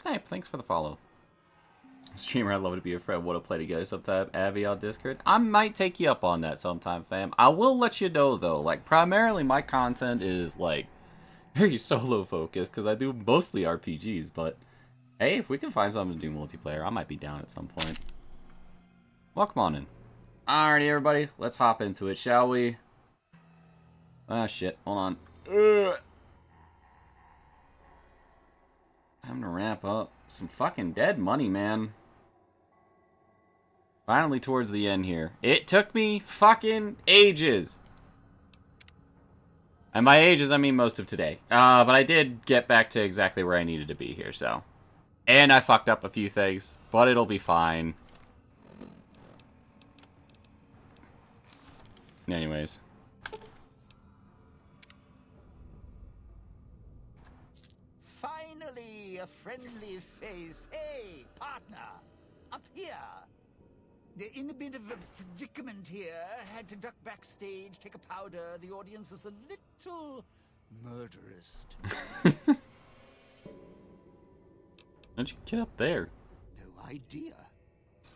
Snipe, thanks for the follow. Streamer, I'd love to be a friend. Want to play together sometime? Abby on Discord. I might take you up on that sometime, fam. I will let you know, though. Like, primarily my content is, like, very solo focused, because I do mostly RPGs, but hey, if we can find something to do multiplayer, I might be down at some point. Welcome on in. Alrighty, everybody. Let's hop into it, shall we? Ah, shit. Hold on. Time to wrap up. Some fucking dead money, man. Finally towards the end here. It took me fucking ages. And by ages, I mean most of today. But I did get back to exactly where I needed to be here, so. And I fucked up a few things, but it'll be fine. Anyways. Finally, a friendly face. Hey, partner, up here. They're in a bit of a predicament here. Had to duck backstage, take a powder. The audience is a little murderist. How'd you get up there? No idea.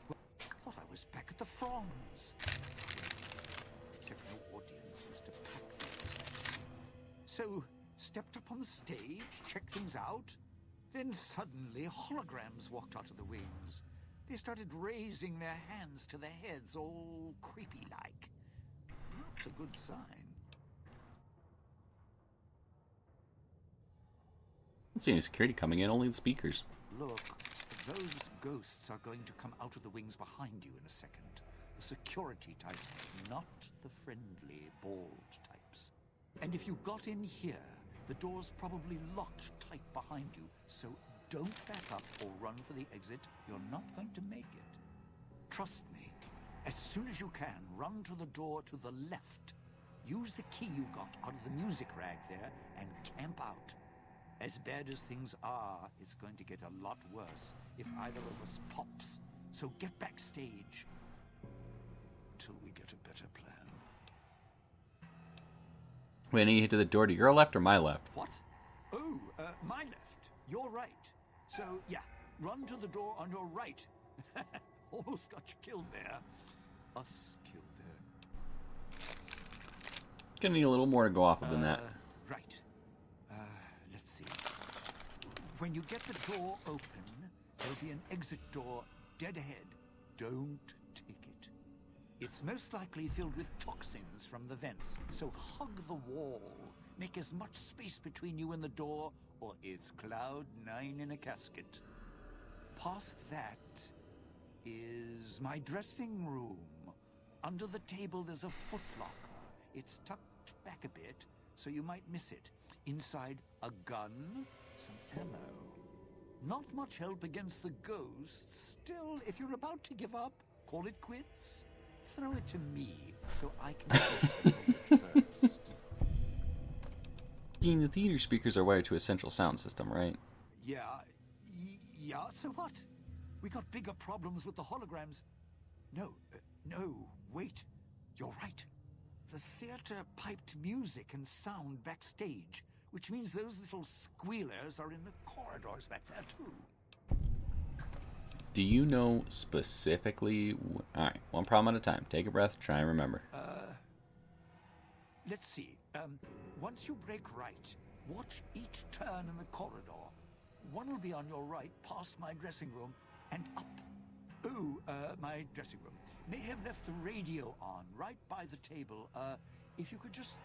Thought I was back at the Frongs. Except no audience used to pack things. So, stepped up on the stage, checked things out. Then suddenly, holograms walked out of the wings. They started raising their hands to their heads, all creepy-like. Not a good sign. I don't see any security coming in, only the speakers. Look, those ghosts are going to come out of the wings behind you in a second. The security types, not the friendly, bald types. And if you got in here, the door's probably locked tight behind you, so don't back up or run for the exit. You're not going to make it. Trust me. As soon as you can, run to the door to the left. Use the key you got out of the music rag there and camp out. As bad as things are, it's going to get a lot worse if either of us pops. So get backstage. Till we get a better plan. Wait, I need to hit to the door to your left or my left? What? Oh, my left. Your right. So, yeah, run to the door on your right. Almost got you killed there. Us killed there. Gonna need a little more to go off of than that. Right. Let's see. When you get the door open, there'll be an exit door dead ahead. Don't take it. It's most likely filled with toxins from the vents, so hug the wall. Make as much space between you and the door, or it's Cloud 9 in a casket. Past that is my dressing room. Under the table there's a footlocker. It's tucked back a bit, so you might miss it. Inside, a gun, some ammo. Not much help against the ghosts. Still, if you're about to give up, call it quits. Throw it to me, so I can get it first. Dean, the theater speakers are wired to a central sound system, right? Yeah, so what? We got bigger problems with the holograms. No, wait. You're right. The theater piped music and sound backstage, which means those little squealers are in the corridors back there, too. Do you know specifically... Alright, one problem at a time. Take a breath, try and remember. Let's see. Once you break right, watch each turn in the corridor. One will be on your right, past my dressing room, and up. Ooh, my dressing room. May have left the radio on, right by the table. If you could just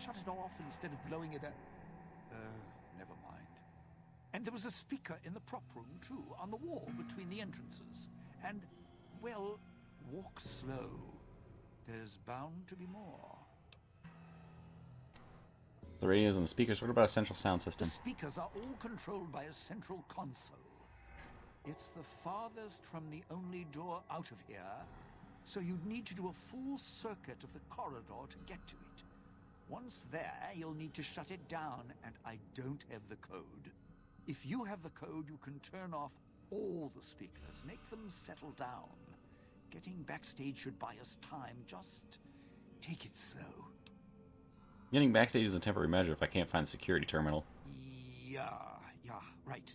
shut it off instead of blowing it up. Never mind. And there was a speaker in the prop room, too, on the wall between the entrances. And, well, walk slow. There's bound to be more. The radios and the speakers, what about a central sound The system? speakers are all controlled by a central console. It's the farthest from the only door out of here, so you'd need to do a full circuit of the corridor to get to it. Once there, you'll need to shut it down, and I don't have the code. If you have the code, you can turn off all the speakers, make them settle down. Getting backstage should buy us time. Just take it slow. Getting backstage is a temporary measure if I can't find the security terminal. Yeah, right.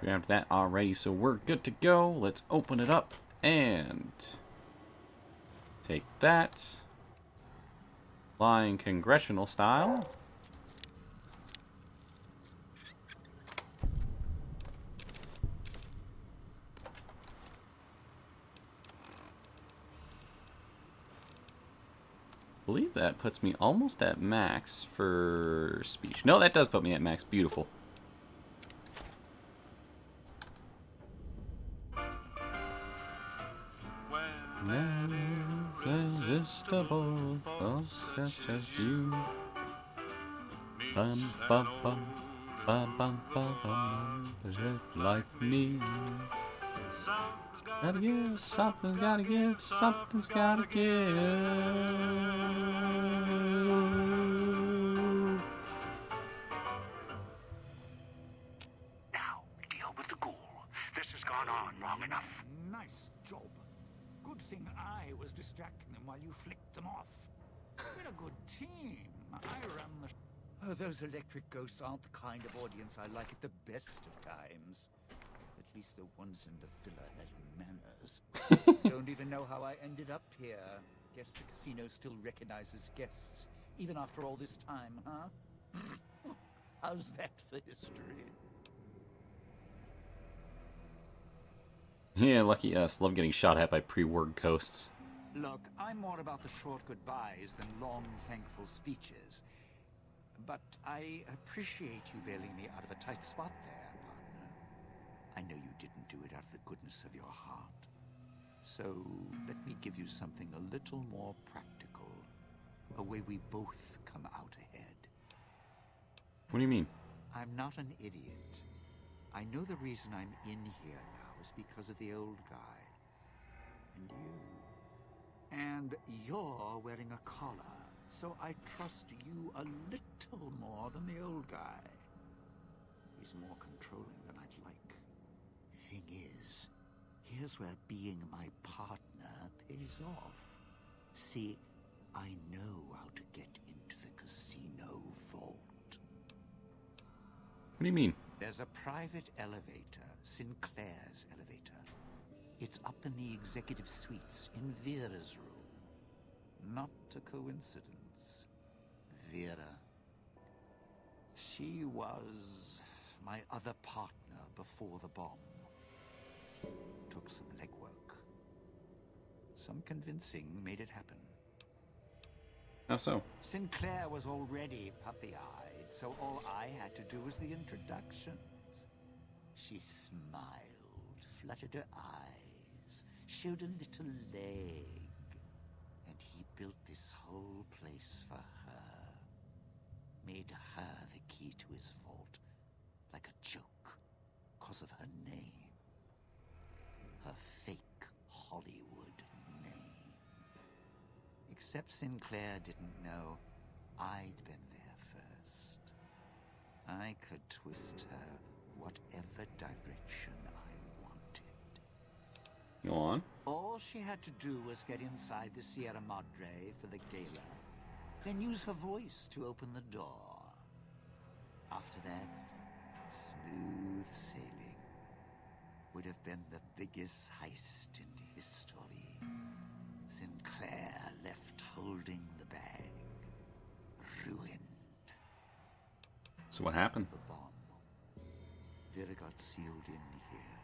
Grabbed that already, so we're good to go. Let's open it up and take that. Flying congressional style. I believe that puts me almost at max for speech. No, that does put me at max. Beautiful. Irresistible, that's just you. Bum bum bum, bum bum bum bum, just like me. Gotta give, something's gotta give, something's gotta give. Now, deal with the ghoul. This has gone on long enough. Nice job. Good thing I was distracting them while you flicked them off. We're a good team. I run the... Oh, those electric ghosts aren't the kind of audience I like at the best of times. At least the ones in the villa had manners. Don't even know how I ended up here. Guess the casino still recognizes guests, even after all this time, huh? How's that for history? Yeah, lucky us. Love getting shot at by pre-word ghosts. Look, I'm more about the short goodbyes than long, thankful speeches. But I appreciate you bailing me out of a tight spot there, partner. I know you didn't do it out of the goodness of your heart. So, let me give you something a little more practical. A way we both come out ahead. What do you mean? I'm not an idiot. I know the reason I'm in here now is because of the old guy. And you. And you're wearing a collar, so I trust you a little more than the old guy. He's more controlling than I'd like. Thing is, here's where being my partner pays off. See, I know how to get into the casino vault. What do you mean? There's a private elevator, Sinclair's elevator. It's up in the executive suites in Vera's room. Not a coincidence. Vera. She was my other partner before the bomb. Took some legwork. Some convincing made it happen. How so? Sinclair was already puppy-eyed, so all I had to do was the introductions. She smiled, fluttered her eyes, showed a little leg, and he built this whole place for her. Made her the key to his vault, like a joke, 'cause of her name. Her fake Hollywood name. Except Sinclair didn't know I'd been there first. I could twist her whatever direction I wanted. Go on. All she had to do was get inside the Sierra Madre for the gala, then use her voice to open the door. After that, smooth sailing. Would have been the biggest heist in history. Sinclair left holding the bag. Ruined. So what happened? The bomb. Vera got sealed in here.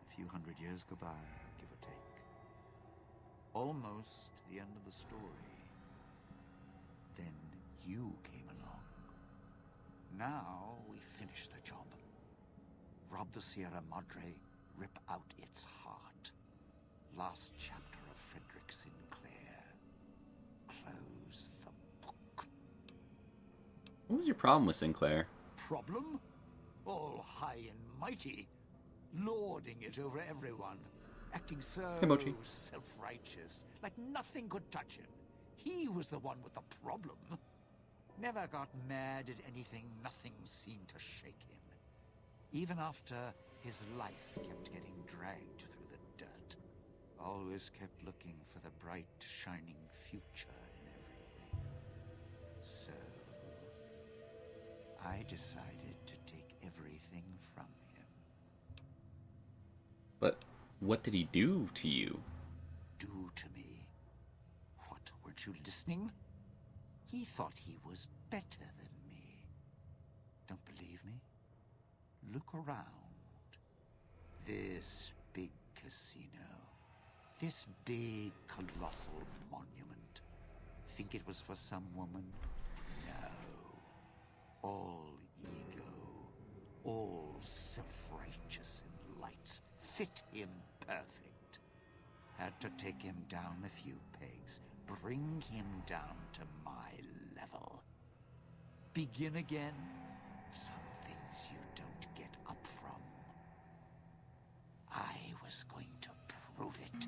A few hundred years go by, give or take. Almost the end of the story. Then you came along. Now we finish the job. Rob the Sierra Madre, rip out its heart. Last chapter of Frederick Sinclair. Close the book. What was your problem with Sinclair? Problem? All high and mighty. Lording it over everyone. Acting so Hey, Mochi. self-righteous. Like nothing could touch him. He was the one with the problem. Never got mad at anything. Nothing seemed to shake him. Even after his life kept getting dragged through the dirt. Always kept looking for the bright, shining future in everything. So, I decided to take everything from him. But what did he do to you? Do to me? What, weren't you listening? He thought he was better than me. Don't believe me? Look around. This big casino. This big, colossal monument. Think it was for some woman? No. All ego. All self-righteous and lights. Fit him perfect. Had to take him down a few pegs. Bring him down to my level. Begin again. Some things you don't get up from. I was going to prove it.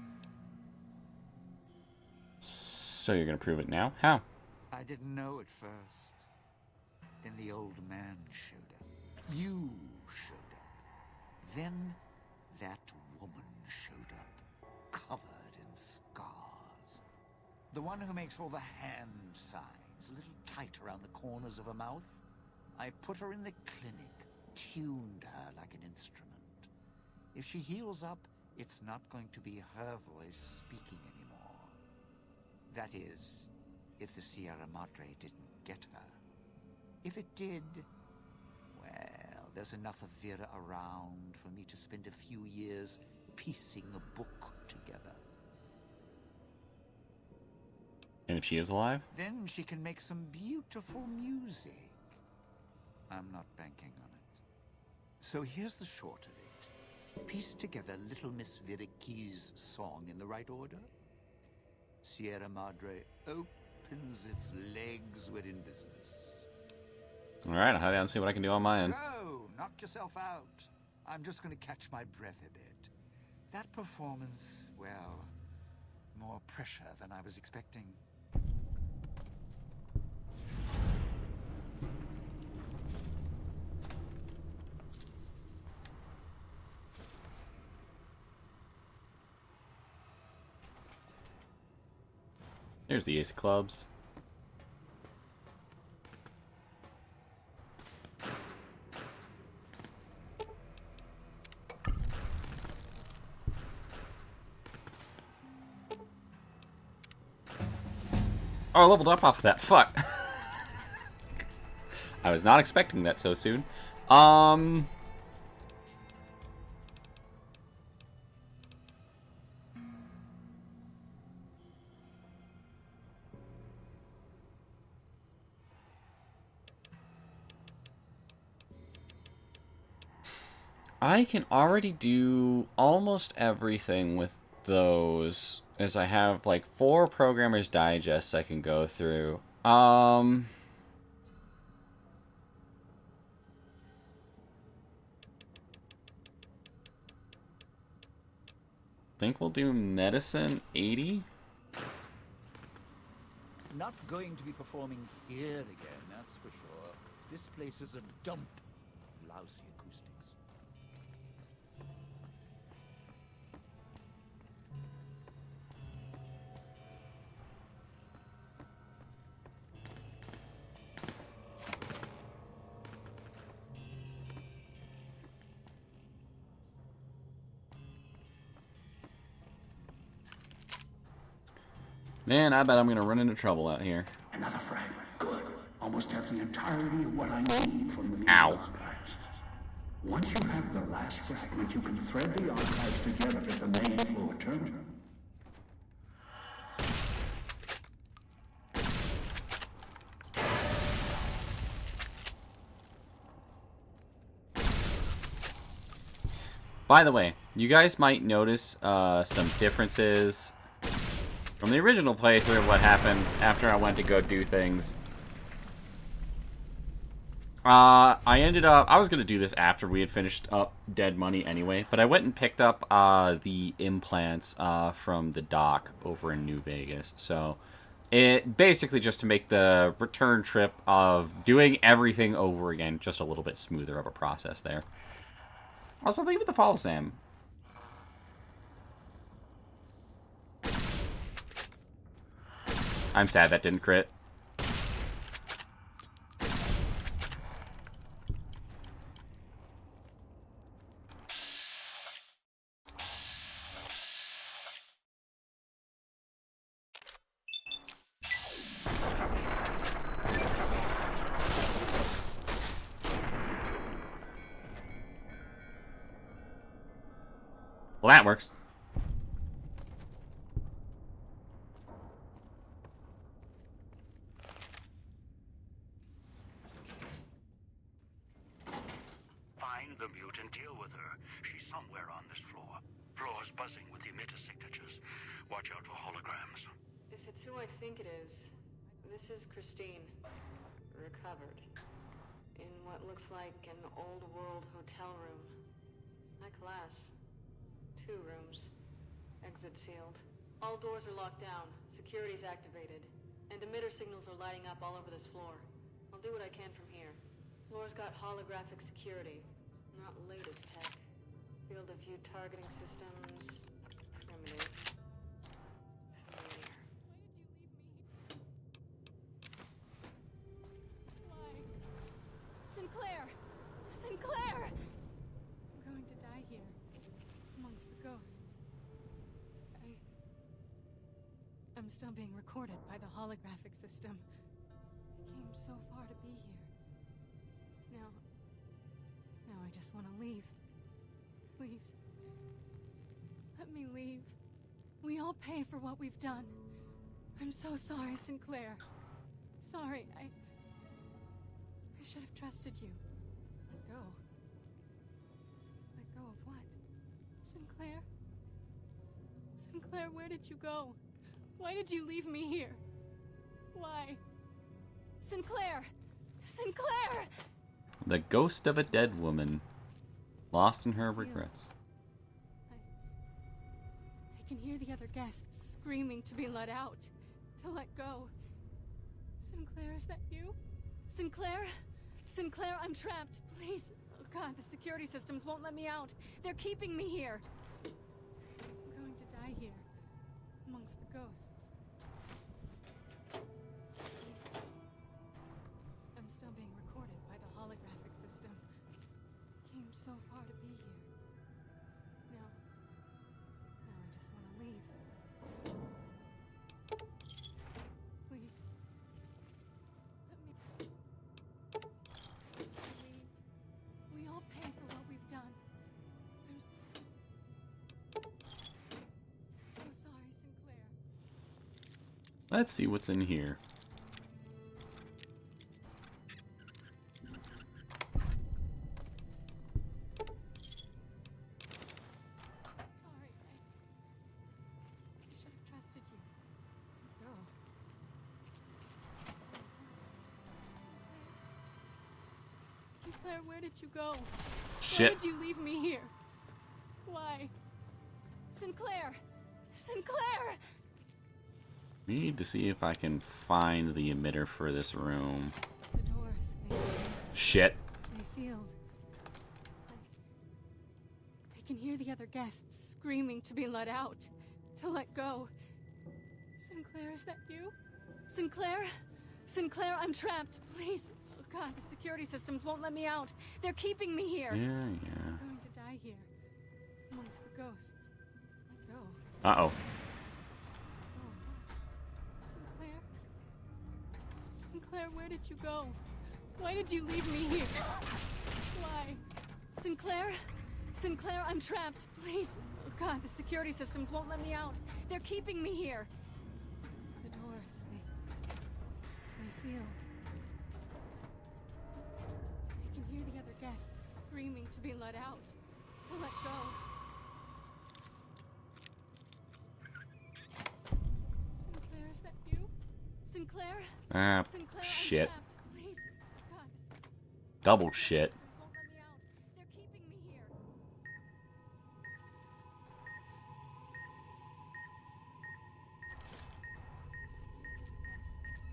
So you're gonna prove it now? How? I didn't know at first. Then the old man showed up. You showed up. Then that woman showed up, covered in scars. The one who makes all the hand signs, a little tight around the corners of her mouth. I put her in the clinic, tuned her like an instrument. If she heals up, it's not going to be her voice speaking anymore. That is, if the Sierra Madre didn't get her. If it did, well, there's enough of Vera around for me to spend a few years piecing a book together. And if she is alive? Then she can make some beautiful music. I'm not banking on it. So here's the short of it. Piece together Little Miss Vera Key's song in the right order. Sierra Madre opens its legs, we're in business. Alright, I'll head out and see what I can do on my end. Go! Knock yourself out. I'm just going to catch my breath a bit. That performance, well, more pressure than I was expecting. There's the ace of clubs. Oh, I leveled up off of that. Fuck. I was not expecting that so soon. I can already do almost everything with those, as I have like 4 Programmer's Digests I can go through. Think we'll do Medicine 80. Not going to be performing here again, that's for sure. This place is a dump. Lousy acoustics. Man, I bet I'm gonna run into trouble out here. Another fragment. Good. Almost have the entirety of what I need from the Ow. archives. Once you have the last fragment, you can thread the archives together at the main floor terminal. By the way, you guys might notice some differences from the original playthrough of what happened after I went to go do things. I was going to do this after we had finished up Dead Money anyway, but I went and picked up the implants from the dock over in New Vegas. So, it basically just to make the return trip of doing everything over again just a little bit smoother of a process there. Also, leave it the follow, Sam. I'm sad that didn't crit. Well, that works. Find the mute and deal with her. She's somewhere on this floor. Floor's buzzing with the emitter signatures. Watch out for holograms. If it's who I think it is, this is Christine. Recovered. In what looks like an old world hotel room. High class. 2 rooms. Exit sealed. All doors are locked down. Security's activated. And emitter signals are lighting up all over this floor. I'll do what I can from here. Floor's got holographic security. Not latest tech. Field of view targeting systems. Primitive. Familiar. Why? Sinclair! Sinclair! I'm going to die here, amongst the ghosts. I'm still being recorded by the holographic system. I came so far to be here. Now I just want to leave. Please. Let me leave. We all pay for what we've done. I'm so sorry, Sinclair. Sorry, I should have trusted you. Let go. Let go of what? Sinclair? Sinclair, where did you go? Why did you leave me here? Why? Sinclair! Sinclair! The ghost of a dead woman, lost in her Sealed. regrets. I can hear the other guests screaming to be let out, to let go. Sinclair, is that you? Sinclair? Sinclair, I'm trapped. Please. Oh God, the security systems won't let me out. They're keeping me here. I'm going to die here, amongst the ghosts. I'm still being recorded by the holographic system. Came so far to be here. Now I just want to leave. Please. Let me leave. We all pay for what we've done. I'm so sorry, Sinclair. Let's see what's in here. Sorry, I should have trusted you. Let go. Sinclair, where did you go? Why Shit. did you leave me here? Why? Sinclair! Sinclair! Need to see if I can find the emitter for this room. The doors, Shit. they sealed. I can hear the other guests screaming to be let out, to let go. Sinclair, is that you? Sinclair? Sinclair, I'm trapped. Please. Oh God, the security systems won't let me out. They're keeping me here. Yeah. I'm going to die here, amongst the ghosts. Let go. Uh-oh. Oh. Sinclair? Sinclair, where did you go? Why did you leave me here? Why? Sinclair? Sinclair, I'm trapped. Please. Oh God, the security systems won't let me out. They're keeping me here. The doors, they sealed. I can hear the other guests screaming to be let out, to let go. Sinclair, is that you? Sinclair? Ah, Sinclair, I'm shit. trapped. Please. God, the Double shit. systems won't let me out. They're keeping me here.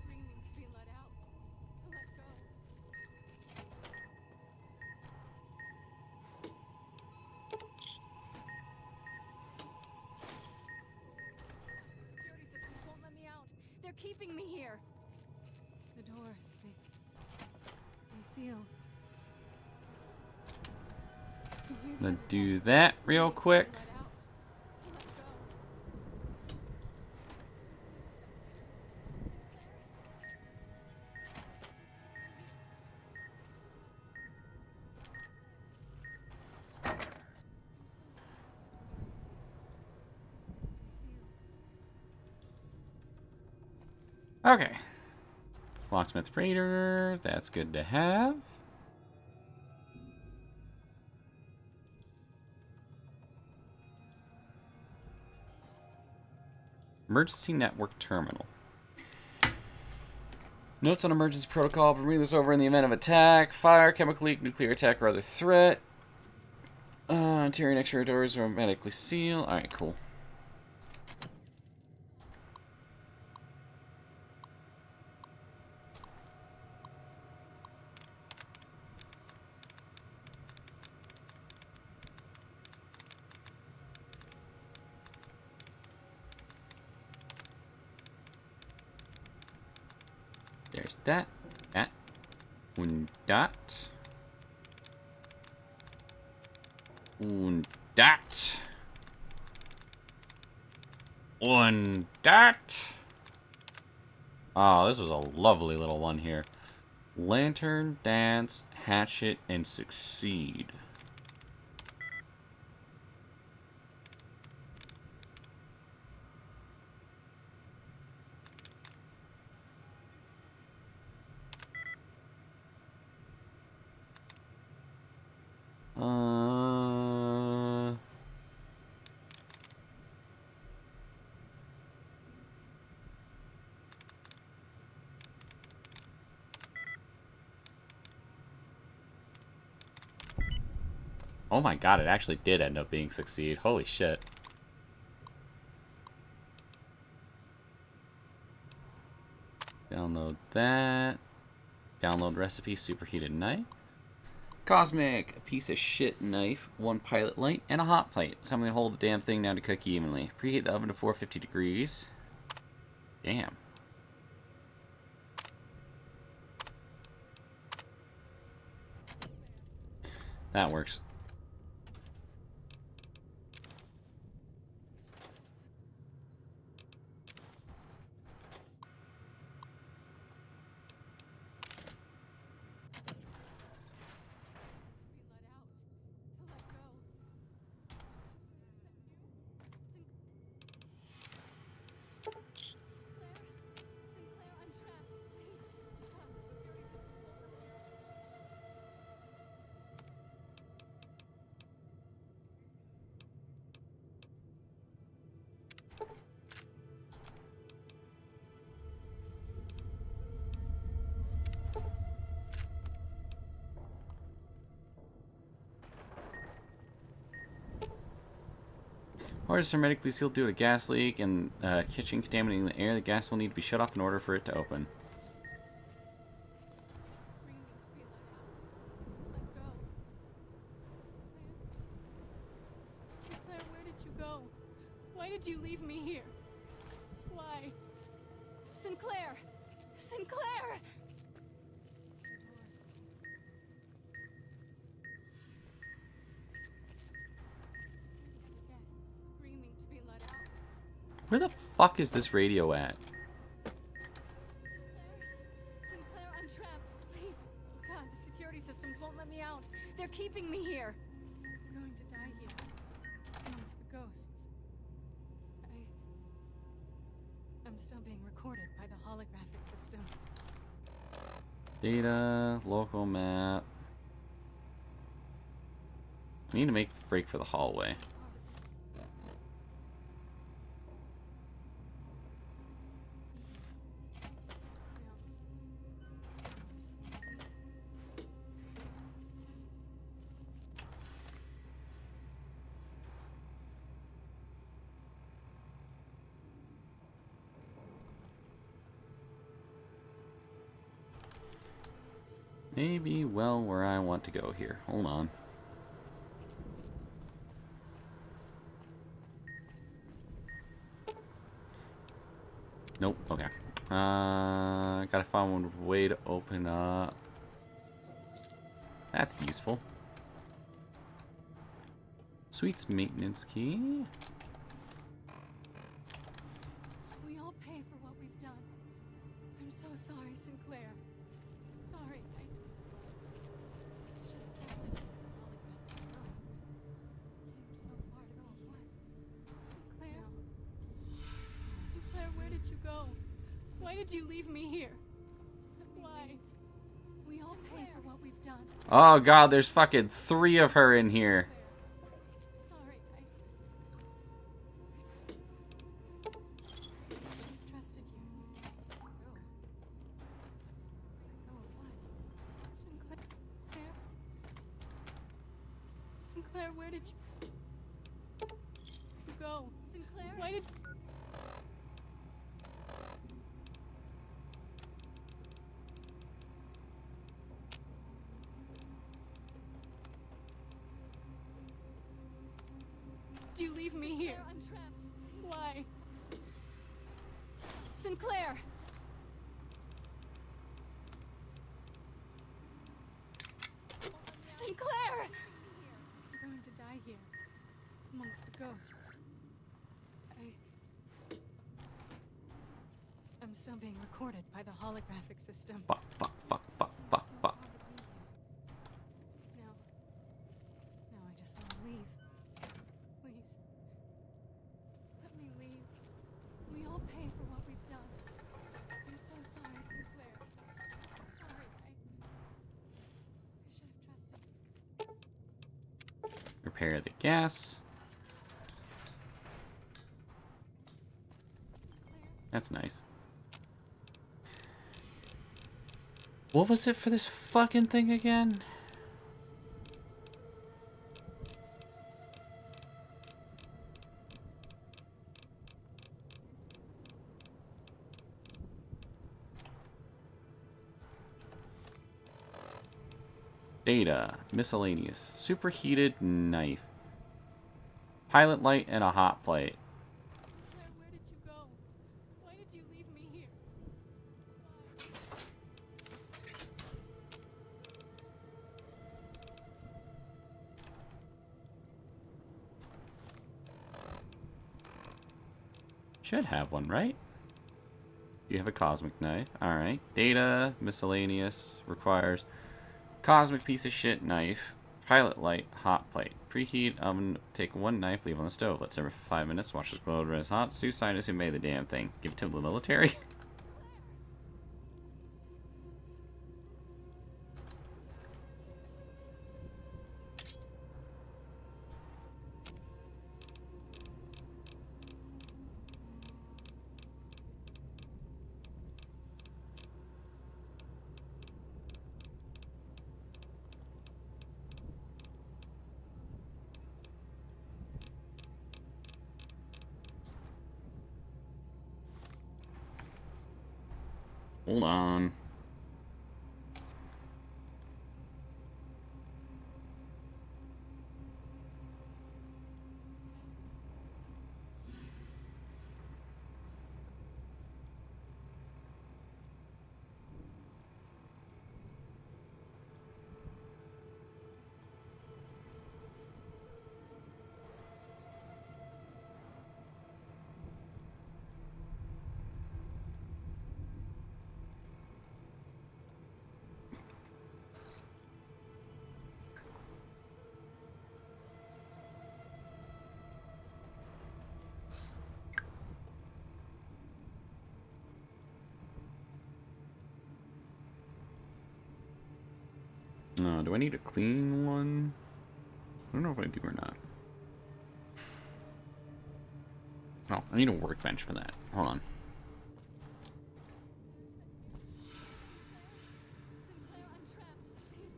Screaming to be let out, to let go. Security systems won't let me out. They're keeping me here. The doors, they sealed. I can hear the Let's other do guests that real screaming to be quick. let out, to let go. I'm so sorry, Sinclair. Okay. Locksmith Raider, that's good to have. Emergency Network Terminal. Notes on emergency protocol. Bring this over in the event of attack. Fire, chemical leak, nuclear attack, or other threat. Interior and exterior doors are automatically sealed. Alright, cool. There's that. That. Und dat. Und dat. Und dat. Oh, this was a lovely little one here. Lantern, dance, hatchet, and succeed. Oh my god, it actually did end up being succeed. Holy shit. Download that. Download recipe, superheated knife. Cosmic, a piece of shit knife, 1 pilot light, and a hot plate. Something to hold the damn thing down to cook evenly. Preheat the oven to 450 degrees. Damn. That works. Or is hermetically sealed due to a gas leak and kitchen contaminating the air. The gas will need to be shut off in order for it to open. Sinclair, where did you go? Why did you leave me here? Why? Sinclair! Sinclair! Guests screaming to be let out. Where the fuck is this radio at? Sinclair, I'm trapped. Please. Oh God, the security systems won't let me out. They're keeping me here. I'm going to die here. Amongst the ghosts. I'm still being recorded by the holographic system. Data, local map. I need to make a break for the hallway. Maybe well where I want to go here. Hold on. Nope. Okay. Gotta find one way to open up. That's useful. Suite's maintenance key. We all pay for what we've done. I'm so sorry, Sinclair. Sorry. I should have trusted you. Came so far to be here. Sinclair? Sinclair, where did you go? Why Why did you leave me here? Why? We all pay for what we've done. Oh god, there's fucking 3 of her in here. Sorry, I should have trusted you. Oh. Oh, what? Sinclair? Sinclair, where did you go? Sinclair? Why did... Do you leave me here? I'm trapped. Why? Sinclair! Sinclair! I'm going to die here, amongst the ghosts. I'm still being recorded by the holographic system. Fuck, fuck, fuck, fuck, fuck, fuck. Now I just want to leave. Please. Let me leave. We all pay for what we've done. I'm so sorry, Sinclair. Sorry, I should have trusted. Repair the gas. That's nice. What was it for this fucking thing again? Data. Miscellaneous. Superheated knife. Pilot light and a hot plate. Claire, where did you go? Why did you leave me here? Should have one, right? You have a cosmic knife. Alright. Data. Miscellaneous. Requires cosmic piece of shit knife. Pilot light. Hot plate. Preheat oven. Take 1 knife. Leave on the stove. Let simmer for 5 minutes. Watch this glow red hot. Sue scientists who made the damn thing. Give it to the military. Hold on. Do I need a clean one? I don't know if I do or not. Oh, I need a workbench for that. Hold on. Sinclair, I'm trapped. Please.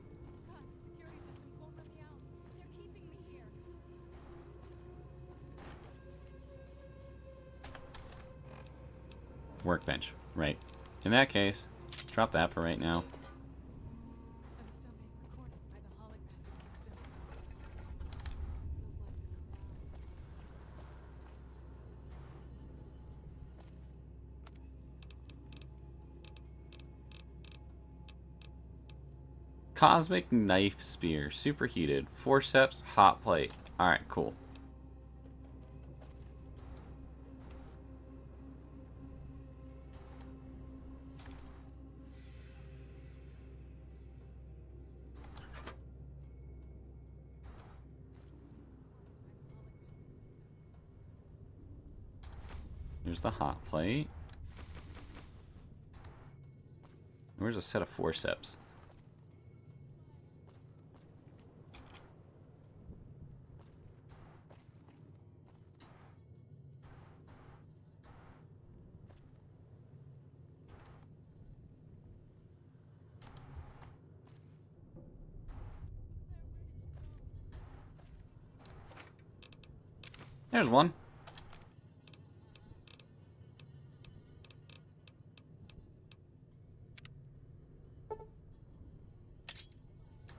God, the security systems won't let me out. They're keeping me here. Workbench. Right. In that case, drop that for right now. I'm still being recorded by the holographic system. Cosmic knife spear. Superheated. Forceps. Hot plate. Alright, cool. There's the hot plate. Where's a set of forceps? There's one.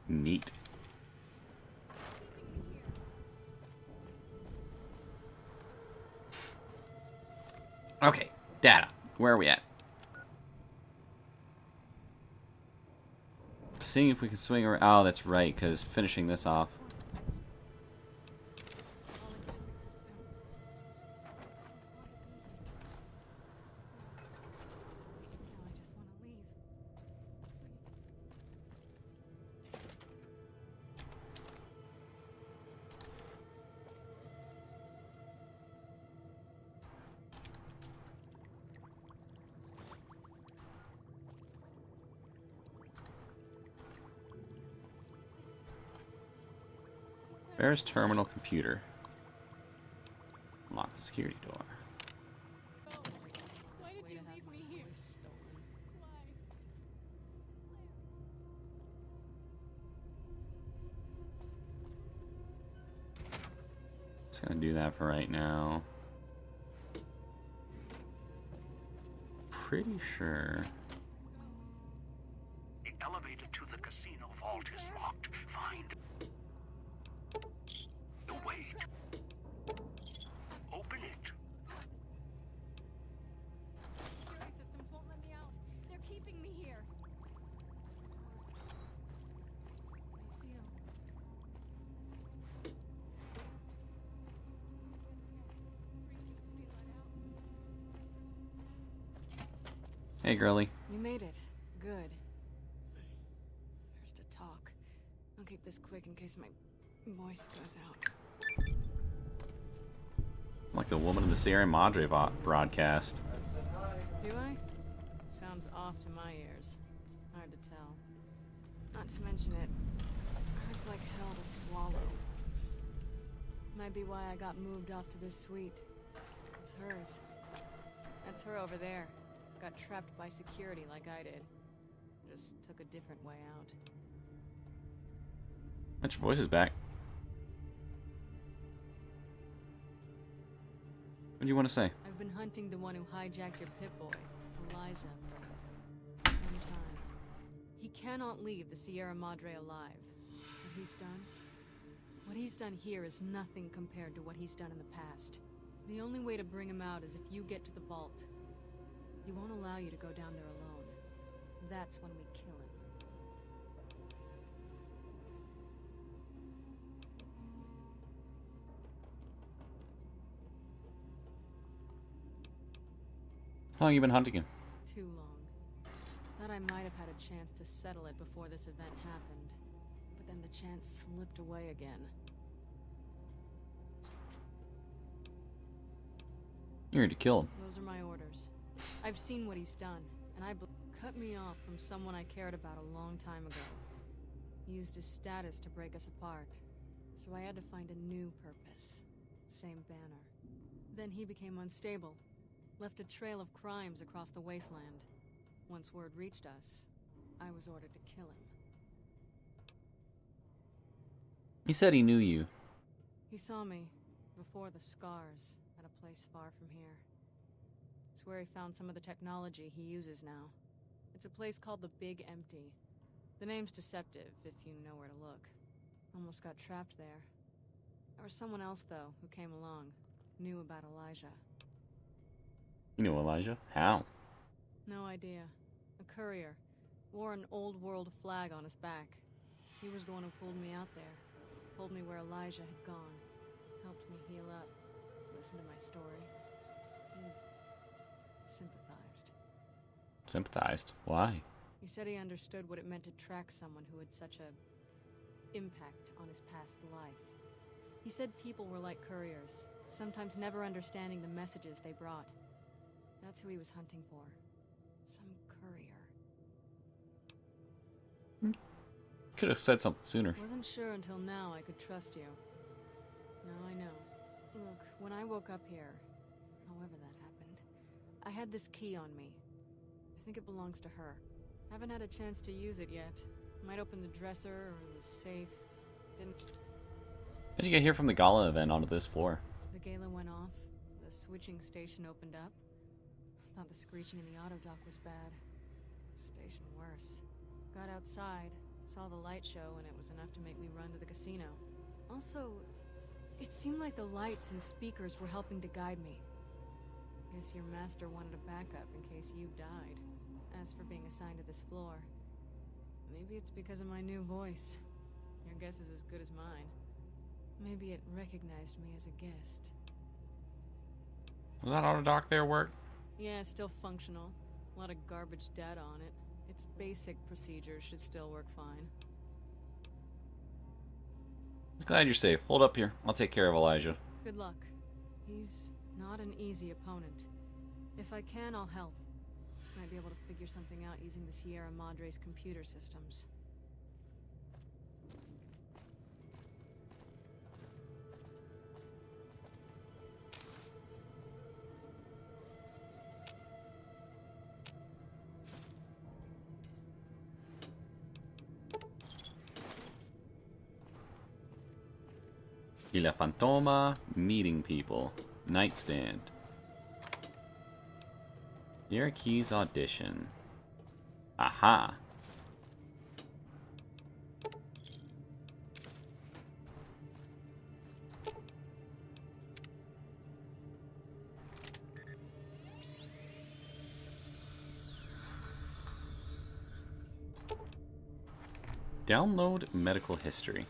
Neat. Okay, data. Where are we at? Seeing if we can swing around. Oh, that's right, because finishing this off. Where's terminal computer? Unlock the security door. Why did you leave me here? Why? Just gonna do that for right now. Pretty sure. The elevator to the casino vault is locked. Find the way. Open it. Security systems won't let me out. They're keeping me here. They seal. Hey, girly. You made it. Good. There's to talk. I'll keep this quick in case my voice goes out. Like the woman in the Sierra Madre broadcast. Do I? Sounds off to my ears. Hard to tell. Not to mention it hurts like hell to swallow. Might be why I got moved off to this suite. It's hers. That's her over there. Got trapped by security like I did. Just took a different way out. Get your voice is back. What do you want to say? I've been hunting the one who hijacked your Pip-Boy, Elijah, for some time. He cannot leave the Sierra Madre alive. What he's done here is nothing compared to what he's done in the past. The only way to bring him out is if you get to the vault. He won't allow you to go down there alone. That's when we kill him. How long you been hunting him? Too long. Thought I might have had a chance to settle it before this event happened. But then the chance slipped away again. You're here to kill him. Those are my orders. I've seen what he's done, and cut me off from someone I cared about a long time ago. He used his status to break us apart, so I had to find a new purpose. Same banner. Then he became unstable, left a trail of crimes across the wasteland. Once word reached us, I was ordered to kill him. He said he knew you. He saw me before the scars at a place far from here. It's where he found some of the technology he uses now. It's a place called the Big Empty. The name's deceptive, if you know where to look. Almost got trapped there. There was someone else, though, who came along. Knew about Elijah. You know Elijah? How? No idea. A courier. Wore an old world flag on his back. He was the one who pulled me out there. Told me where Elijah had gone. Helped me heal up. Listened to my story. He sympathized. Sympathized? Why? He said he understood what it meant to track someone who had such a impact on his past life. He said people were like couriers, sometimes never understanding the messages they brought. That's who he was hunting for. Some courier. Could have said something sooner. Wasn't sure until now I could trust you. Now I know. Look, when I woke up here, however that happened, I had this key on me. I think it belongs to her. Haven't had a chance to use it yet. Might open the dresser or the safe. Didn't. How did you get here from the gala event onto this floor? The gala went off. The switching station opened up. Thought the screeching in the auto dock was bad. Station worse. Got outside, saw the light show, and it was enough to make me run to the casino. Also, it seemed like the lights and speakers were helping to guide me. Guess your master wanted a backup in case you died. As for being assigned to this floor, maybe it's because of my new voice. Your guess is as good as mine. Maybe it recognized me as a guest. Was that auto dock there work? Yeah, it's still functional. A lot of garbage data on it. Its basic procedures should still work fine. Glad you're safe. Hold up here. I'll take care of Elijah. Good luck. He's not an easy opponent. If I can, I'll help. Might be able to figure something out using the Sierra Madre's computer systems. Y la Fantoma, meeting people. Nightstand. Sierra Keys audition. Aha. Download medical history.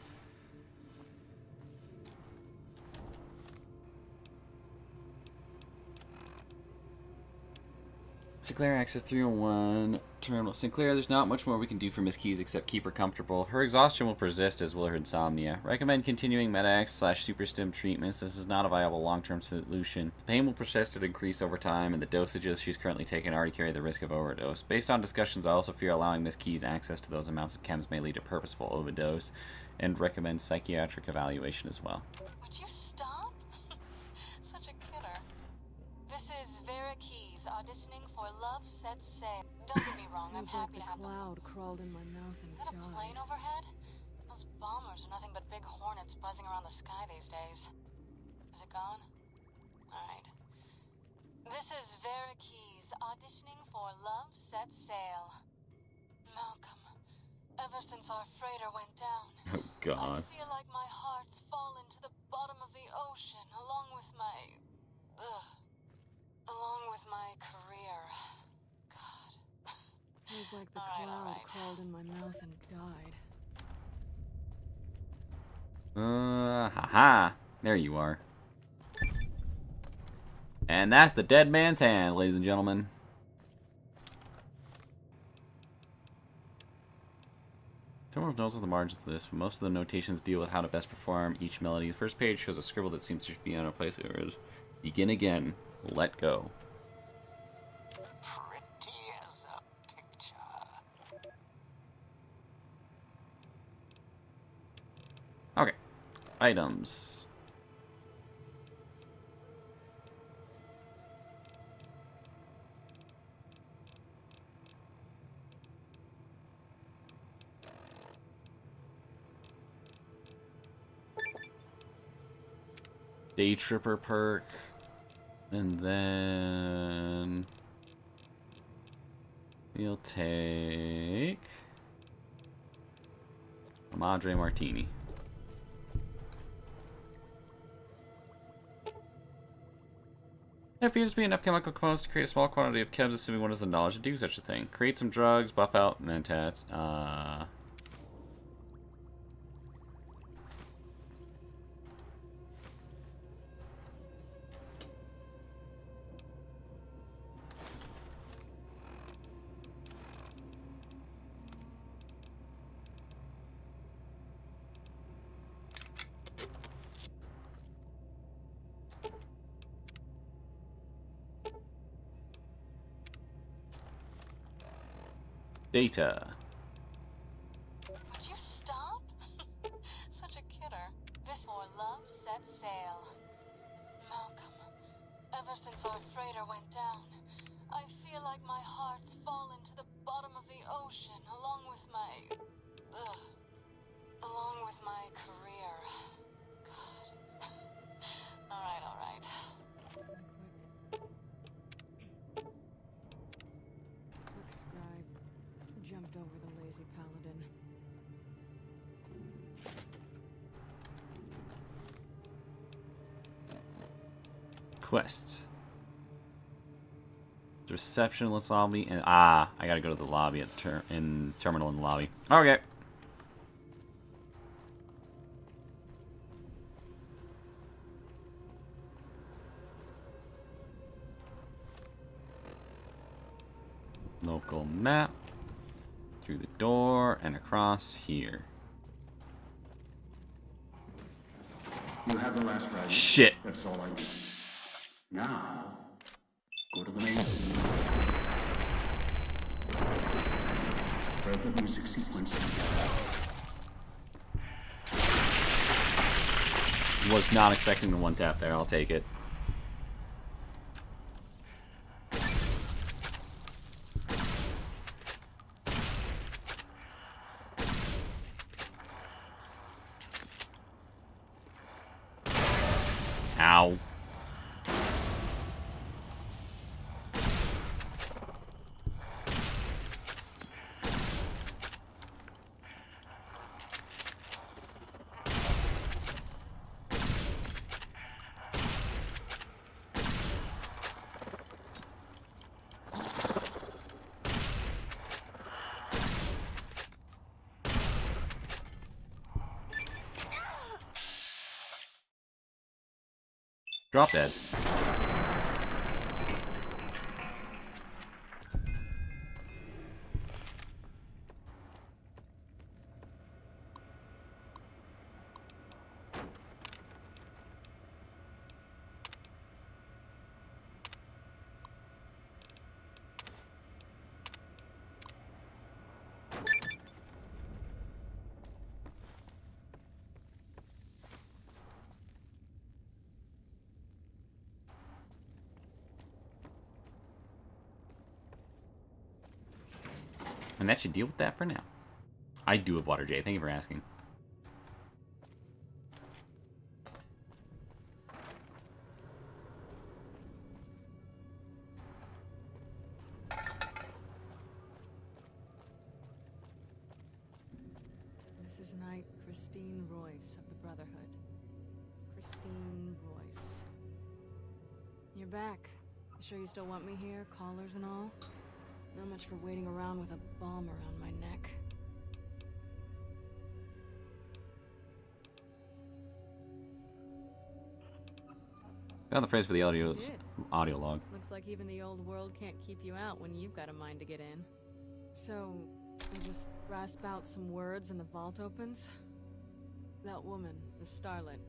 Sinclair access 301 terminal. Sinclair, there's not much more we can do for Miss Keys except keep her comfortable. Her exhaustion will persist as will her insomnia. Recommend continuing Med-X/Super Stim treatments. This is not a viable long-term solution. The pain will persist and increase over time, and the dosages she's currently taking already carry the risk of overdose. Based on discussions, I also fear allowing Miss Keys access to those amounts of chems may lead to purposeful overdose, and recommend psychiatric evaluation as well. Would you stop? Such a kidder. This is Vera Keys auditioning for Love Set Sail. Don't get me wrong, I'm It was like happy the to have them. cloud crawled in my mouth and Is that a plane died. overhead? Those bombers are nothing but big hornets buzzing around the sky these days. Is it gone? Alright. This is Vera Keys auditioning for Love Set Sail. Malcolm, ever since our freighter went down, Oh, God. I feel like my heart's fallen to the bottom of the ocean, along with my... along with my career. God. It was like the All cloud right. crawled in my mouth and died. Haha. There you are. And that's the dead man's hand, ladies and gentlemen. Terminal notes on the margins of this, but most of the notations deal with how to best perform each melody. The first page shows a scribble that seems to be on a place where it is. Begin again. Let go. Pretty as a picture. Okay. Items. Day Tripper perk. And then we'll take a Madre Martini. There appears to be enough chemical components to create a small quantity of chems, assuming one has the knowledge to do such a thing. Create some drugs, buff out mentats. Data. our freighter went down, I feel like my heart's fallen to the bottom of the ocean along with my career. God. All right. Quick scribe jumped over the lazy paladin. Quest. Receptionist lobby and I gotta go to the lobby at terminal in the lobby. Okay. Local map. Through the door and across here. You have the last fragment. Shit. That's all I need. Now, go to the main room. Spread the music sequence together. Was not expecting the one tap there. I'll take it. Ow. Drop dead. And that should deal with that for now. I do have water, Jay. Thank you for asking. This is Knight Christine Royce of the Brotherhood. Christine Royce. You're back. You sure you still want me here, callers and all? Not much for waiting around with a bomb around my neck. Found the phrase for the audio log. Looks like even the old world can't keep you out when you've got a mind to get in. So, you just rasp out some words and the vault opens? That woman, the Starlet,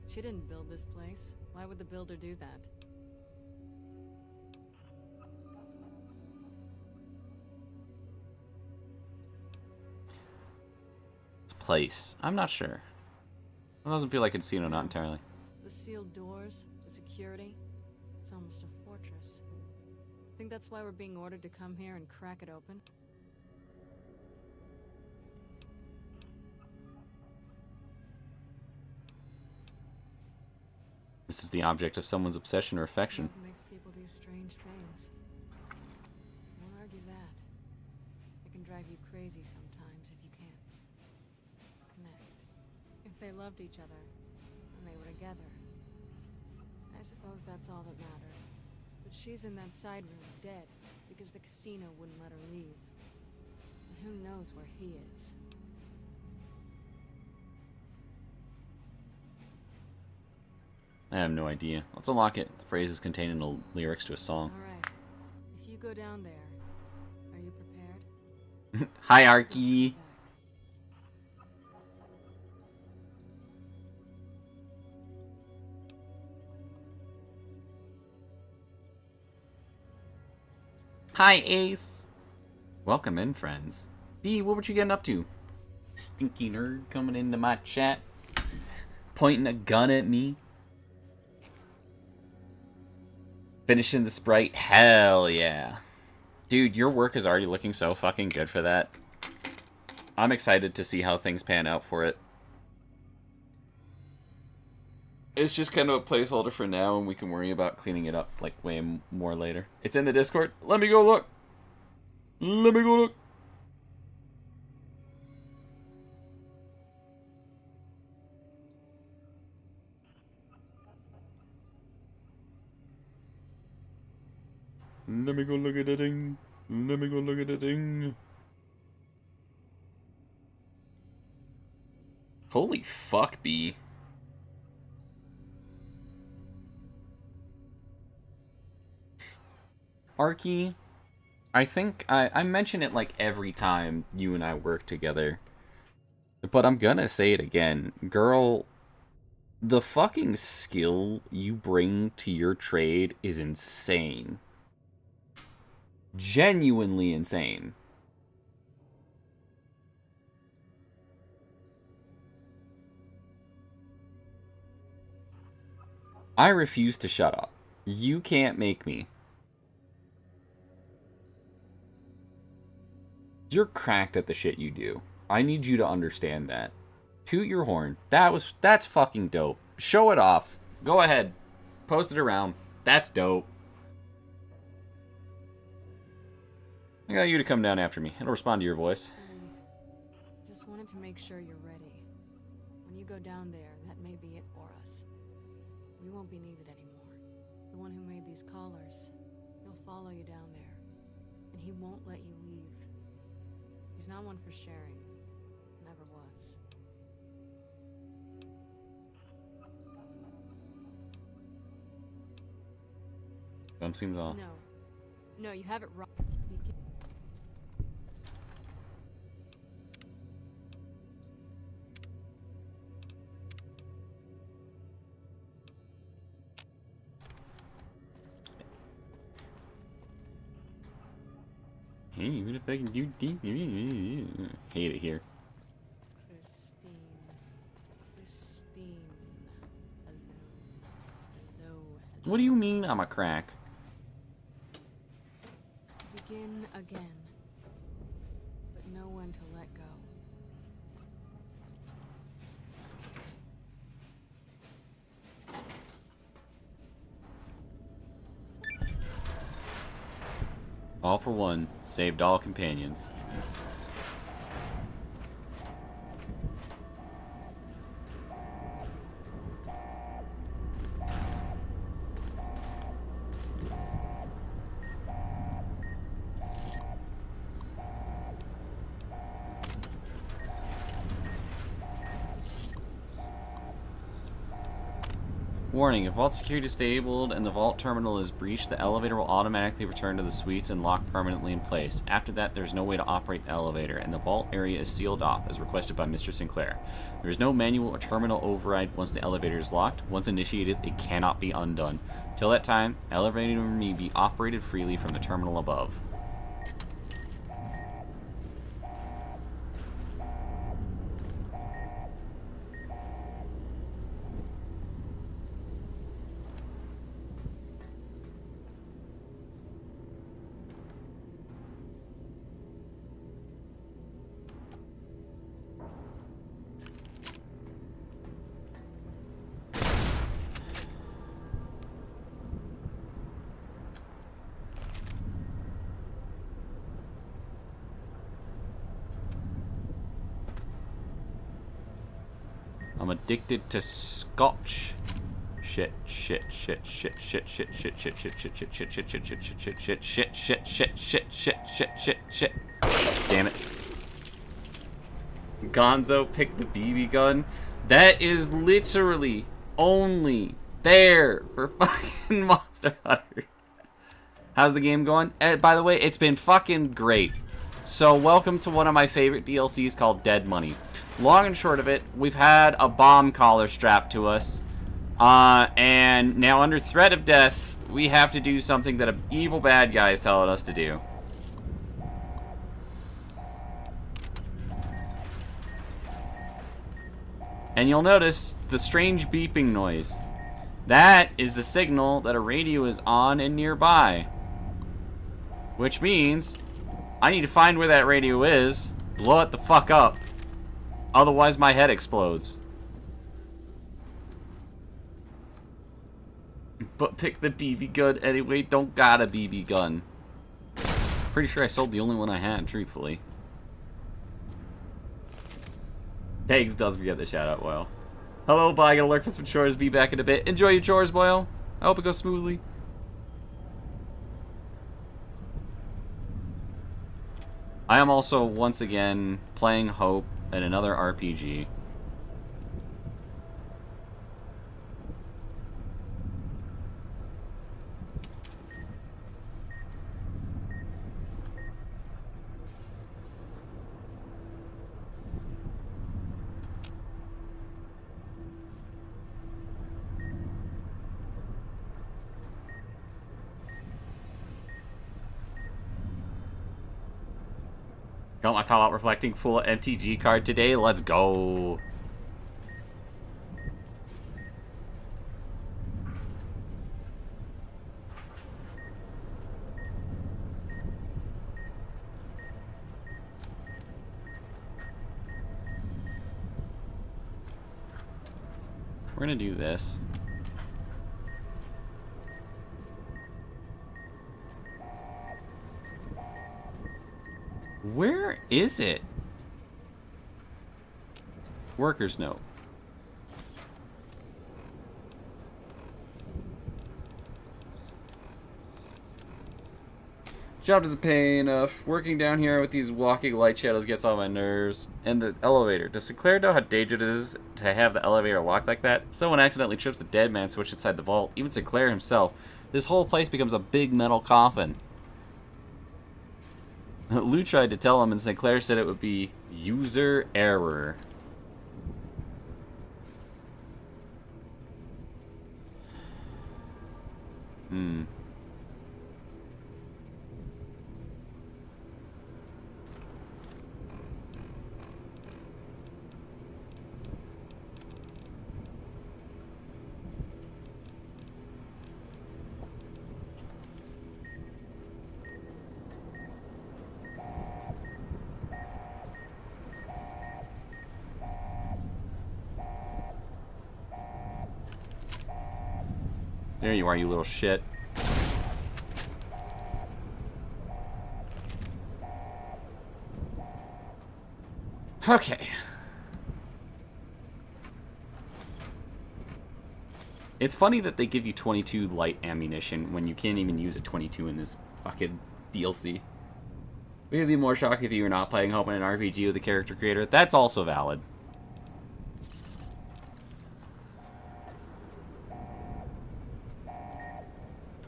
she didn't build this place. Why would the builder do that? Place. I'm not sure. It doesn't feel like casino, not entirely. The sealed doors, the security. It's almost a fortress. Think that's why we're being ordered to come here and crack it open? This is the object of someone's obsession or affection. Love makes people do strange things. Won't argue that. It can drive you crazy sometimes if you can't connect. If they loved each other, and they were together, I suppose that's all that mattered. But she's in that side room, dead, because the casino wouldn't let her leave. And who knows where he is? I have no idea. Let's unlock it. The phrase is contained in the lyrics to a song. Alright. If you go down there, are you prepared? Hierarchy. Back. Hi, Ace. Welcome in, friends. B, what were you getting up to? Stinky nerd coming into my chat, pointing a gun at me. Finishing the Sprite? Hell yeah. Dude, your work is already looking so fucking good for that. I'm excited to see how things pan out for it. It's just kind of a placeholder for now, and we can worry about cleaning it up, like, way more later. It's in the Discord. Let me go look. Let me go look. Let me go look at the thing. Let me go look at the thing. Holy fuck, B. Arky, I think I mention it like every time you and I work together. But I'm gonna say it again. Girl, the fucking skill you bring to your trade is insane. Genuinely insane. I refuse to shut up. You can't make me. You're cracked at the shit you do. I need you to understand that. Toot your horn. That's fucking dope. Show it off. Go ahead. Post it around. That's dope. I got you to come down after me. It'll respond to your voice. I just wanted to make sure you're ready. When you go down there, that may be it for us. We won't be needed anymore. The one who made these collars, he'll follow you down there. And he won't let you leave. He's not one for sharing. Never was. Thumb seems off. No, you have it wrong. Hey, even if I can do deep, hate it here. Christine. Hello. What do you mean I'm a crack? Begin again, but know when to let go. All for one, saved all companions. Warning, if vault security is disabled and the vault terminal is breached, the elevator will automatically return to the suites and lock permanently in place. After that, there's no way to operate the elevator, and the vault area is sealed off, as requested by Mr. Sinclair. There is no manual or terminal override once the elevator is locked. Once initiated, it cannot be undone. Till that time, elevator may be operated freely from the terminal above. I'm addicted to scotch. Shit. Damn it. Gonzo picked the BB gun. That is literally only there for fucking Monster Hunter. How's the game going? By the way, it's been fucking great. So welcome to one of my favorite DLCs called Dead Money. Long and short of it, we've had a bomb collar strapped to us. And now under threat of death, we have to do something that an evil bad guy is telling us to do. And you'll notice the strange beeping noise. That is the signal that a radio is on and nearby. Which means I need to find where that radio is, blow it the fuck up. Otherwise my head explodes. But pick the BB gun anyway, don't got a BB gun. Pretty sure I sold the only one I had, truthfully. Eggs does get the shout out, Boyle. Hello, bye, I gotta lurk for some chores, be back in a bit. Enjoy your chores, Boyle. I hope it goes smoothly. I am also, once again, playing Hope in another RPG. Got my Fallout Reflecting full MTG card today. Let's go. We're gonna do this. Where is it? Worker's note. Job doesn't pay enough. Working down here with these walking light shadows gets on my nerves. And the elevator. Does Sinclair know how dangerous it is to have the elevator locked like that? If someone accidentally trips the dead man switch inside the vault, even Sinclair himself, this whole place becomes a big metal coffin. Lou tried to tell him, and Sinclair said it would be user error. There you are, you little shit. Okay. It's funny that they give you 22 light ammunition when you can't even use a 22 in this fucking DLC. We would be more shocked if you were not playing Hope in an RPG with the character creator. That's also valid.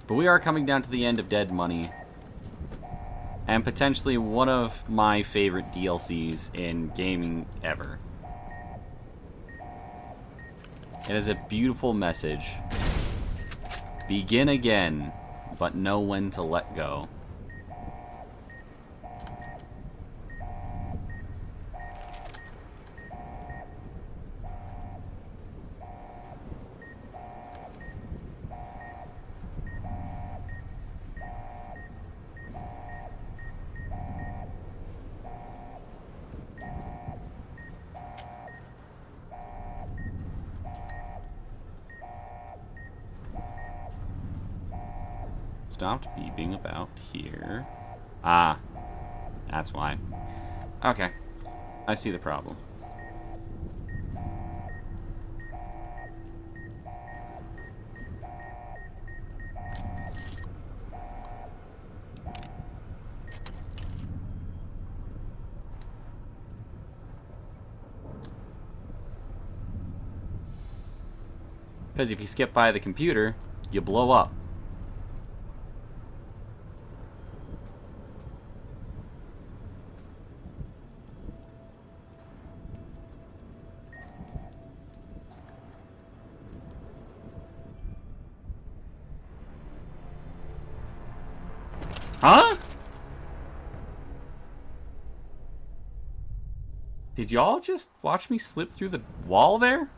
But we are coming down to the end of Dead Money. And potentially one of my favorite DLCs in gaming ever. It is a beautiful message. Begin again, but know when to let go. Stopped beeping about here. Ah, that's why. Okay, I see the problem. Because if you skip by the computer, you blow up. Huh? Did y'all just watch me slip through the wall there?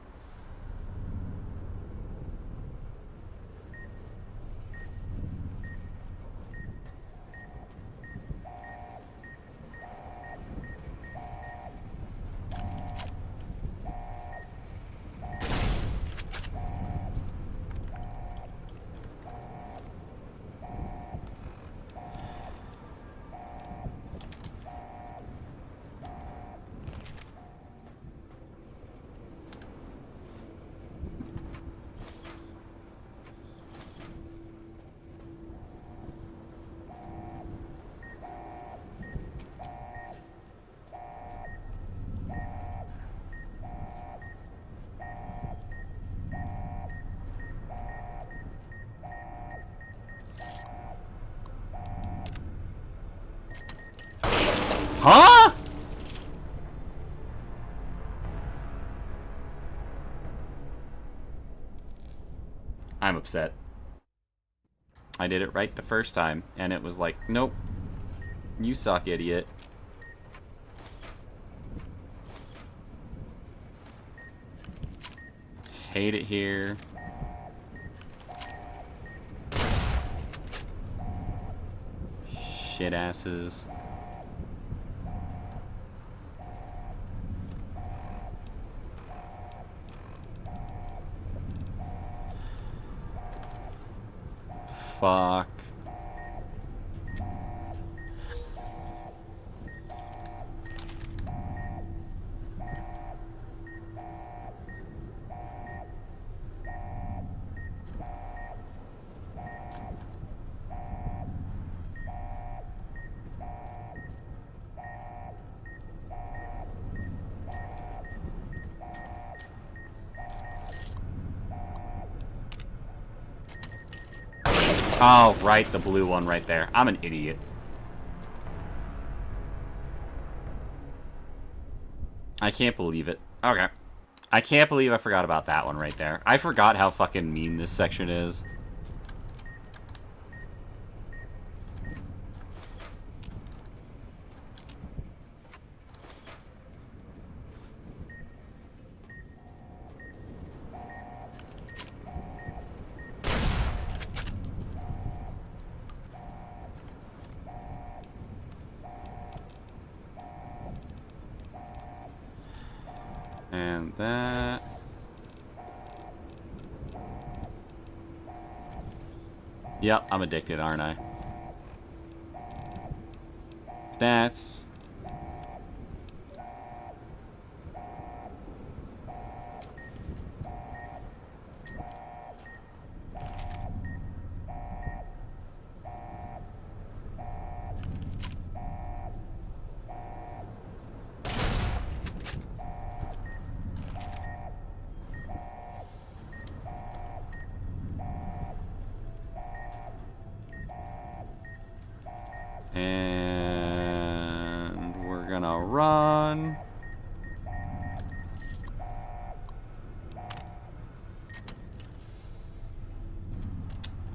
Huh? I'm upset. I did it right the first time, and it was like, nope. You suck, idiot. Hate it here. Shit asses. Fuck. Oh, right, the blue one right there. I'm an idiot. I can't believe it. Okay. I can't believe I forgot about that one right there. I forgot how fucking mean this section is. And that. Yep, I'm addicted, aren't I? Stats. And we're gonna run.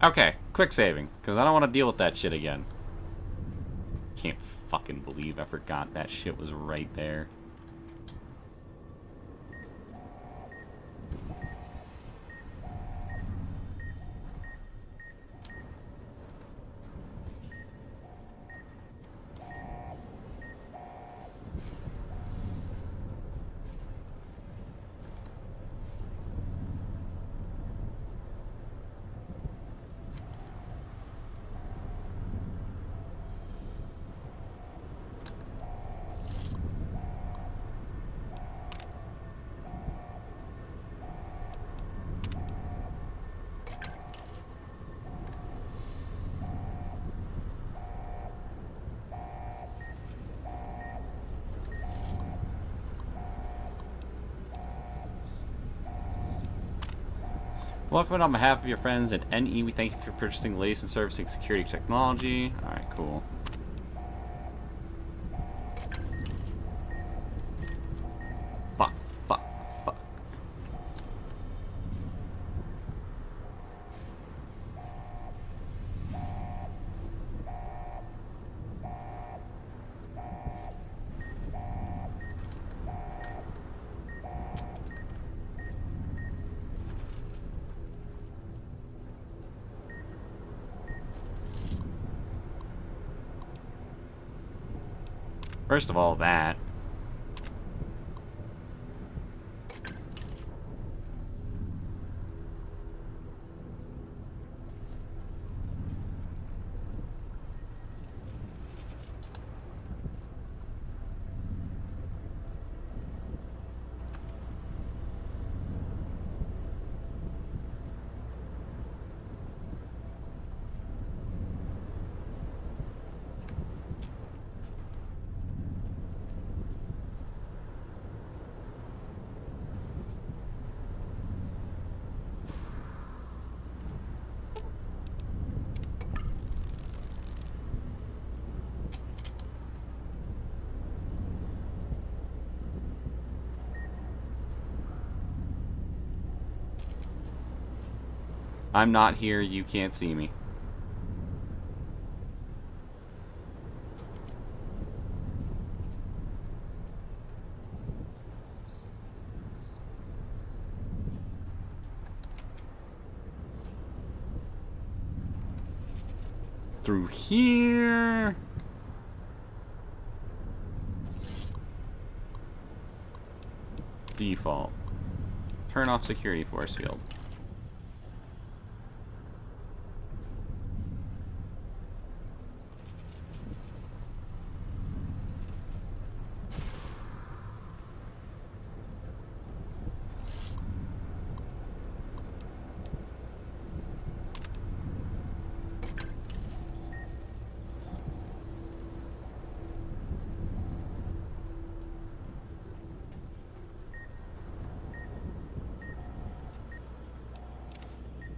Okay, quick saving, because I don't want to deal with that shit again. Can't fucking believe I forgot that shit was right there. Welcome on behalf of your friends at NE. We thank you for purchasing the latest and servicing security technology. Alright, cool. Fuck, fuck, fuck. First of all, that. I'm not here, you can't see me. Through here. Default. Turn off security force field.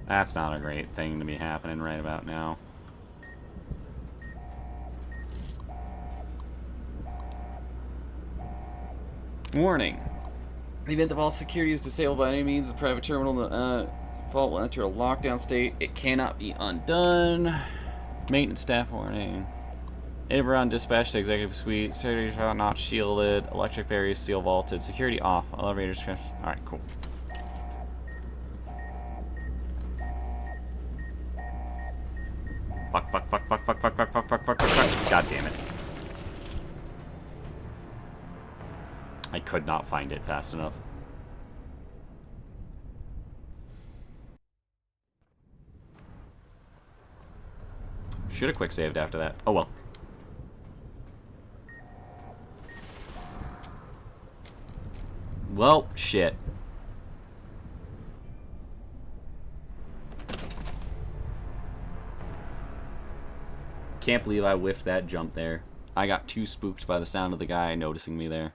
That's not a great thing to be happening right about now. Warning. In the event that all security is disabled by any means, the private terminal vault will enter a lockdown state. It cannot be undone. Maintenance staff warning. Everyone dispatched to executive suite. Security not shielded. Electric barriers seal vaulted. Security off. Elevators. Alright, cool. Fuck. God damn it. I could not find it fast enough. Should have quick saved after that. Oh well. Well, shit. Can't believe I whiffed that jump there. I got too spooked by the sound of the guy noticing me there.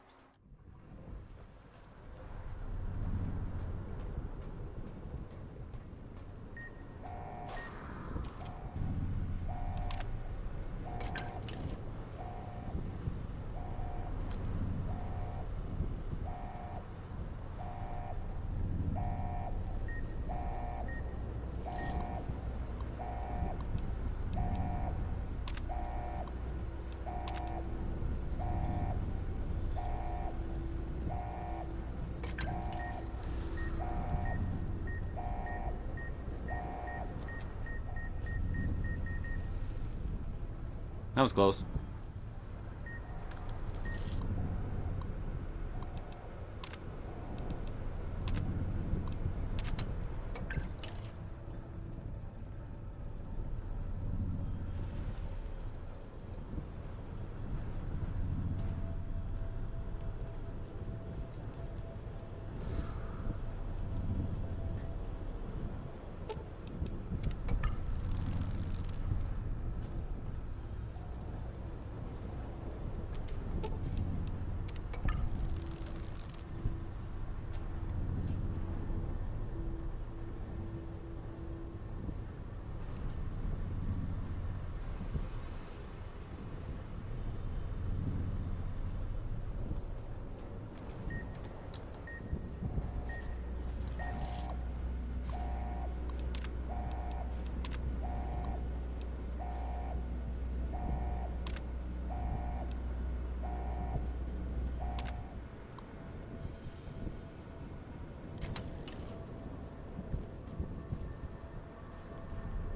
That was close.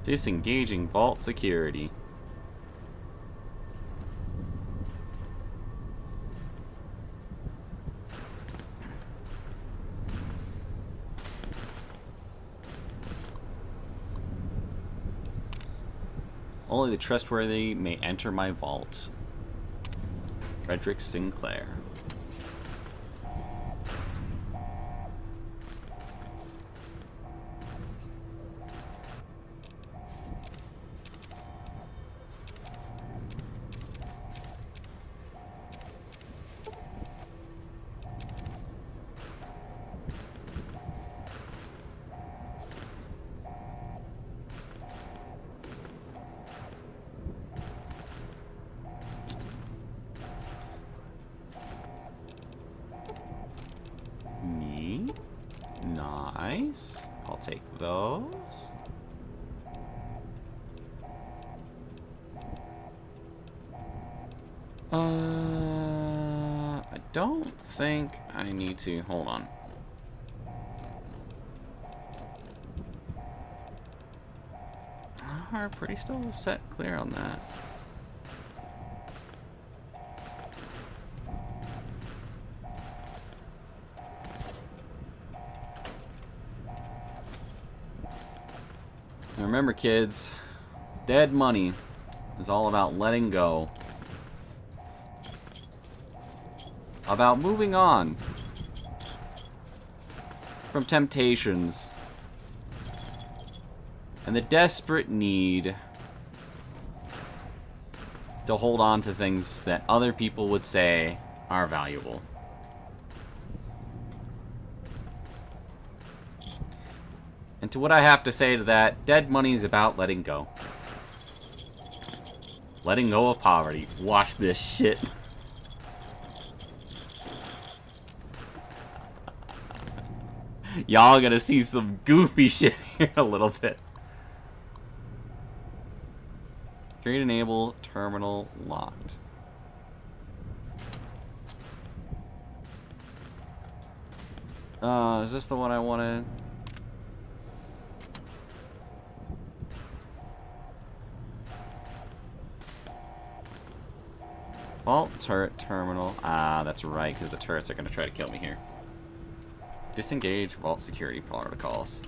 Disengaging vault security. Only the trustworthy may enter my vault. Frederick Sinclair. Neat. Nice. I'll take those. I don't think I need to. Hold on. We're pretty still set clear on that. Now remember, kids, dead money is all about letting go. About moving on from temptations and the desperate need to hold on to things that other people would say are valuable. And to what I have to say to that, dead money is about letting go. Letting go of poverty. Watch this shit. Y'all gonna see some goofy shit here a little bit. Create enable terminal locked. Is this the one I wanted? Vault turret terminal. Ah, that's right, because the turrets are going to try to kill me here. Disengage vault security protocols.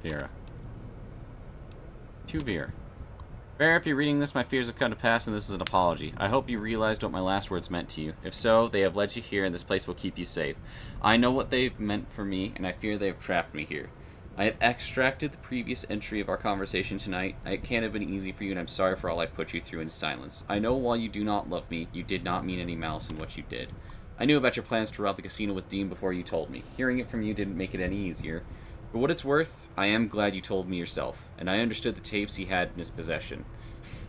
Vera. To Vera. Vera, if you're reading this, my fears have come to pass, and this is an apology. I hope you realized what my last words meant to you. If so, they have led you here, and this place will keep you safe. I know what they've meant for me, and I fear they have trapped me here. I have extracted the previous entry of our conversation tonight. It can't have been easy for you, and I'm sorry for all I've put you through in silence. I know while you do not love me, you did not mean any malice in what you did. I knew about your plans to rob the casino with Dean before you told me. Hearing it from you didn't make it any easier. For what it's worth, I am glad you told me yourself, and I understood the tapes he had in his possession.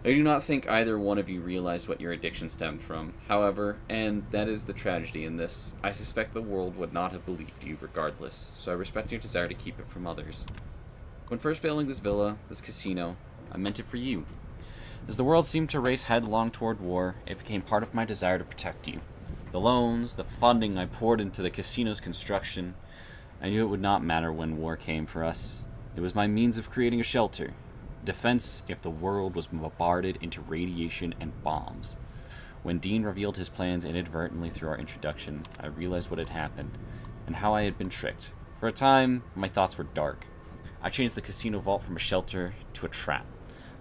I do not think either one of you realized what your addiction stemmed from. However, and that is the tragedy in this, I suspect the world would not have believed you regardless, so I respect your desire to keep it from others. When first building this villa, this casino, I meant it for you. As the world seemed to race headlong toward war, it became part of my desire to protect you. The loans, the funding I poured into the casino's construction, I knew it would not matter when war came for us. It was my means of creating a shelter. Defense if the world was bombarded into radiation and bombs. When Dean revealed his plans inadvertently through our introduction, I realized what had happened, and how I had been tricked. For a time, my thoughts were dark. I changed the casino vault from a shelter to a trap,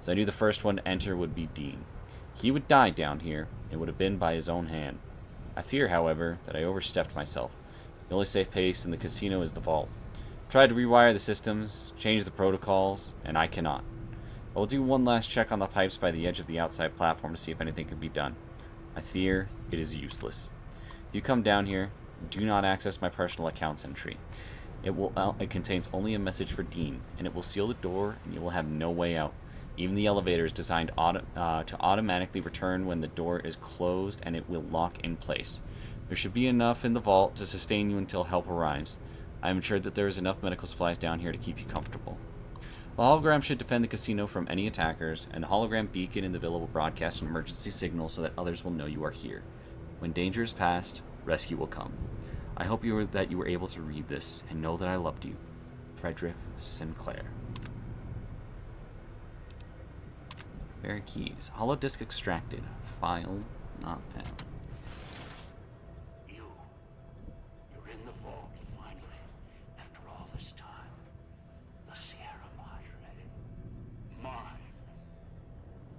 as I knew the first one to enter would be Dean. He would die down here, it would have been by his own hand. I fear, however, that I overstepped myself. The only safe place in the casino is the vault. I tried to rewire the systems, change the protocols, and I cannot. I will do one last check on the pipes by the edge of the outside platform to see if anything can be done. I fear it is useless. If you come down here, do not access my personal accounts entry. It contains only a message for Dean, and it will seal the door, and you will have no way out. Even the elevator is designed to automatically return when the door is closed, and it will lock in place. There should be enough in the vault to sustain you until help arrives. I am assured that there is enough medical supplies down here to keep you comfortable. The hologram should defend the casino from any attackers, and the hologram beacon in the villa will broadcast an emergency signal so that others will know you are here. When danger is past, rescue will come. I hope that you were able to read this and know that I loved you. Frederick Sinclair. Vera keys. Holodisk extracted. File not found. You're in the vault, finally. After all this time. The Sierra Madre. Mine.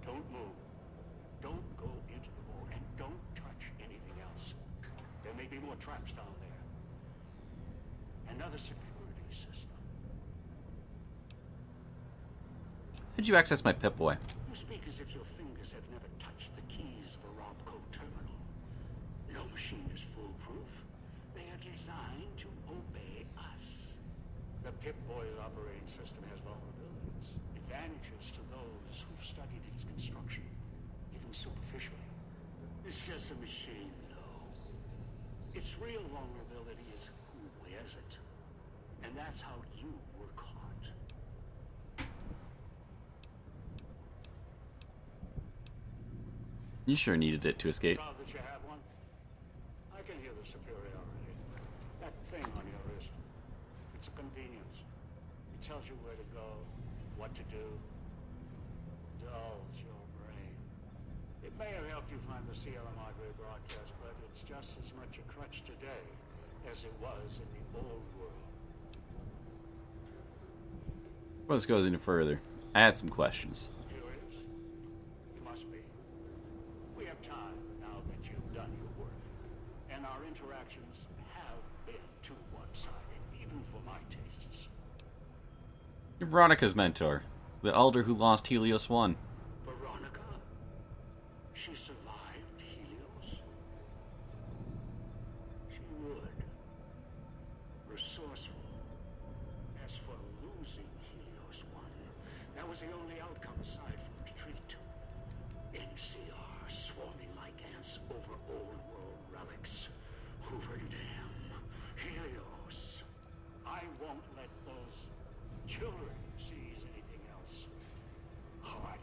Don't move. Don't go into the vault, and don't touch anything else. There may be more traps down there. Another security system. How'd you access my Pip-Boy? You speak as if your fingers have never touched the keys of a Robco terminal. No machine is foolproof. They are designed to obey us. The Pip-Boy operating system has vulnerabilities, advantages to those who've studied its construction, even superficially. It's just a machine, though. Its real vulnerability is who wears it. And that's how you were caught. You sure needed it to escape. Proud that you have one? I can hear the superiority. That thing on your wrist. It's a convenience. It tells you where to go, what to do. Dulls your brain. It may have helped you find the Sierra Madre broadcast, but it's just as much a crutch today as it was in the old world. Before this goes any further, I had some questions. Curious? You must be. We have time now that you've done your work. And our interactions have been too one-sided, even for my tastes. You're Veronica's mentor, the elder who lost Helios 1. Veronica? She survived Helios? She would. Resourceful. As for losing Helios 1, that was the only outcome aside from retreat. NCR swarming like ants over old world relics. Hooverdam. Helios. I won't let those children seize anything else. Hard.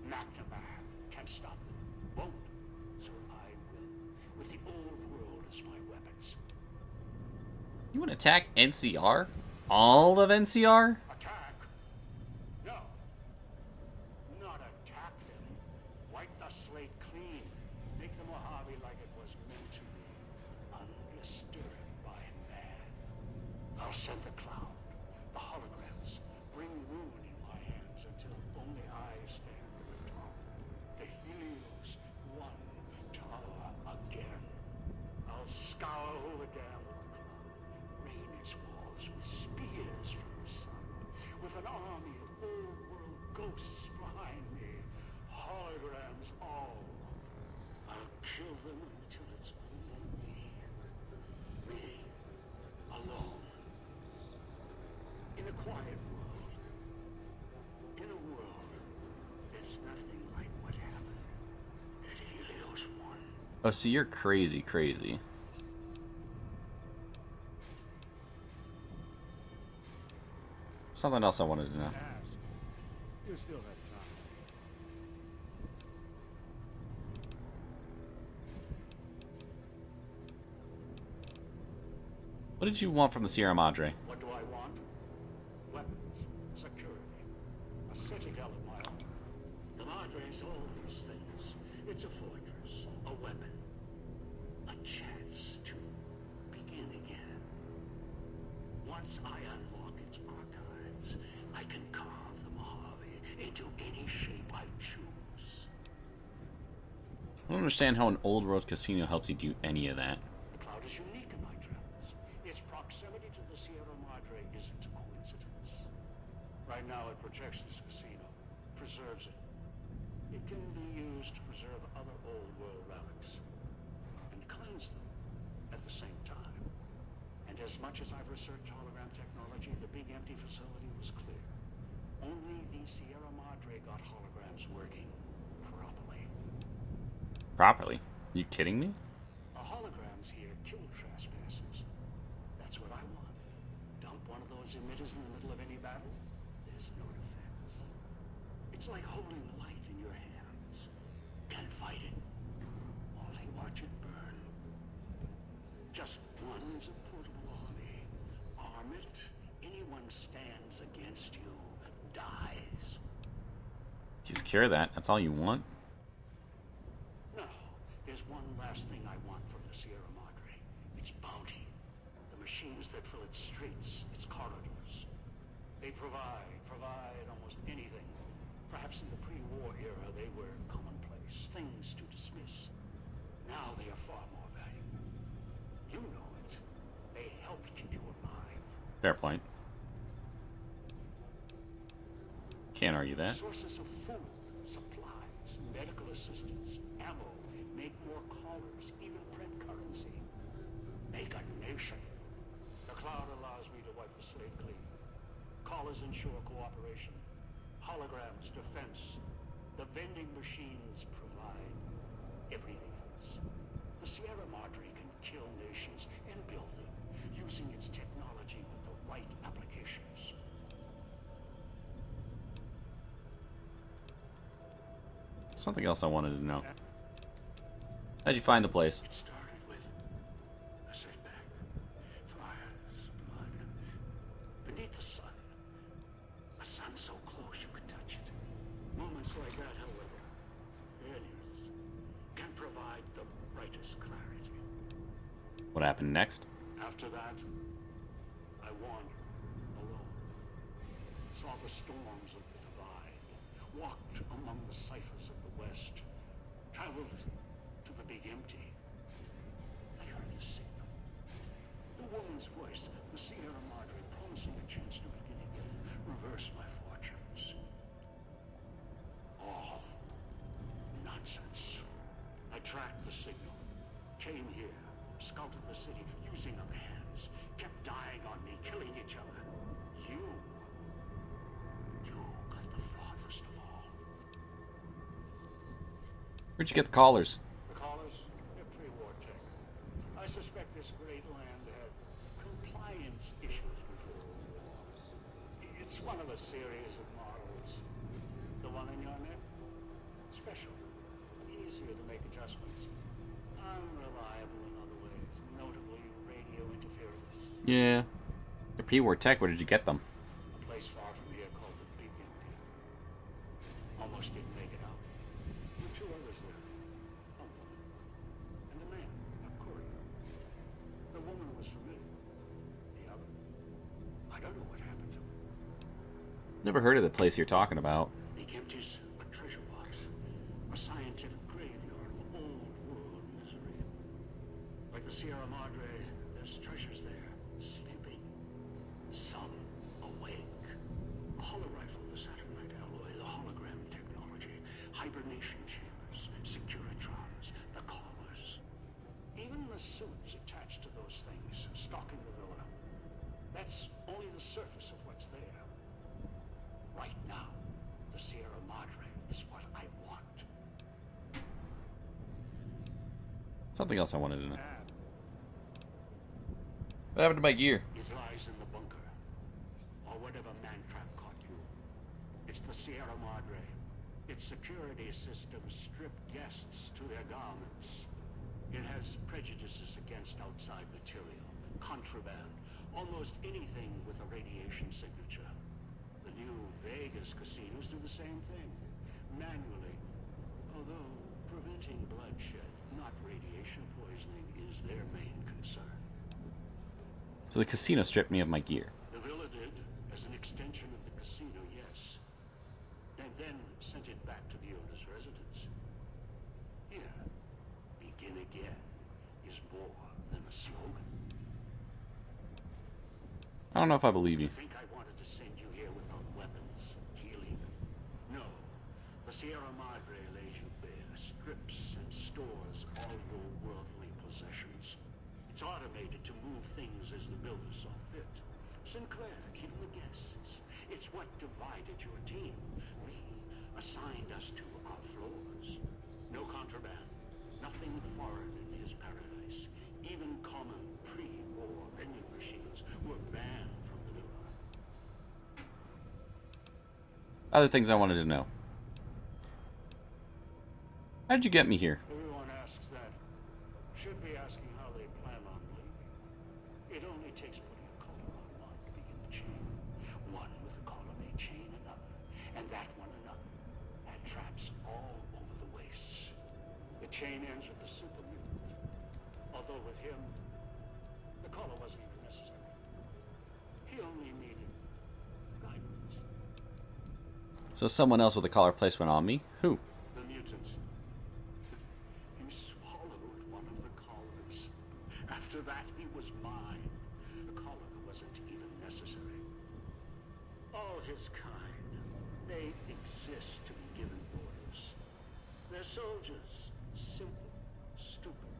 McNamara can't stop them. Won't. So I will. With the old world as my weapons. You want to attack NCR? All of NCR? Attack? No. Not attack them. Wipe the slate clean. Make the Mojave like it was meant to be. Undisturbed by man. I'll send the cloud. The holograms. Bring ruin in my hands until only I stand at the top. The Helios one tower again. I'll scour Hooverdam with the cloud. Rain its walls with spears from the sun. With an army of old world ghosts behind me. Holograms all. I'll kill them until it's only me. Me. Alone. In a quiet world. In a world that's nothing like what happened at Helios 1. Oh, so you're crazy. Something else I wanted to know. Ask. You still have time. What did you want from the Sierra Madre? What do I want? Weapons. Security. A citadel of my own. The Madre's all these things. It's a fortress. A weapon. A chance to begin again. Once I unlock its archives, I can carve the Mojave into any shape I choose. I don't understand how an old world casino helps you do any of that. The cloud is unique in my travels. Its proximity to the Sierra Madre isn't a coincidence. Right now it protects this casino, preserves it. It can be used to preserve other old world relics, and cleanse them at the same time. And as much as I've researched hologram technology, the big empty facility was clear. Only the Sierra Madre got holograms working properly. Properly? You kidding me? The holograms here kill trespassers. That's what I want. Dump one of those emitters in the middle of any battle, there's no defense. It's like holding the light in your hands. Can't fight it. Only watch it burn. Just one's a portable army. Arm it. Anyone stands against you dies. You secure that. That's all you want? No, there's one last thing I want from the Sierra Madre. Its bounty. The machines that fill its streets, its corridors. They provide almost anything. Perhaps in the pre-war era they were commonplace, things to dismiss. Now they are far more valuable. You know it. They helped keep you alive. Fair point. Can't argue that. Sources of food, supplies, medical assistance, ammo, make more callers, even print currency. Make a nation. The cloud allows me to wipe the slate clean. Callers ensure cooperation. Holograms, defense. The vending machines provide everything else. The Sierra Madre can kill nations and build them, using its technology with the right applications. Something else I wanted to know. How'd you find the place? It started with a setback. Fires, blood. Beneath the sun. A sun so close you could touch it. Moments like that, however, failures can provide the brightest clarity. What happened next? After that, I wandered alone. Saw the storms of the divide. Walked among the ciphers of the West. Traveled to the Big Empty. I heard the signal. The woman's voice, the Sierra Madre, promising a chance to begin again. Reverse my fortunes. All nonsense. I tracked the signal. Came here. Scouted the city using other hands. Kept dying on me, killing each other. You got the farthest of all. Where'd you get the collars? The callers, they're pre-war tech. I suspect this great land had compliance issues before the war. It's one of a series of models. The one in your neck? Special. Easier to make adjustments. Unreliable in other ways. Notably radio interference. Yeah. The pre-war tech, where did you get them? A place far from here called the Big Empty. Almost didn't make it out. There were two others there. A woman. And a man, a courier. The woman was familiar. The other, I don't know what happened to her. Never heard of the place you're talking about. Big Empty's a treasure box. A scientific graveyard of old world misery. Like the Sierra Madre, there's treasures there. Sleeping. Some awake. A holorifle, the Saturnite alloy, the hologram technology, hibernation chambers, securitrons, the collars. Even the suits attached to those things, stalking the villa. That's only the surface of what's there. Right now, the Sierra Madre is what I want. Something else I wanted to know. What happened to my gear? It lies in the bunker, or whatever man-trap caught you. It's the Sierra Madre. Its security systems strip guests to their garments. It has prejudices against outside material, contraband, almost anything with a radiation signature. The new Vegas casinos do the same thing, manually, although preventing bloodshed, not radiation poisoning, is their main concern. So the casino stripped me of my gear. The villa did, as an extension of the casino, yes. And then sent it back to the owner's residence. Here, begin again is more than a slogan. I don't know if I believe you. You think I wanted to send you here without weapons, healing? No. The Sierra Madre lays you bare, strips and stores all your worldly possessions. It's automated to move things as the builders saw fit. Sinclair, keeping the guests. It's what divided your team. Me, assigned us to our floors. No contraband. Nothing foreign in his paradise. Even common pre-war vending machines were banned from the villa. Other things I wanted to know. How did you get me here? Everyone asks that. Should be asking how they plan on leaving. It only takes putting a collar on one to begin the chain. One with a collar may chain another, and that one another. And traps all over the wastes. The chain ends with the super mutant. Although with him, the collar wasn't even necessary. He only needed guidance. So someone else with a collar placed one on me? Who? The mutant. He swallowed one of the collars. After that, he was mine. The collar wasn't even necessary. All his kind, they exist to be given orders. They're soldiers. Simple. Stupid.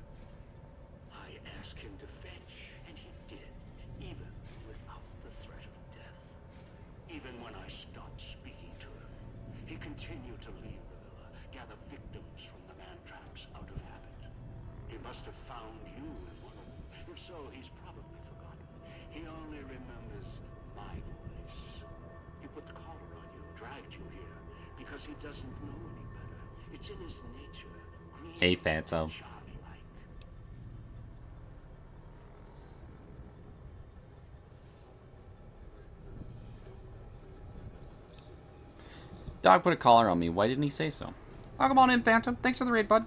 I asked him to fetch, and he did, even without the threat of death. Even when I stopped speaking to him, he continued to leave the villa, gather victims from the man-traps out of habit. He must have found you in one of them. If so, he's probably forgotten. He only remembers my voice. He put the collar on you, dragged you here, because he doesn't know any better. It's in his nature. Green Hey, Phantom. childlike. Dog put a collar on me. Why didn't he say so? Welcome on in, Phantom. Thanks for the raid, bud.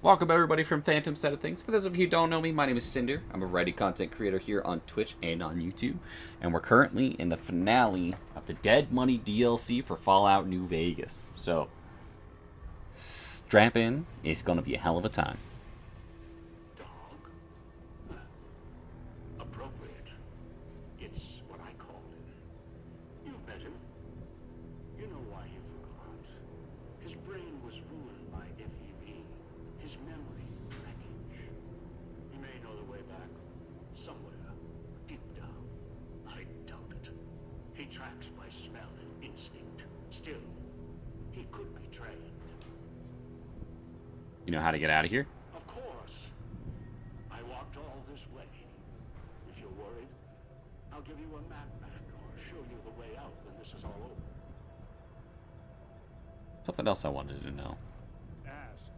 Welcome, everybody, from Phantom Side of Things. For those of you who don't know me, my name is Cinder. I'm a writing content creator here on Twitch and on YouTube. And we're currently in the finale of the Dead Money DLC for Fallout New Vegas. So, strap in. It's going to be a hell of a time. Dog? Huh. Appropriate. It's what I call him. You've met him. You know why he forgot. His brain was ruined by FEV. His memory wreckage. He may know the way back. Somewhere. Deep down. I doubt it. He tracks by smell and instinct. Still, he could be trained. You know how to get out of here? Of course. I walked all this way. If you're worried, I'll give you a map back or show you the way out when this is all over. Something else I wanted to know. Ask.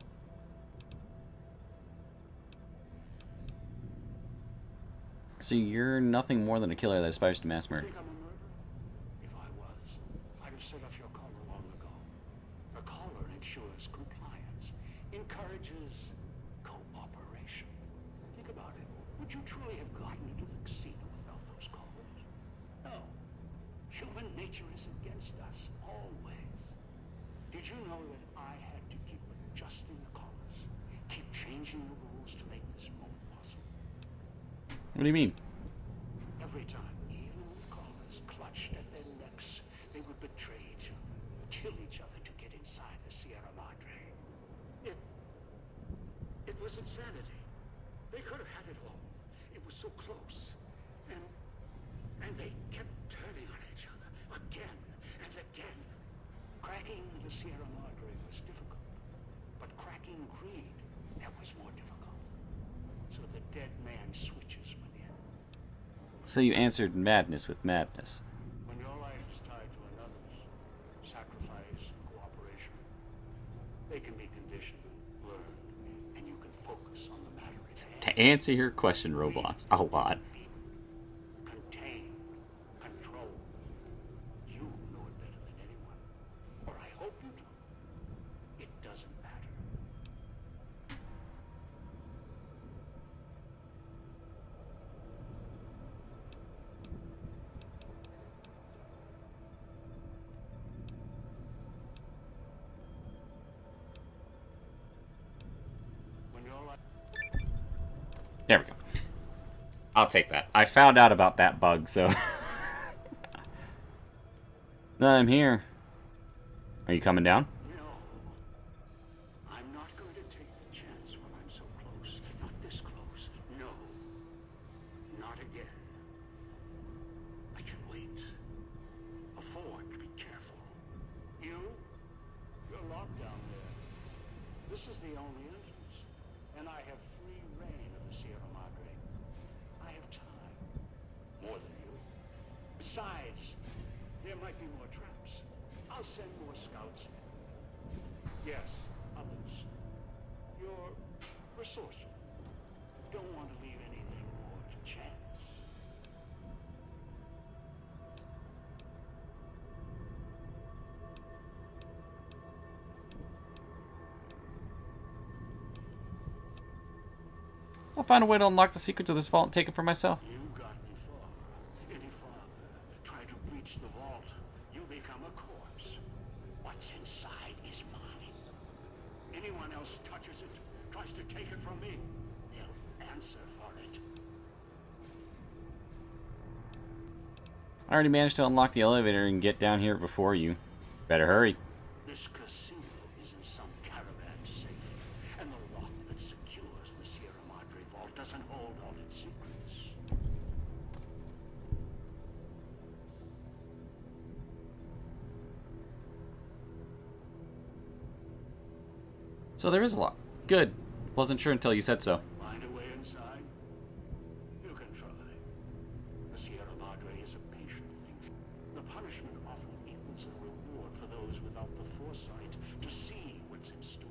So you're nothing more than a killer that aspires to mass murder. Think I'm a murderer? If I was, I'd have set off your collar long ago. The collar ensures compliance, encourages cooperation. Think about it. Would you truly have gotten into the casino without those collars? No. Human nature is against us, always. Did you know that I had to keep adjusting the collars? Keep changing the rules to make this moment possible? What do you mean? Every time, even with collars clutched at their necks, they would betray each other, kill each other to get inside the Sierra Madre. It was insanity. They could have had it all. It was so close. And they kept turning on each other again and again. Cracking the Sierra Madre was difficult, but cracking greed, that was more difficult. So the dead man switches within. So you answered madness with madness. When your life is tied to another's, sacrifice, cooperation, they can be conditioned, learned, and you can focus on the matter at hand. To answer your question, Roblox, a lot. Contain, control. You know it better than anyone. Or I hope you do. It doesn't matter. When your life There we go. I'll take that. I found out about that bug, so... Then I'm here. Are you coming down? No. I'm not going to take the chance when I'm so close. Not this close. No. Not again. I can wait. Afford to be careful. You're locked down there. This is the only entrance. And I have free reign of the Sierra Madre. I have time. More than you. Besides, there might be more traps. I'll send more scouts in. Yes, others. You're resourceful. Don't want to leave anything more to chance. I'll find a way to unlock the secrets of this vault and take it for myself. You got me far. Any farther, try to breach the vault, you become a corpse. What's inside is mine. Anyone else touches it, tries to take it from me, they'll answer for it. I already managed to unlock the elevator and get down here before you. Better hurry. This casino is in some caravan safe, and the lock that secures the Sierra Madre vault doesn't hold all its secrets. So there is a lock. Good. Wasn't sure until you said so. Find a way inside? You can try. The punishment often equals a reward for those without the foresight to see what's in store.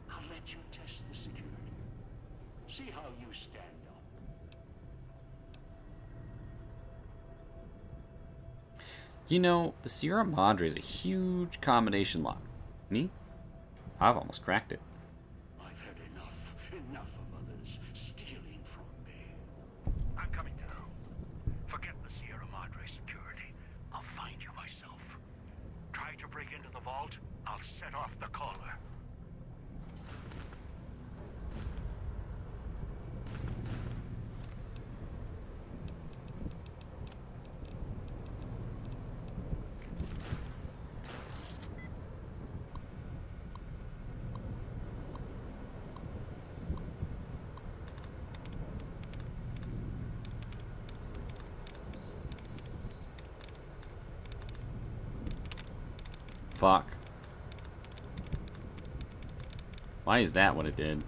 I'll let you test the security. See how you stand up. You know, the Sierra Madre is a huge combination lock. Me? I've almost cracked it. I've had enough of others stealing from me. I'm coming down. Forget the Sierra Madre security. I'll find you myself. Try to break into the vault, I'll set off the caller. Fuck. Why is that what it did?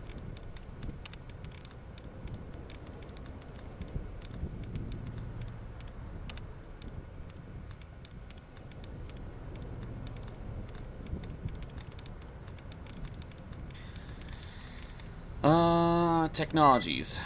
Technologies.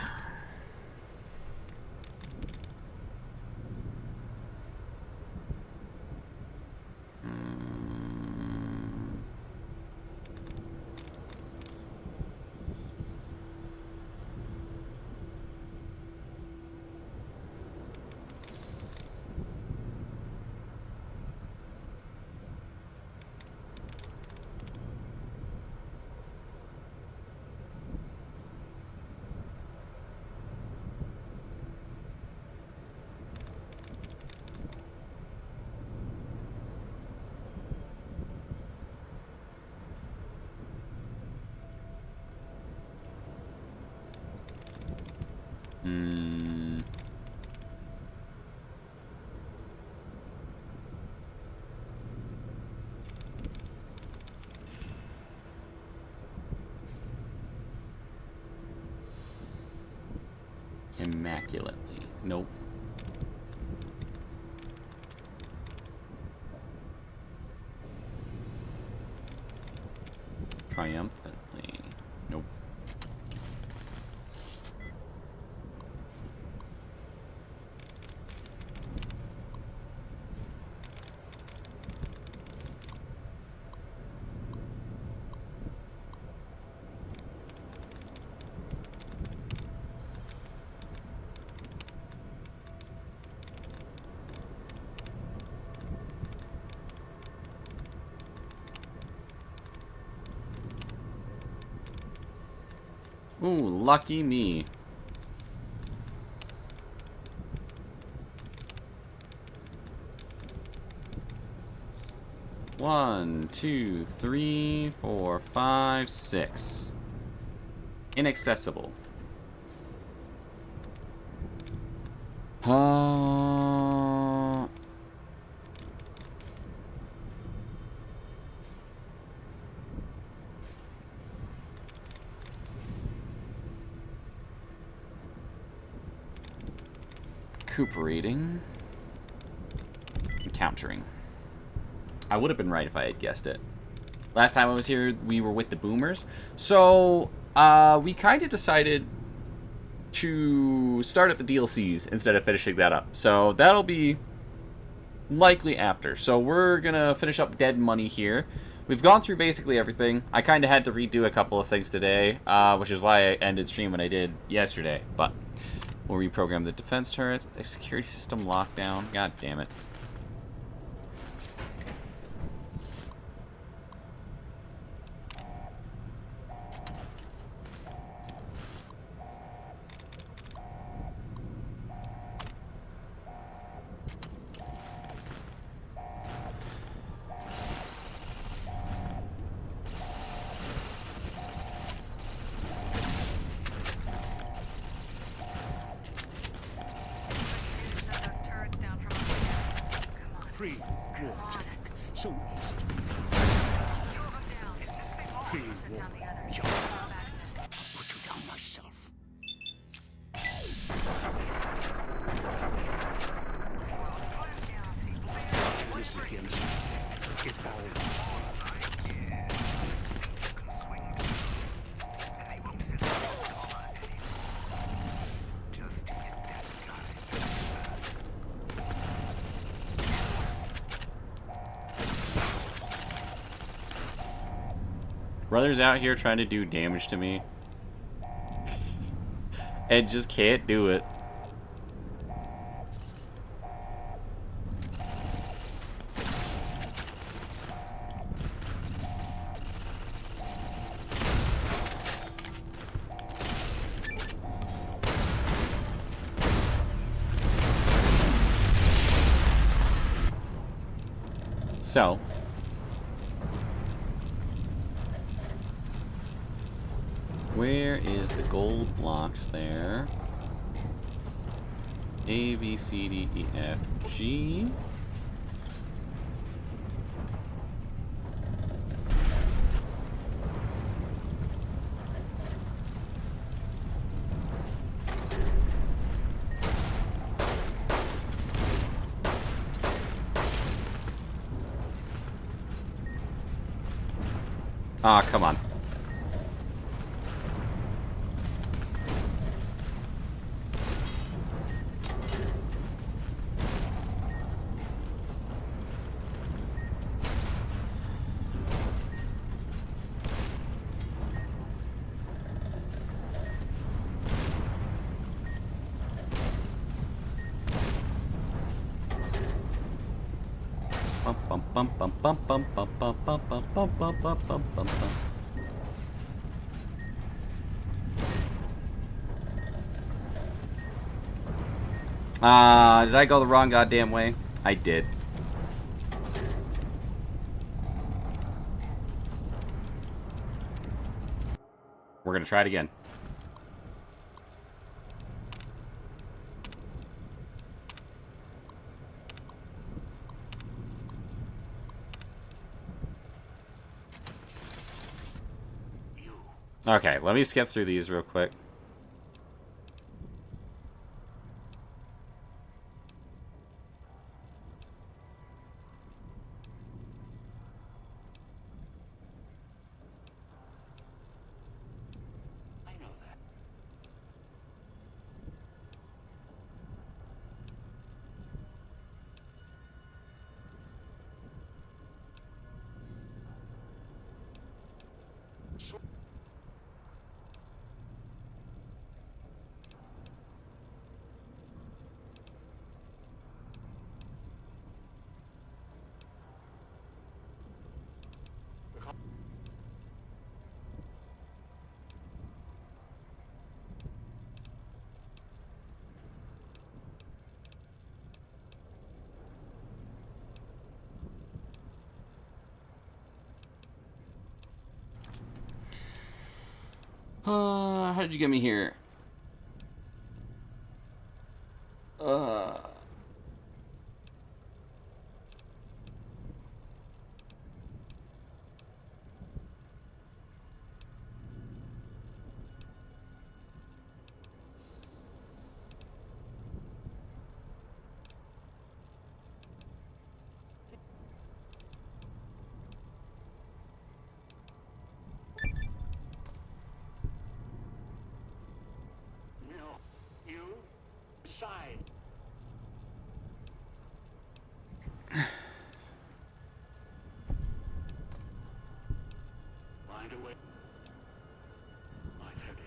Immaculately. Nope. Triumphantly. Nope. Ooh, lucky me. One, two, three, four, five, six. Inaccessible. Recuperating. Encountering. I would have been right if I had guessed it. Last time I was here, we were with the boomers. So, we kind of decided to start up the DLCs instead of finishing that up. So, that'll be likely after. So, we're gonna finish up Dead Money here. We've gone through basically everything. I kind of had to redo a couple of things today, which is why I ended stream when I did yesterday. But we'll reprogram the defense turrets. A security system lockdown. God damn it. Free water. So easy. Free water. I'll put you down myself. Brother's out here trying to do damage to me. And just can't do it. So, where is the gold blocks there? A, B, C, D, E, F, G. Ah, come on. Did I go the wrong goddamn way? I did. We're gonna try it again. Okay, let me skip through these real quick. How did you get me here? Side. Find a way. Life heavy.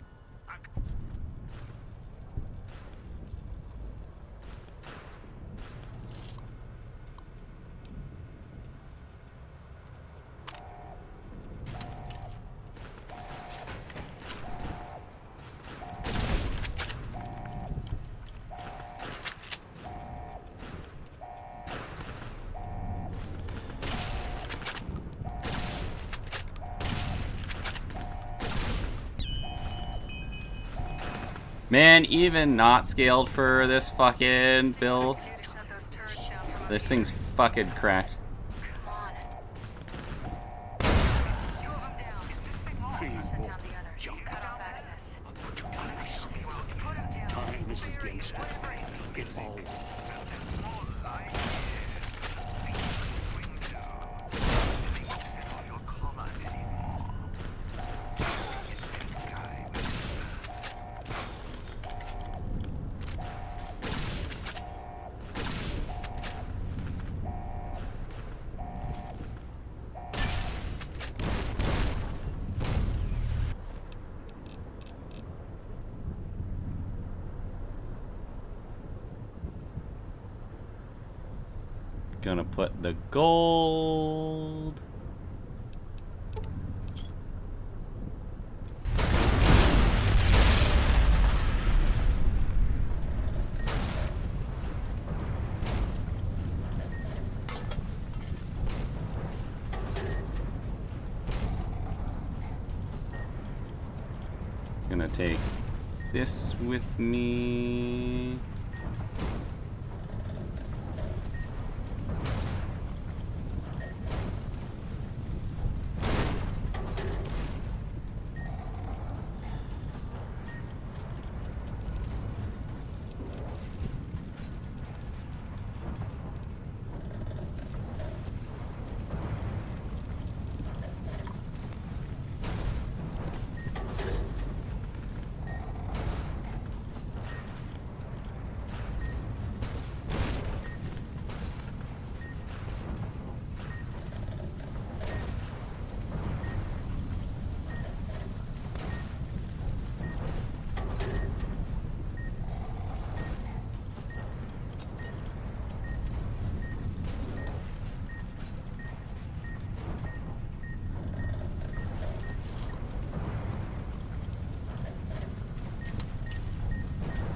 Man, even not scaled for this fucking build, this thing's fucking cracked. Time is against us. It all. Gonna put the gold. Gonna take this with me.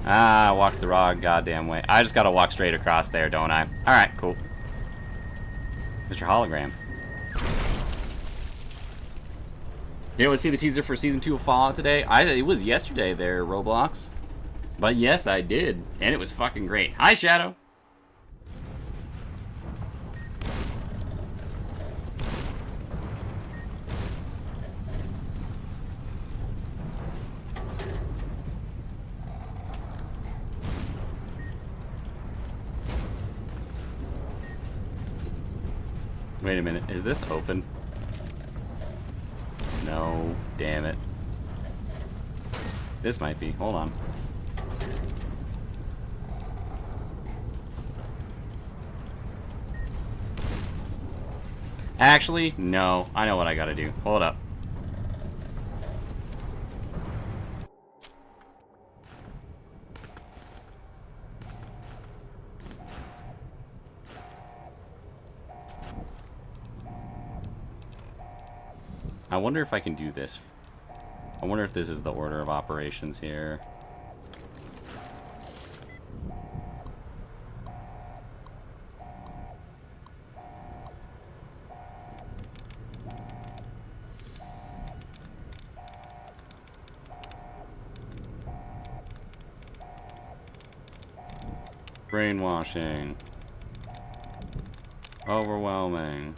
Ah, I walked the wrong goddamn way. I just gotta walk straight across there, don't I? Alright, cool. Mr. Hologram. You want to see the teaser for Season 2 of Fallout today? It was yesterday there, Roblox. But yes, I did. And it was fucking great. Hi, Shadow! Wait a minute, is this open? No, damn it. This might be, hold on. Actually, no, I know what I gotta do. Hold up. I wonder if I can do this. I wonder if this is the order of operations here. Brainwashing. Overwhelming.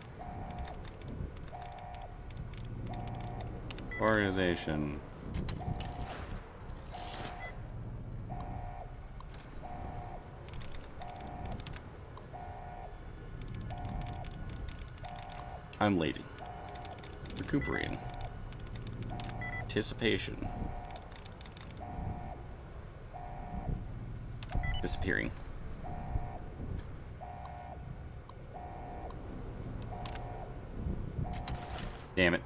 Organization. I'm lazy. Recuperating. Anticipation. Disappearing. Damn it.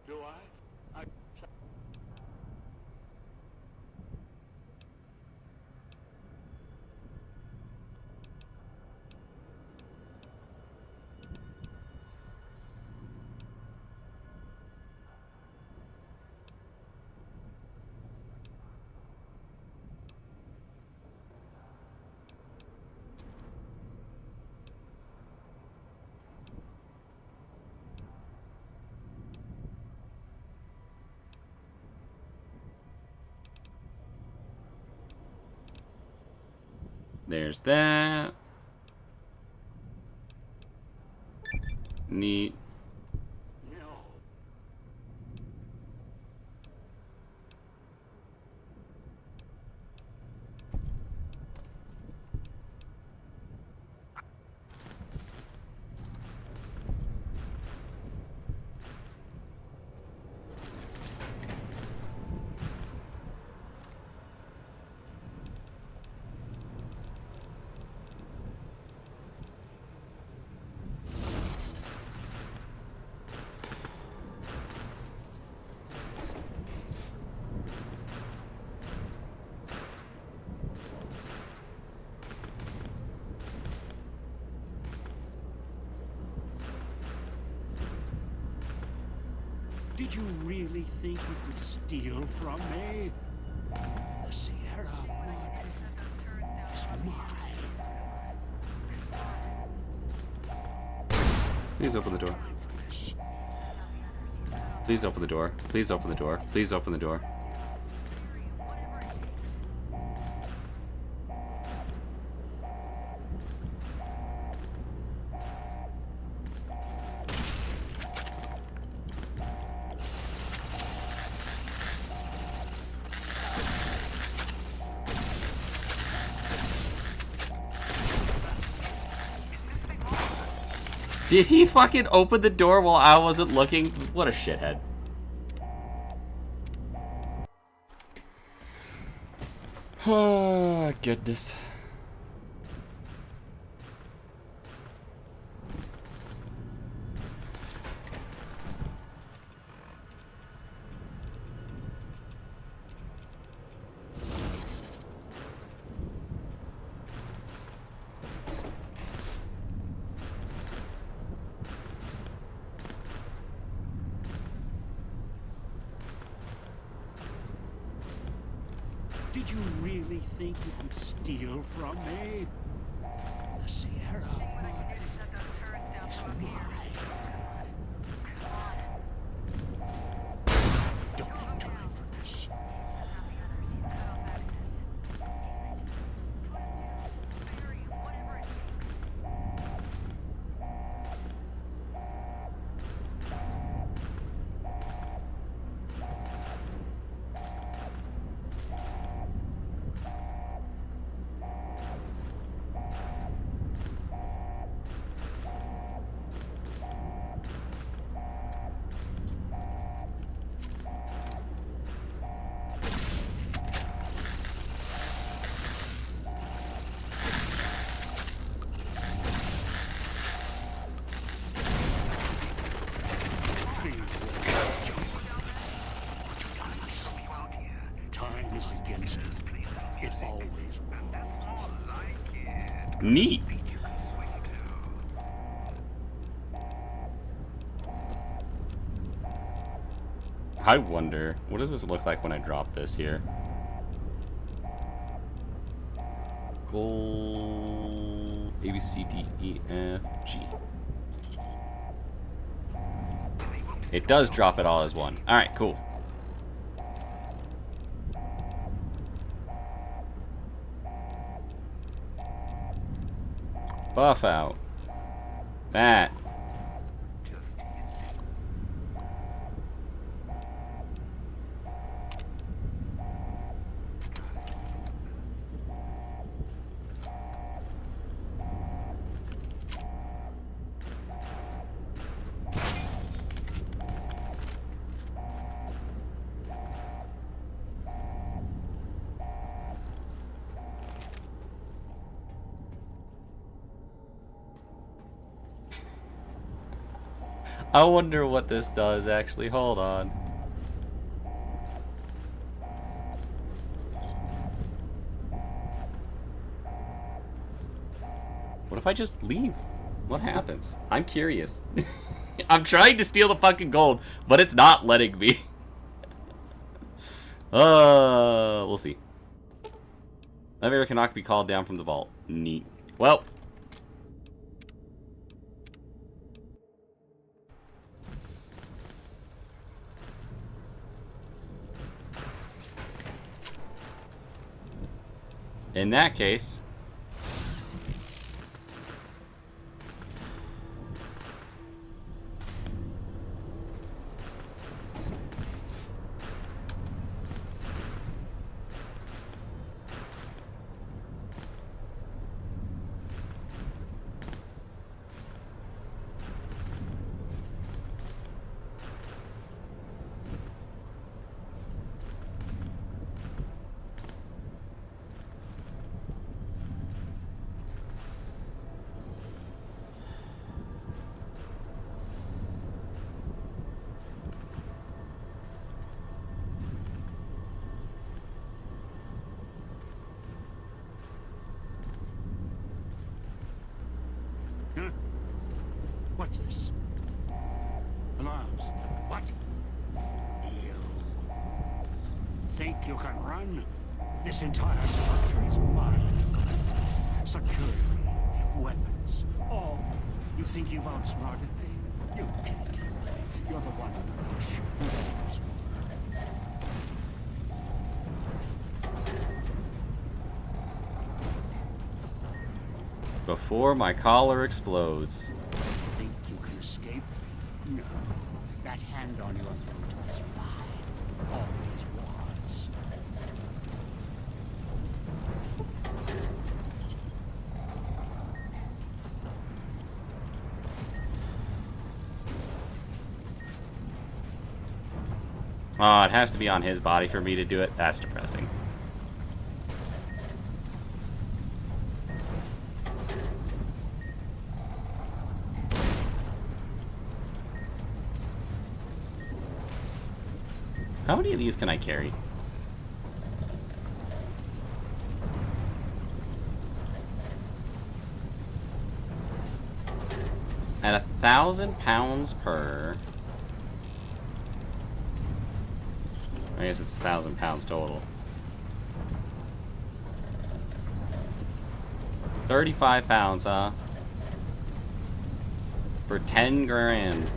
Do I? There's that. Neat. No. Did you really think you could steal from me? The Sierra Madre is mine. Please open the door. Please open the door. Please open the door. Please open the door. Did he fucking open the door while I wasn't looking? What a shithead. Oh, goodness. Did you really think you could steal from me? The Sierra Madre is mine. Don't have time for this. Time is against you. It always will. Neat. I wonder, what does this look like when I drop this here? Gold, A, B, C, D, E, F, G. It does drop it all as one. Alright, cool. Buff out. That. I wonder what this does, actually. Hold on. What if I just leave? What happens? I'm curious. I'm trying to steal the fucking gold, but it's not letting me. We'll see. Elevator cannot be called down from the vault. Neat. Well. In that case, think you can run? This entire structure is mine. Security, weapons, all. You think you've outsmarted me? You can't. You're the one on the leash who always were. Before my collar explodes. Think you can escape? No. That hand on your throat is mine. Always was. Oh, it has to be on his body for me to do it. That's depressing. How many of these can I carry? At 1,000 pounds per... I guess it's 1,000 pounds total. 35 pounds, huh? For 10 grand.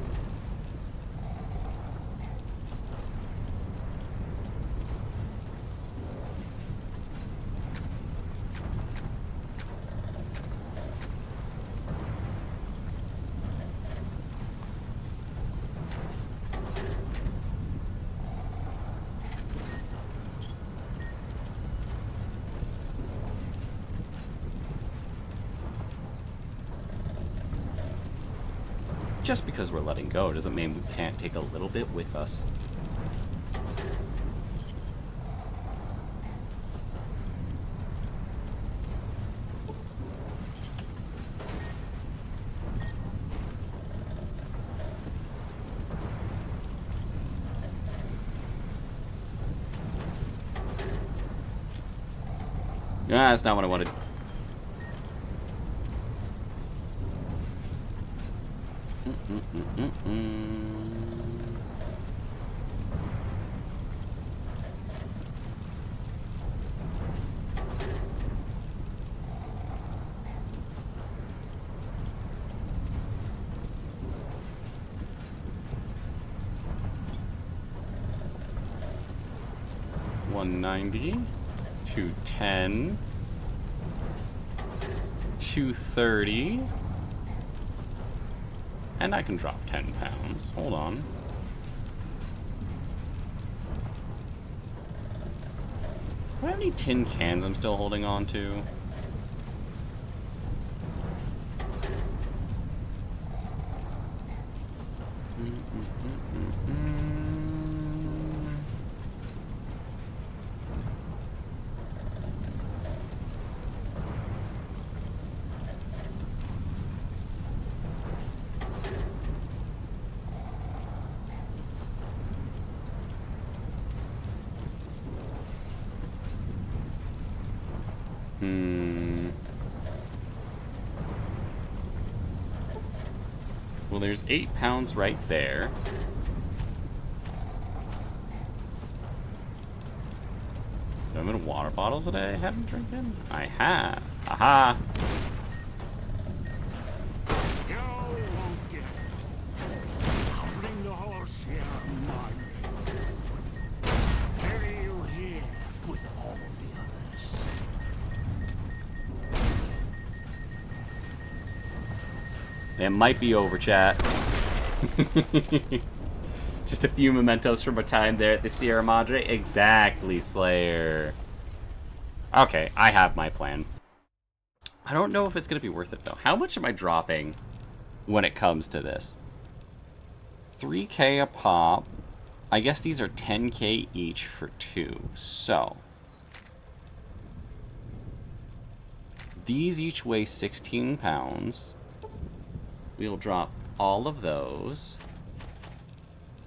Just because we're letting go doesn't mean we can't take a little bit with us. Ah, that's not what I wanted. $190, $210, $230, and I can drop 10 pounds. Hold on. Do I have any tin cans I'm still holding on to? Well, there's 8 pounds right there. Do I have any water bottles that I haven't drinking? I have. Aha! You won't get it. I'll bring the horse here on Monday. Bury you here with all the others. It might be over, chat. Just a few mementos from our time there at the Sierra Madre. Exactly, Slayer. Okay, I have my plan. I don't know if it's going to be worth it, though. How much am I dropping when it comes to this? 3K a pop. I guess these are 10K each for 2. So these each weigh 16 pounds. We'll drop all of those.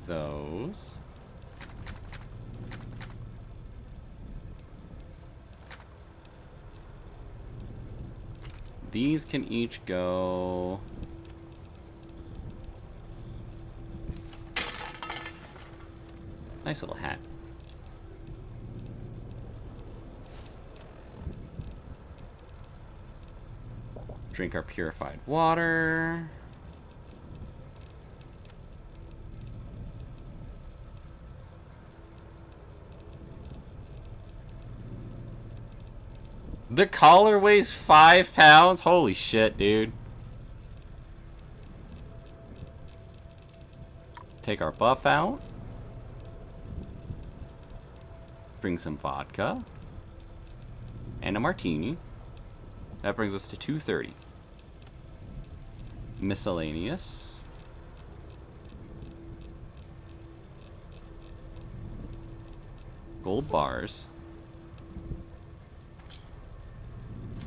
Those. These can each go... Nice little hat. Drink our purified water. The collar weighs 5 pounds? Holy shit, dude. Take our buff out. Bring some vodka. And a martini. That brings us to 230. Miscellaneous. Gold bars.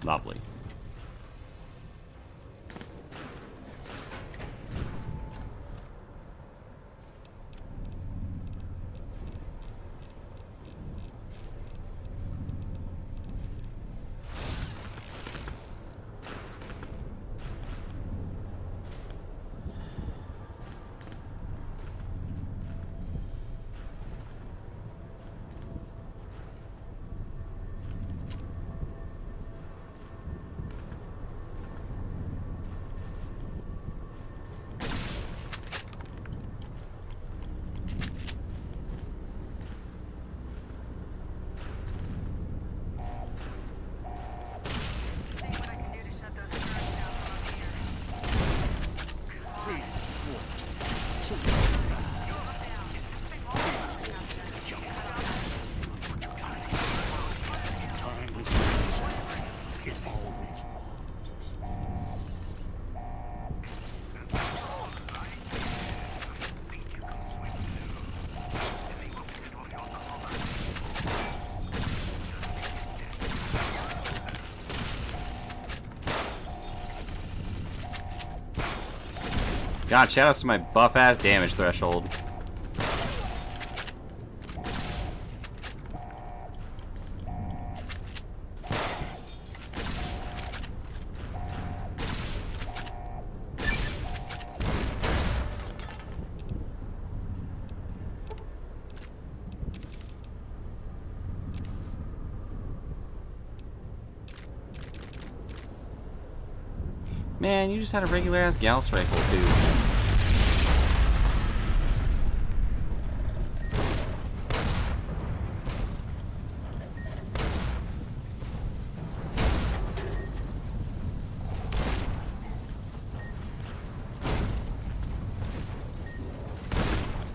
Lovely. God, shout outs to my buff ass damage threshold. Man, you just had a regular ass Gauss rifle, too.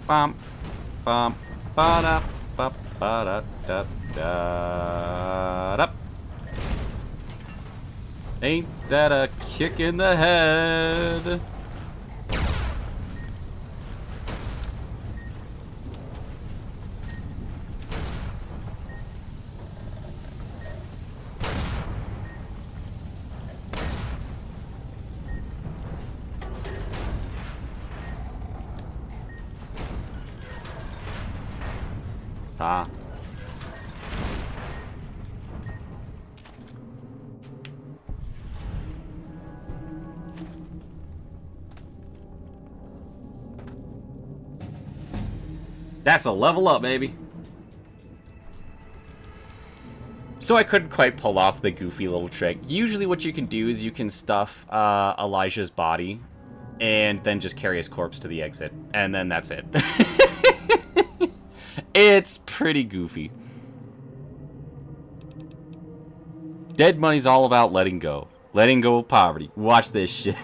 Bump, bump, ba da, ba da da da da. Ain't that a kick in the head? Ah. That's a level up, baby. So I couldn't quite pull off the goofy little trick. Usually what you can do is you can stuff Elijah's body and then just carry his corpse to the exit. And then that's it. It's pretty goofy. Dead Money's all about letting go. Letting go of poverty. Watch this shit.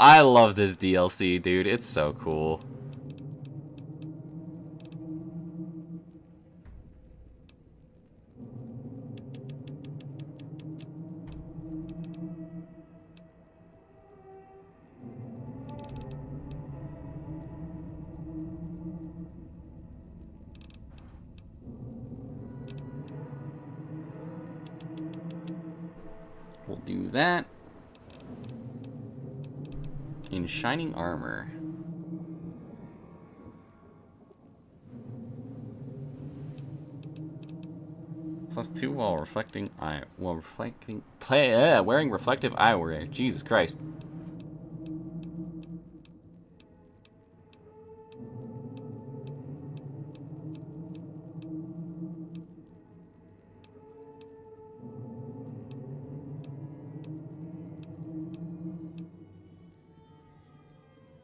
I love this DLC, dude. It's so cool. We'll do that. In shining armor. +2 while wearing reflective eyewear. Jesus Christ.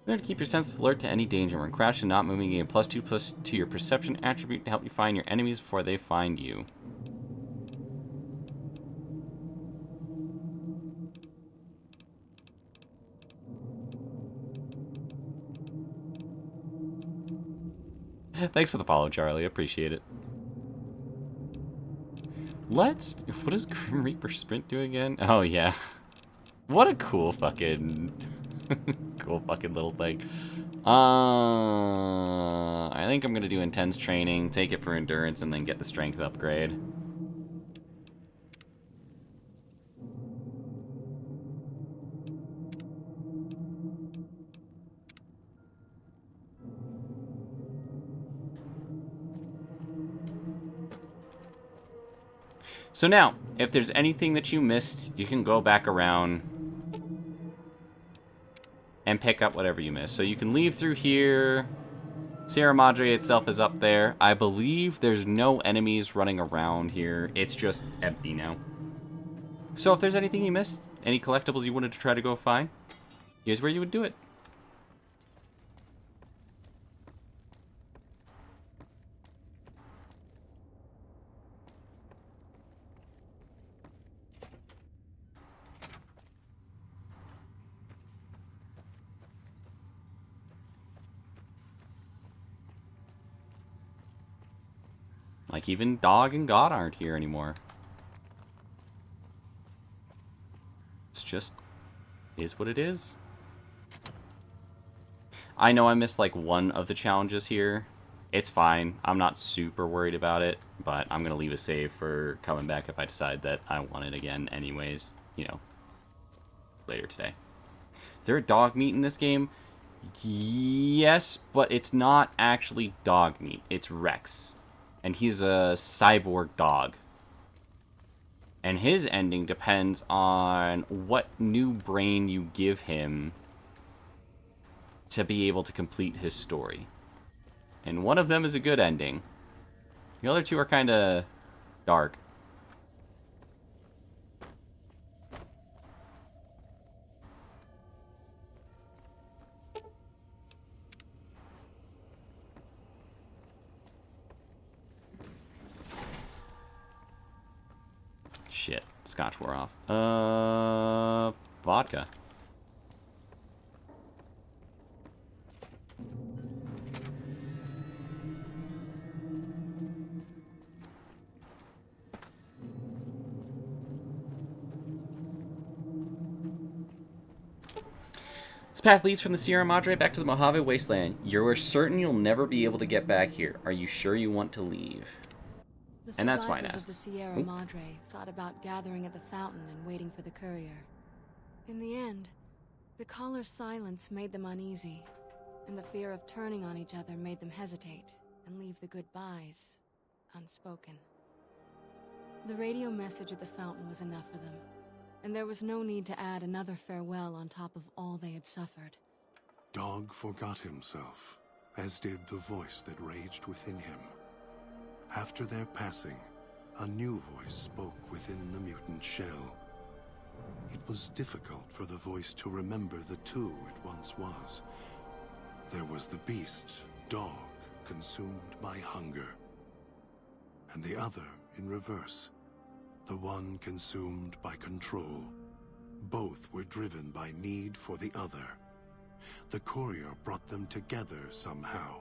Remember to keep your senses alert to any danger. When crouched and not moving, gain +2 to your perception attribute to help you find your enemies before they find you. Thanks for the follow, Charlie. Appreciate it. What does Grim Reaper Sprint do again? Oh, yeah. What a cool fucking... cool fucking little thing. I think I'm gonna do intense training, take it for endurance, and then get the strength upgrade. So now, if there's anything that you missed, you can go back around and pick up whatever you missed. So you can leave through here. Sierra Madre itself is up there. I believe there's no enemies running around here. It's just empty now. So if there's anything you missed, any collectibles you wanted to try to go find, here's where you would do it. Like, even Dog and God aren't here anymore. It's just... is what it is. I know I missed, like, one of the challenges here. It's fine. I'm not super worried about it, but I'm going to leave a save for coming back if I decide that I want it again anyways, you know, later today. Is there a dog meat in this game? Yes, but it's not actually dog meat. It's Rex. And he's a cyborg dog. And his ending depends on what new brain you give him to be able to complete his story. And one of them is a good ending. The other two are kind of dark. Shit, scotch wore off. Vodka. This path leads from the Sierra Madre back to the Mojave Wasteland. You're certain you'll never be able to get back here. Are you sure you want to leave? And that's why I asked. The Sierra Madre thought about gathering at the fountain and waiting for the courier. In the end, the caller's silence made them uneasy, and the fear of turning on each other made them hesitate and leave the goodbyes unspoken. The radio message at the fountain was enough for them, and there was no need to add another farewell on top of all they had suffered. Dog forgot himself, as did the voice that raged within him. After their passing, a new voice spoke within the mutant shell. It was difficult for the voice to remember the two it once was. There was the beast, Dog, consumed by hunger. And the other in reverse, the one consumed by control. Both were driven by need for the other. The courier brought them together somehow,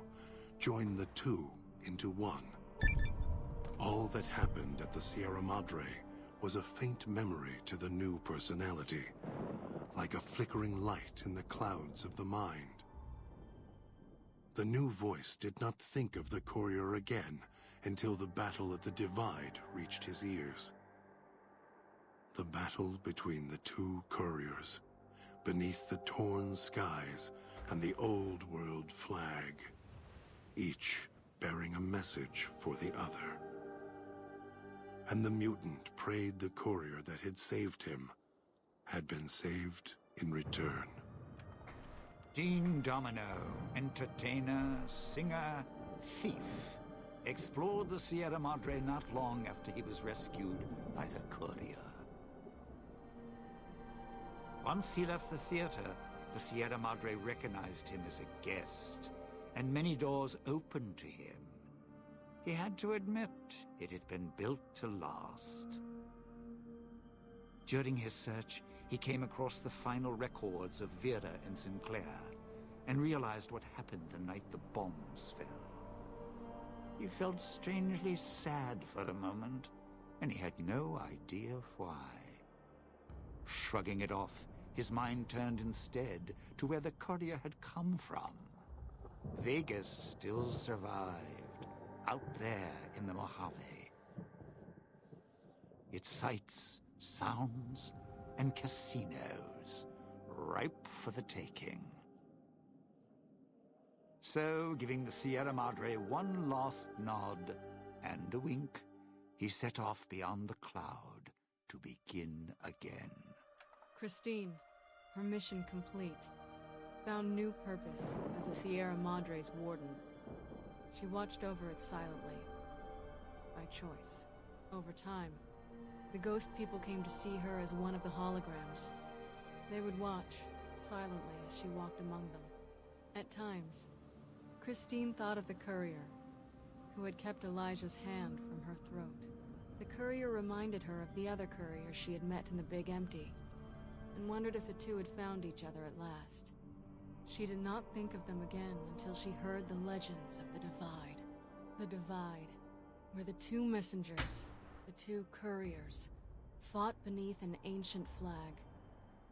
joined the two into one. All that happened at the Sierra Madre was a faint memory to the new personality, like a flickering light in the clouds of the mind. The new voice did not think of the courier again until the battle at the Divide reached his ears. The battle between the two couriers, beneath the torn skies and the old world flag, each bearing a message for the other. And the mutant prayed the courier that had saved him had been saved in return. Dean Domino, entertainer, singer, thief, explored the Sierra Madre not long after he was rescued by the courier. Once he left the theater, The Sierra Madre recognized him as a guest, and many doors opened to him. He had to admit it had been built to last. During his search, he came across the final records of Vera and Sinclair, and realized what happened the night the bombs fell. He felt strangely sad for a moment, and he had no idea why. Shrugging it off, his mind turned instead to where the courier had come from. Vegas still survived, out there in the Mojave. Its sights, sounds, and casinos, ripe for the taking. So, giving the Sierra Madre one last nod and a wink, he set off beyond the cloud to begin again. Christine, her mission complete. Found new purpose as the Sierra Madre's warden. She watched over it silently. By choice. Over time, the ghost people came to see her as one of the holograms. They would watch, silently, as she walked among them. At times, Christine thought of the courier, who had kept Elijah's hand from her throat. The courier reminded her of the other courier she had met in the Big Empty, and wondered if the two had found each other at last. She did not think of them again until she heard the legends of the Divide. The Divide, where the two messengers, the two couriers, fought beneath an ancient flag,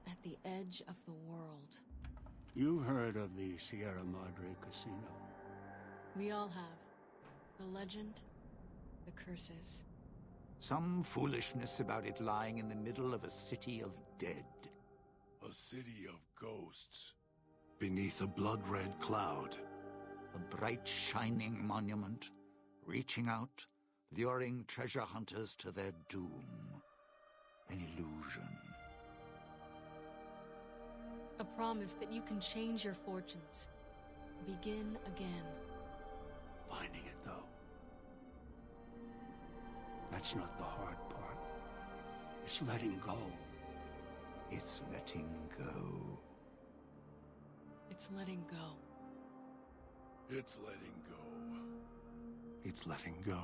at the edge of the world. You've heard of the Sierra Madre Casino. We all have. The legend, the curses. Some foolishness about it lying in the middle of a city of dead. A city of ghosts. Beneath a blood-red cloud. A bright, shining monument, reaching out, luring treasure hunters to their doom. An illusion. A promise that you can change your fortunes. Begin again. Finding it, though. That's not the hard part. It's letting go. It's letting go. It's letting go. It's letting go. It's letting go.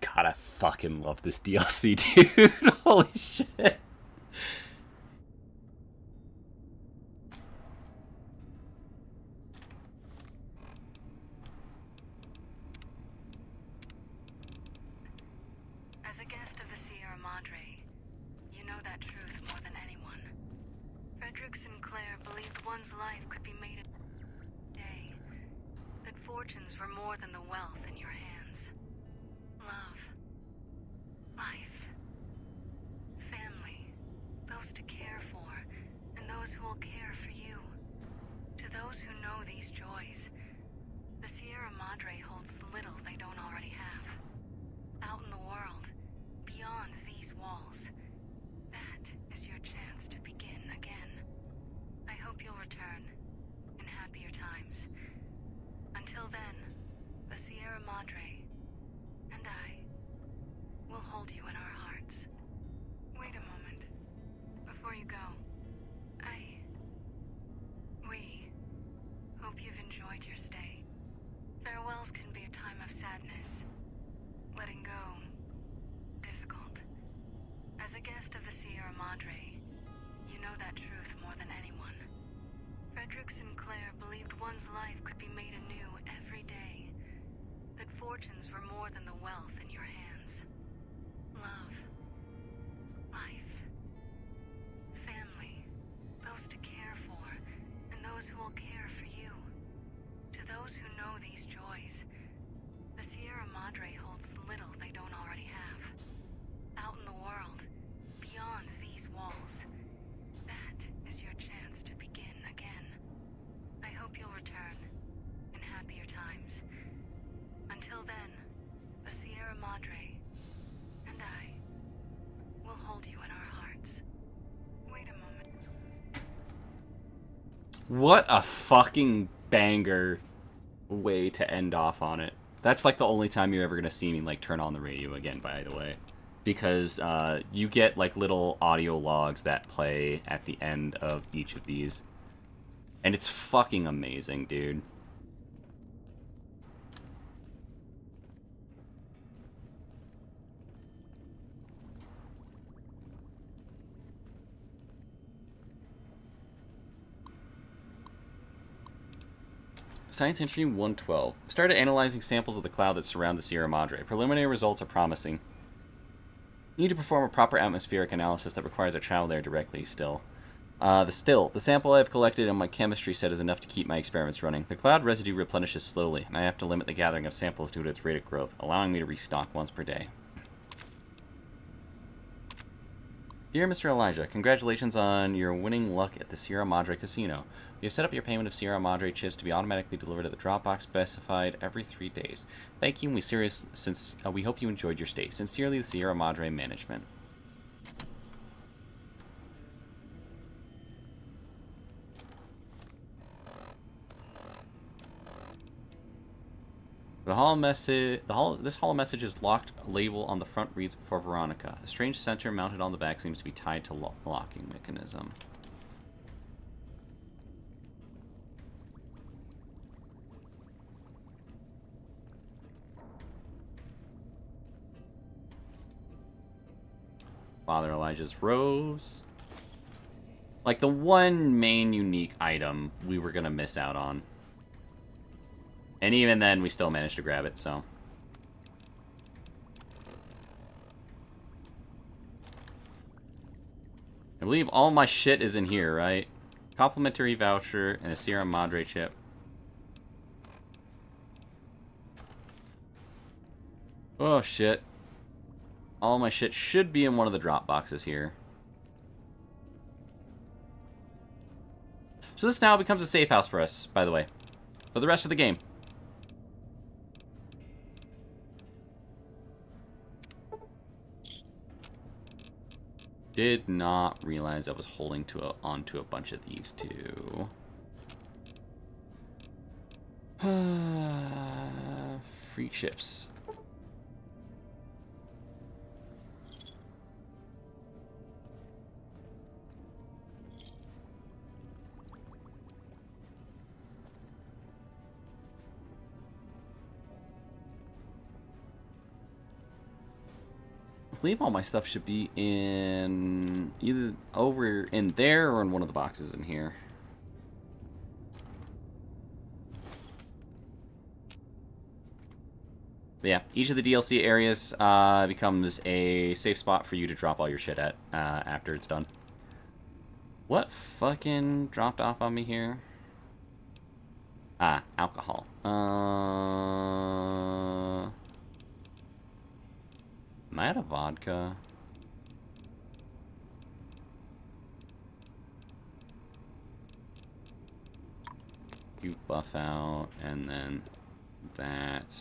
God, I fucking love this DLC, dude. Holy shit. As a guest of the Sierra Madre, you know that truth more than anyone. Frederick Sinclair believed one's life could be made a day. That fortunes were more than the wealth in your hands. Love. Life. Family. Those to care for, and those who will care for you. To those who know these joys, the Sierra Madre holds little they don't already have. Out in the world, beyond these walls, that is your chance to begin again. I hope you'll return, in happier times. Until then, the Sierra Madre and I will hold you in our hearts. Wait a moment. Before you go, we hope you've enjoyed your stay. Farewells can be a time of sadness. Letting go, difficult. As a guest of the Sierra Madre, you know that truth more than anyone. Frederick Sinclair believed one's life could be made anew every day. That fortunes were more than the wealth in your hands. Love. Life. Family. Those to care for, and those who will care for you. To those who know these joys, the Sierra Madre holds little they don't already have. Out in the world, beyond these walls, that is your chance to begin again. I hope you'll return, in happier times. Until then, the Sierra Madre and I will hold you in our hearts. Wait a moment. What a fucking banger way to end off on it. That's like the only time you're ever gonna see me like turn on the radio again, by the way. because you get like little audio logs that play at the end of each of these. And it's fucking amazing, dude. Science Entry 112. Started analyzing samples of the cloud that surround the Sierra Madre. Preliminary results are promising. You need to perform a proper atmospheric analysis that requires a travel there directly still. The sample I have collected in my chemistry set is enough to keep my experiments running. The cloud residue replenishes slowly, and I have to limit the gathering of samples due to its rate of growth, allowing me to restock once per day. Dear Mr. Elijah, congratulations on your winning luck at the Sierra Madre Casino. We have set up your payment of Sierra Madre chips to be automatically delivered to the Dropbox specified every 3 days. Thank you, and we hope you enjoyed your stay. Sincerely, the Sierra Madre Management. This holo message's locked label on the front reads for Veronica. A strange sensor mounted on the back seems to be tied to locking mechanism. Father Elijah's rose. Like the one main unique item we were gonna miss out on. And even then, we still managed to grab it, so. I believe all my shit is in here, right? Complimentary voucher and a Sierra Madre chip. Oh, shit. All my shit should be in one of the drop boxes here. So this now becomes a safe house for us, by the way. For the rest of the game. Did not realize I was holding onto a bunch of these two. Free chips. I believe all my stuff should be in either over in there or in one of the boxes in here. But yeah, each of the DLC areas becomes a safe spot for you to drop all your shit at after it's done. What fucking dropped off on me here? Ah, alcohol. Am I out of vodka? You buff out, and then that.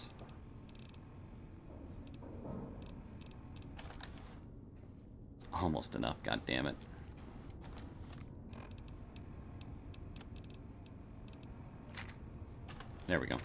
Almost enough, god damn it. There we go.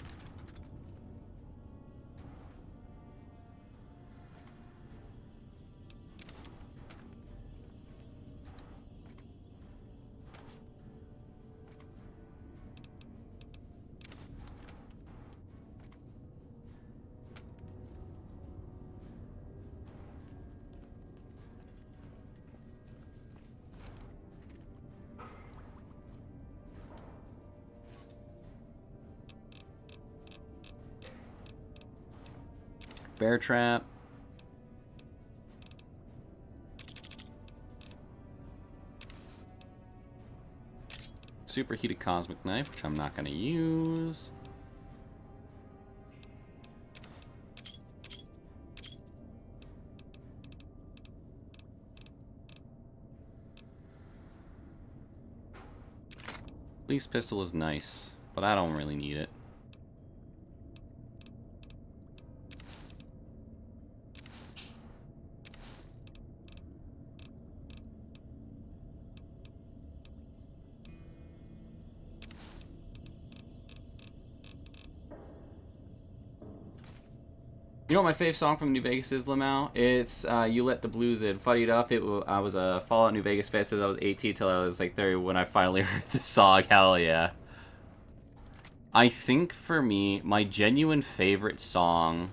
Bear trap. Superheated cosmic knife, which I'm not going to use. Police pistol is nice, but I don't really need it. You know what my fave song from New Vegas is, Lamau? It's You Let the Blues In. Funny enough, I was a Fallout New Vegas fan since I was 18 till I was like 30 when I finally heard the song. Hell yeah. I think for me, my genuine favorite song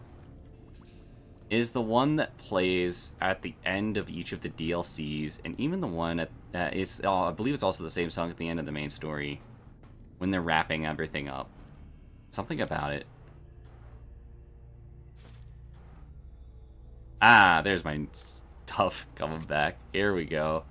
is the one that plays at the end of each of the DLCs, and even the one at I believe it's also the same song at the end of the main story when they're wrapping everything up. Something about it. Ah, there's my stuff coming back. Here we go.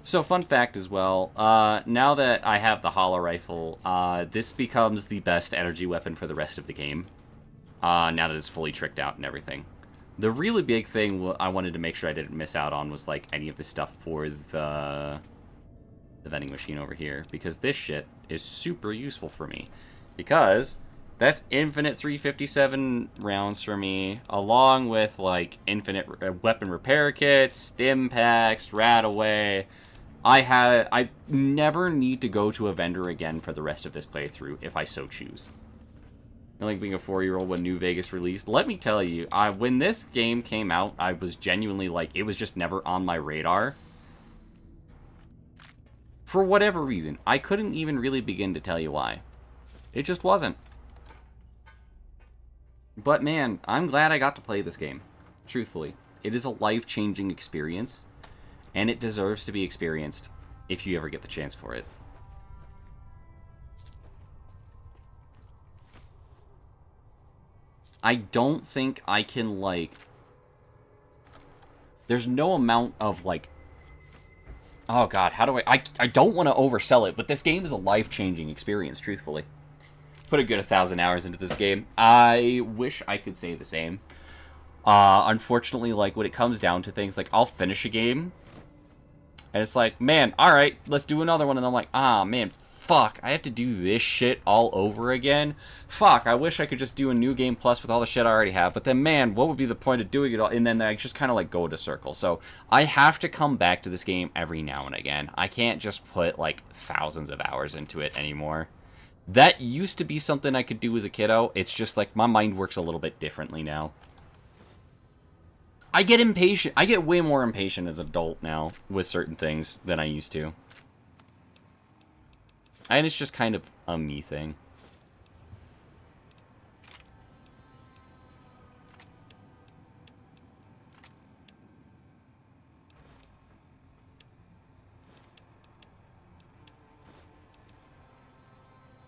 So, fun fact as well, now that I have the Holo Rifle, this becomes the best energy weapon for the rest of the game. Now that it's fully tricked out and everything. The really big thing I wanted to make sure I didn't miss out on was, like, any of the stuff for the vending machine over here. Because this shit is super useful for me. Because that's infinite 357 rounds for me, along with, like, infinite weapon repair kits, stim packs, RadAway. I never need to go to a vendor again for the rest of this playthrough, if I so choose. Like being a 4-year-old when New Vegas released. Let me tell you, when this game came out, I was genuinely like, it was just never on my radar. For whatever reason. I couldn't even really begin to tell you why. It just wasn't. But man, I'm glad I got to play this game. Truthfully. It is a life-changing experience. And it deserves to be experienced if you ever get the chance for it. I don't think I can, like... There's no amount of, like... Oh, God, how do I don't want to oversell it, but this game is a life-changing experience, truthfully. Put a good 1,000 hours into this game. I wish I could say the same. Unfortunately, like, when it comes down to things, like, I'll finish a game... And it's like, man, alright, let's do another one. And I'm like, ah, man, fuck, I have to do this shit all over again. Fuck, I wish I could just do a new game plus with all the shit I already have. But then, man, what would be the point of doing it all? And then I just kind of, like, go in a circle. So I have to come back to this game every now and again. I can't just put, like, thousands of hours into it anymore. That used to be something I could do as a kiddo. It's just, like, my mind works a little bit differently now. I get impatient. I get way more impatient as an adult now with certain things than I used to. And it's just kind of a me thing.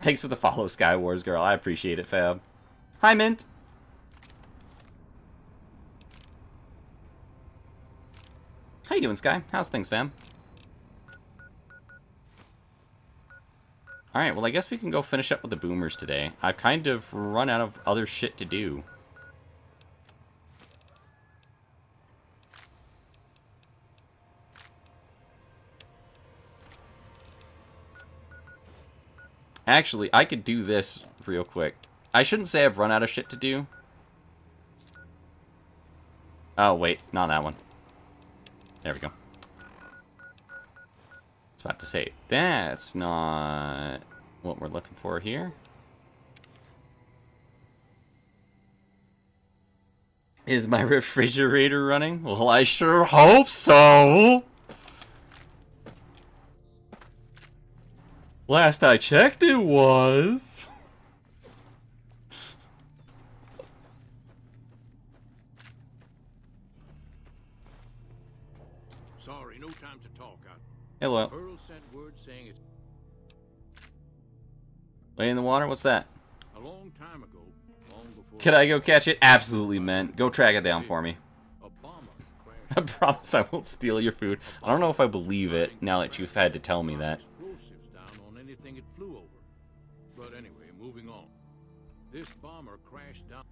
Thanks for the follow, Skywars girl. I appreciate it, fam. Hi, Mint. How you doing, Sky? How's things, fam? Alright, well, I guess we can go finish up with the boomers today. I've kind of run out of other shit to do. Actually, I could do this real quick. I shouldn't say I've run out of shit to do. Oh, wait, not that one. There we go. I was about to say, that's not what we're looking for here. Is my refrigerator running? Well, I sure hope so! Last I checked, it was. Sorry, no time to talk. Hello. Pearl sent word saying it's Lay in the water? What's that? a long time ago, long before. Could I go catch it? Absolutely, man. Go track it down for me. A bomber crashed. I promise I won't steal your food. I don't know if I believe it now that you've had to tell me that. Explosives down on anything it flew over. But anyway, moving on. This bomber crashed down.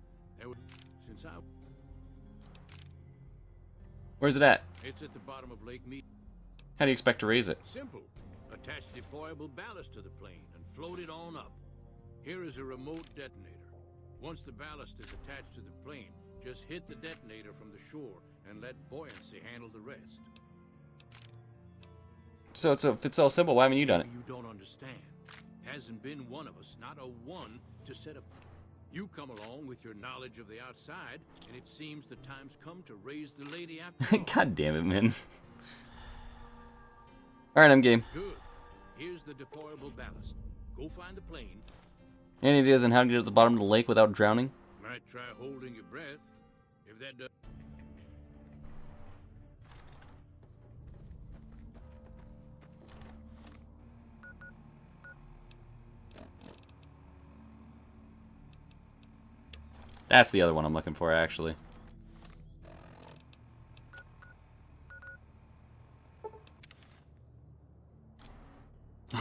Since I... Where's it at? It's at the bottom of Lake Mead. How do you expect to raise it? Simple. Attach deployable ballast to the plane and float it on up. Here is a remote detonator. Once the ballast is attached to the plane, just hit the detonator from the shore and let buoyancy handle the rest. So if it's so simple, why haven't you done it? You don't understand. Hasn't been one of us, not a one, to set a... You come along with your knowledge of the outside, and it seems the time's come to raise the lady after all. God damn it, man. Alright, I'm game. Good. Here's the deployable ballast. Go find the plane. Any ideas on how to get to the bottom of the lake without drowning? Might try holding your breath. If that does... That's the other one I'm looking for, actually.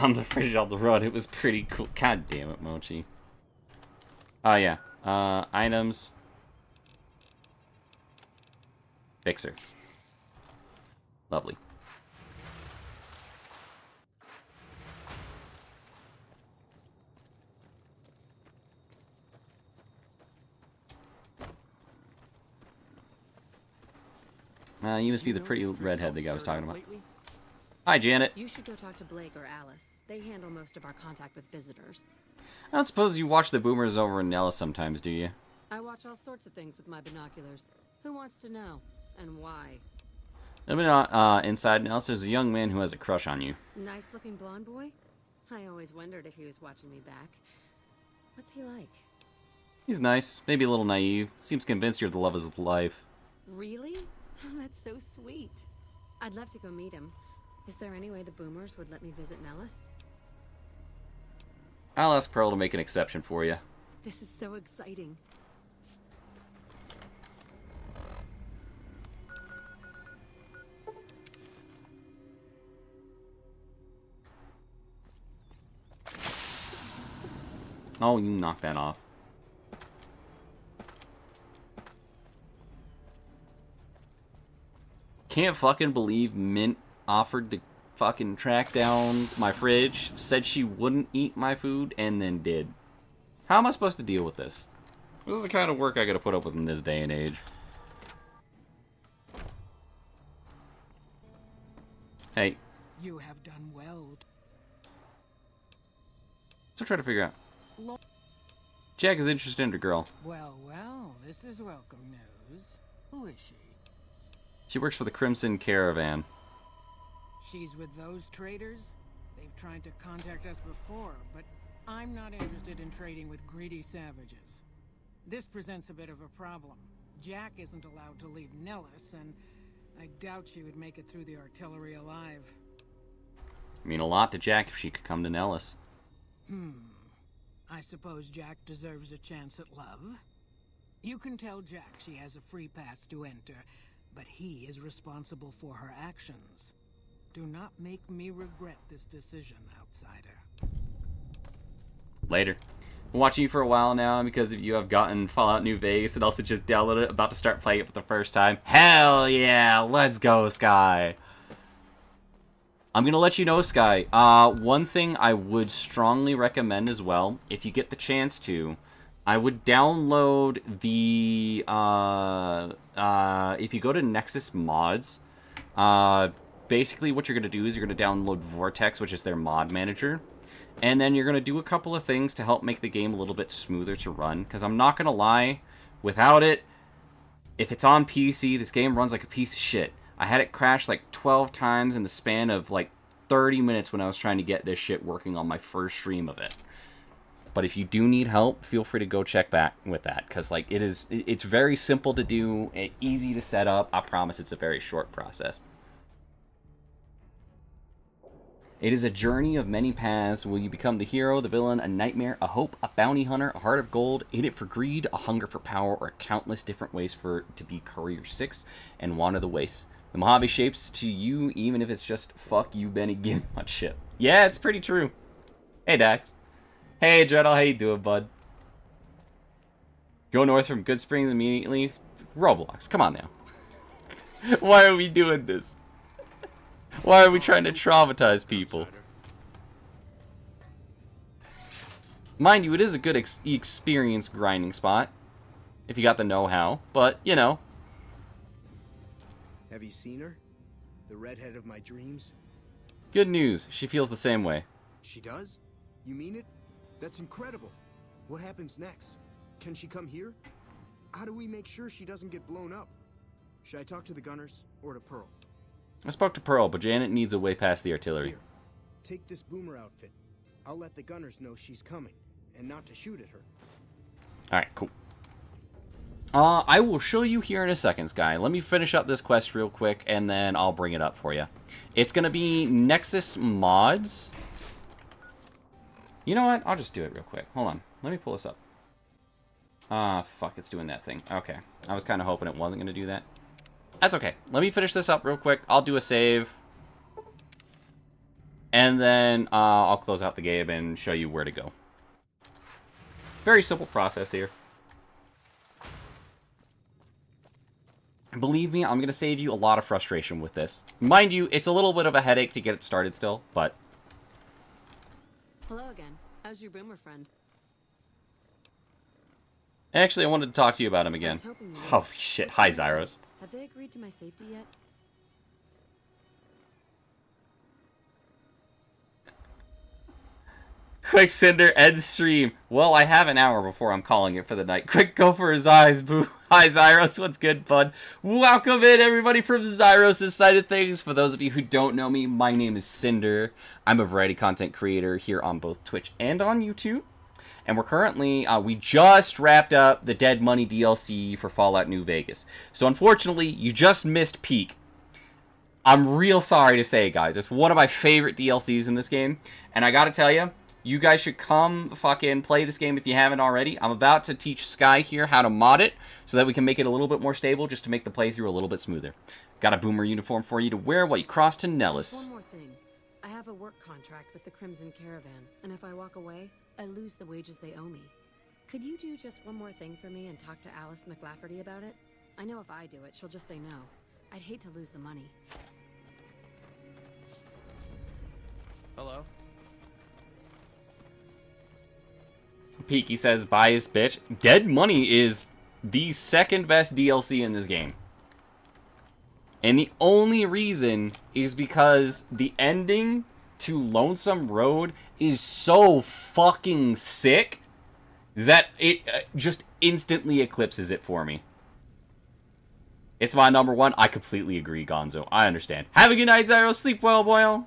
On the fridge on the road, it was pretty cool. God damn it, Mochi. Oh, yeah. Items. Fixer. Lovely. You must be the pretty redhead the guy was talking about. Hi, Janet. You should go talk to Blake or Alice. They handle most of our contact with visitors. I don't suppose you watch the boomers over in Nellis sometimes, do you? I watch all sorts of things with my binoculars. Who wants to know? And why? Inside Nellis, there's a young man who has a crush on you. Nice-looking blonde boy? I always wondered if he was watching me back. What's he like? He's nice, maybe a little naive. Seems convinced you're the love of his life. Really? That's so sweet. I'd love to go meet him. Is there any way the boomers would let me visit Nellis? I'll ask Pearl to make an exception for you. This is so exciting. Oh, you knock that off. Can't fucking believe Mint offered to fucking track down my fridge, said she wouldn't eat my food, and then did. How am I supposed to deal with this? This is the kind of work I gotta put up with in this day and age. Hey. You have done well. So try to figure out. Jack is interested in a girl. Well, this is welcome news. Who is she? She works for the Crimson Caravan. She's with those traders? They've tried to contact us before, but I'm not interested in trading with greedy savages. This presents a bit of a problem. Jack isn't allowed to leave Nellis, and I doubt she would make it through the artillery alive. I mean a lot to Jack if she could come to Nellis. I suppose Jack deserves a chance at love. You can tell Jack she has a free pass to enter, but he is responsible for her actions. Do not make me regret this decision, outsider. Later. Been watching you for a while now, and because of you I've gotten Fallout New Vegas and also just downloaded it, about to start playing it for the first time. Hell yeah! Let's go, Sky! I'm gonna let you know, Sky. One thing I would strongly recommend as well, if you get the chance to, I would download the, if you go to Nexus Mods, basically what you're going to do is you're going to download Vortex, which is their mod manager, and then you're going to do a couple of things to help make the game a little bit smoother to run, because I'm not going to lie, without it, if it's on PC, this game runs like a piece of shit. I had it crash like 12 times in the span of like 30 minutes when I was trying to get this shit working on my first stream of it. But if you do need help, feel free to go check back with that, because like it's very simple to do, easy to set up. I promise it's a very short process. It is a journey of many paths. Will you become the hero, the villain, a nightmare, a hope, a bounty hunter, a heart of gold, in it for greed, a hunger for power, or countless different ways for to be Courier 6 and wander the wastes? The Mojave shapes to you, even if it's just fuck you, Benny, give my shit. Yeah, it's pretty true. Hey, Dax. Hey, Dreddle, how you doing, bud? Go north from Good Springs immediately. Roblox, come on now. Why are we doing this? Why are we trying to traumatize people? Mind you, it is a good experience grinding spot. If you got the know-how. But, you know. Have you seen her? The redhead of my dreams? Good news. She feels the same way. She does? You mean it? That's incredible. What happens next? Can she come here? How do we make sure she doesn't get blown up? Should I talk to the gunners or to Pearl? I spoke to Pearl, but Janet needs a way past the artillery. Here, take this boomer outfit. I'll let the gunners know she's coming, and not to shoot at her. Alright, cool. I will show you here in a second, Sky. Let me finish up this quest real quick, and then I'll bring it up for you. It's going to be Nexus Mods. You know what? I'll just do it real quick. Hold on. Let me pull this up. Fuck, it's doing that thing. Okay. I was kind of hoping it wasn't going to do that. That's okay. Let me finish this up real quick. I'll do a save. And then I'll close out the game and show you where to go. Very simple process here. Believe me, I'm going to save you a lot of frustration with this. Mind you, it's a little bit of a headache to get it started still, but... Hello again. How's your boomer friend? Actually, I wanted to talk to you about him again. Holy shit. Hi, Zyros. Have they agreed to my safety yet? Quick, Cinder, end stream. Well, I have an hour before I'm calling it for the night. Quick, go for his eyes, boo. Hi, Zyros. What's good, bud? Welcome in, everybody, from Zyros' side of things. For those of you who don't know me, my name is Cinder. I'm a variety content creator here on both Twitch and on YouTube. And we're currently, we just wrapped up the Dead Money DLC for Fallout New Vegas. So, unfortunately, you just missed Peak. I'm real sorry to say, guys. It's one of my favorite DLCs in this game. And I gotta tell you, you guys should come fucking play this game if you haven't already. I'm about to teach Sky here how to mod it so that we can make it a little bit more stable just to make the playthrough a little bit smoother. Got a boomer uniform for you to wear while you cross to Nellis. One more thing. I have a work contract with the Crimson Caravan, and if I walk away, I lose the wages they owe me. Could you do just one more thing for me and talk to Alice McLafferty about it? I know if I do it, she'll just say no. I'd hate to lose the money. Hello? Peaky says, bias bitch. Dead Money is the second best DLC in this game. And the only reason is because the ending to Lonesome Road is so fucking sick that it just instantly eclipses it for me. It's my number one. I completely agree, Gonzo. I understand. Have a good night, Zyros. Sleep well, boy.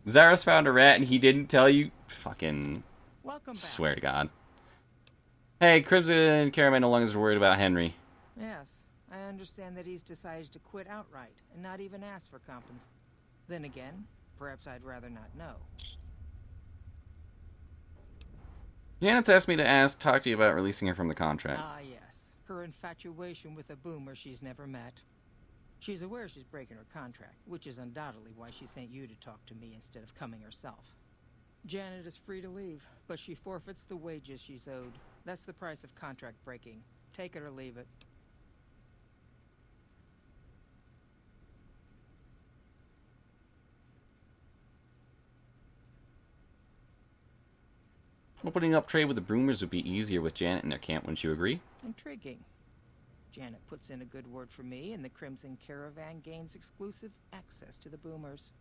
Zyros found a rat and he didn't tell you. Fucking... Welcome back. Swear to God. Hey, Crimson Caravan no longer is worried about Henry. Yes, I understand that he's decided to quit outright and not even ask for compensation. Then again, perhaps I'd rather not know. Janet's asked me to talk to you about releasing her from the contract. Ah, yes. Her infatuation with a boomer she's never met. She's aware she's breaking her contract, which is undoubtedly why she sent you to talk to me instead of coming herself. Janet is free to leave, but she forfeits the wages she's owed. That's the price of contract breaking. Take it or leave it. Opening up trade with the Boomers would be easier with Janet in their camp, wouldn't you agree? Intriguing. Janet puts in a good word for me, and the Crimson Caravan gains exclusive access to the Boomers.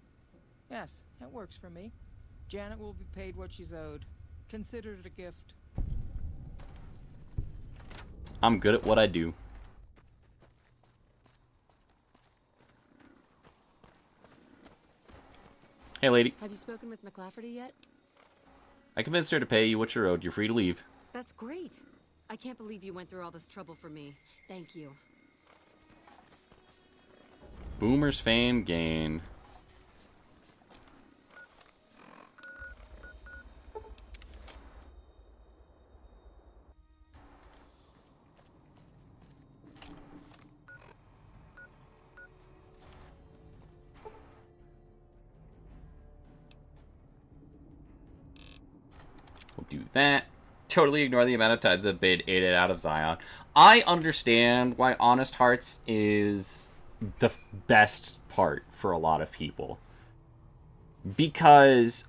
Yes, that works for me. Janet will be paid what she's owed. Consider it a gift. I'm good at what I do. Hey, lady. Have you spoken with McLafferty yet? I convinced her to pay you what you're owed. You're free to leave. That's great. I can't believe you went through all this trouble for me. Thank you. Boomers fame gained. do that. Totally ignore the amount of times I've been in and out of Zion. I understand why Honest Hearts is the best part for a lot of people. Because,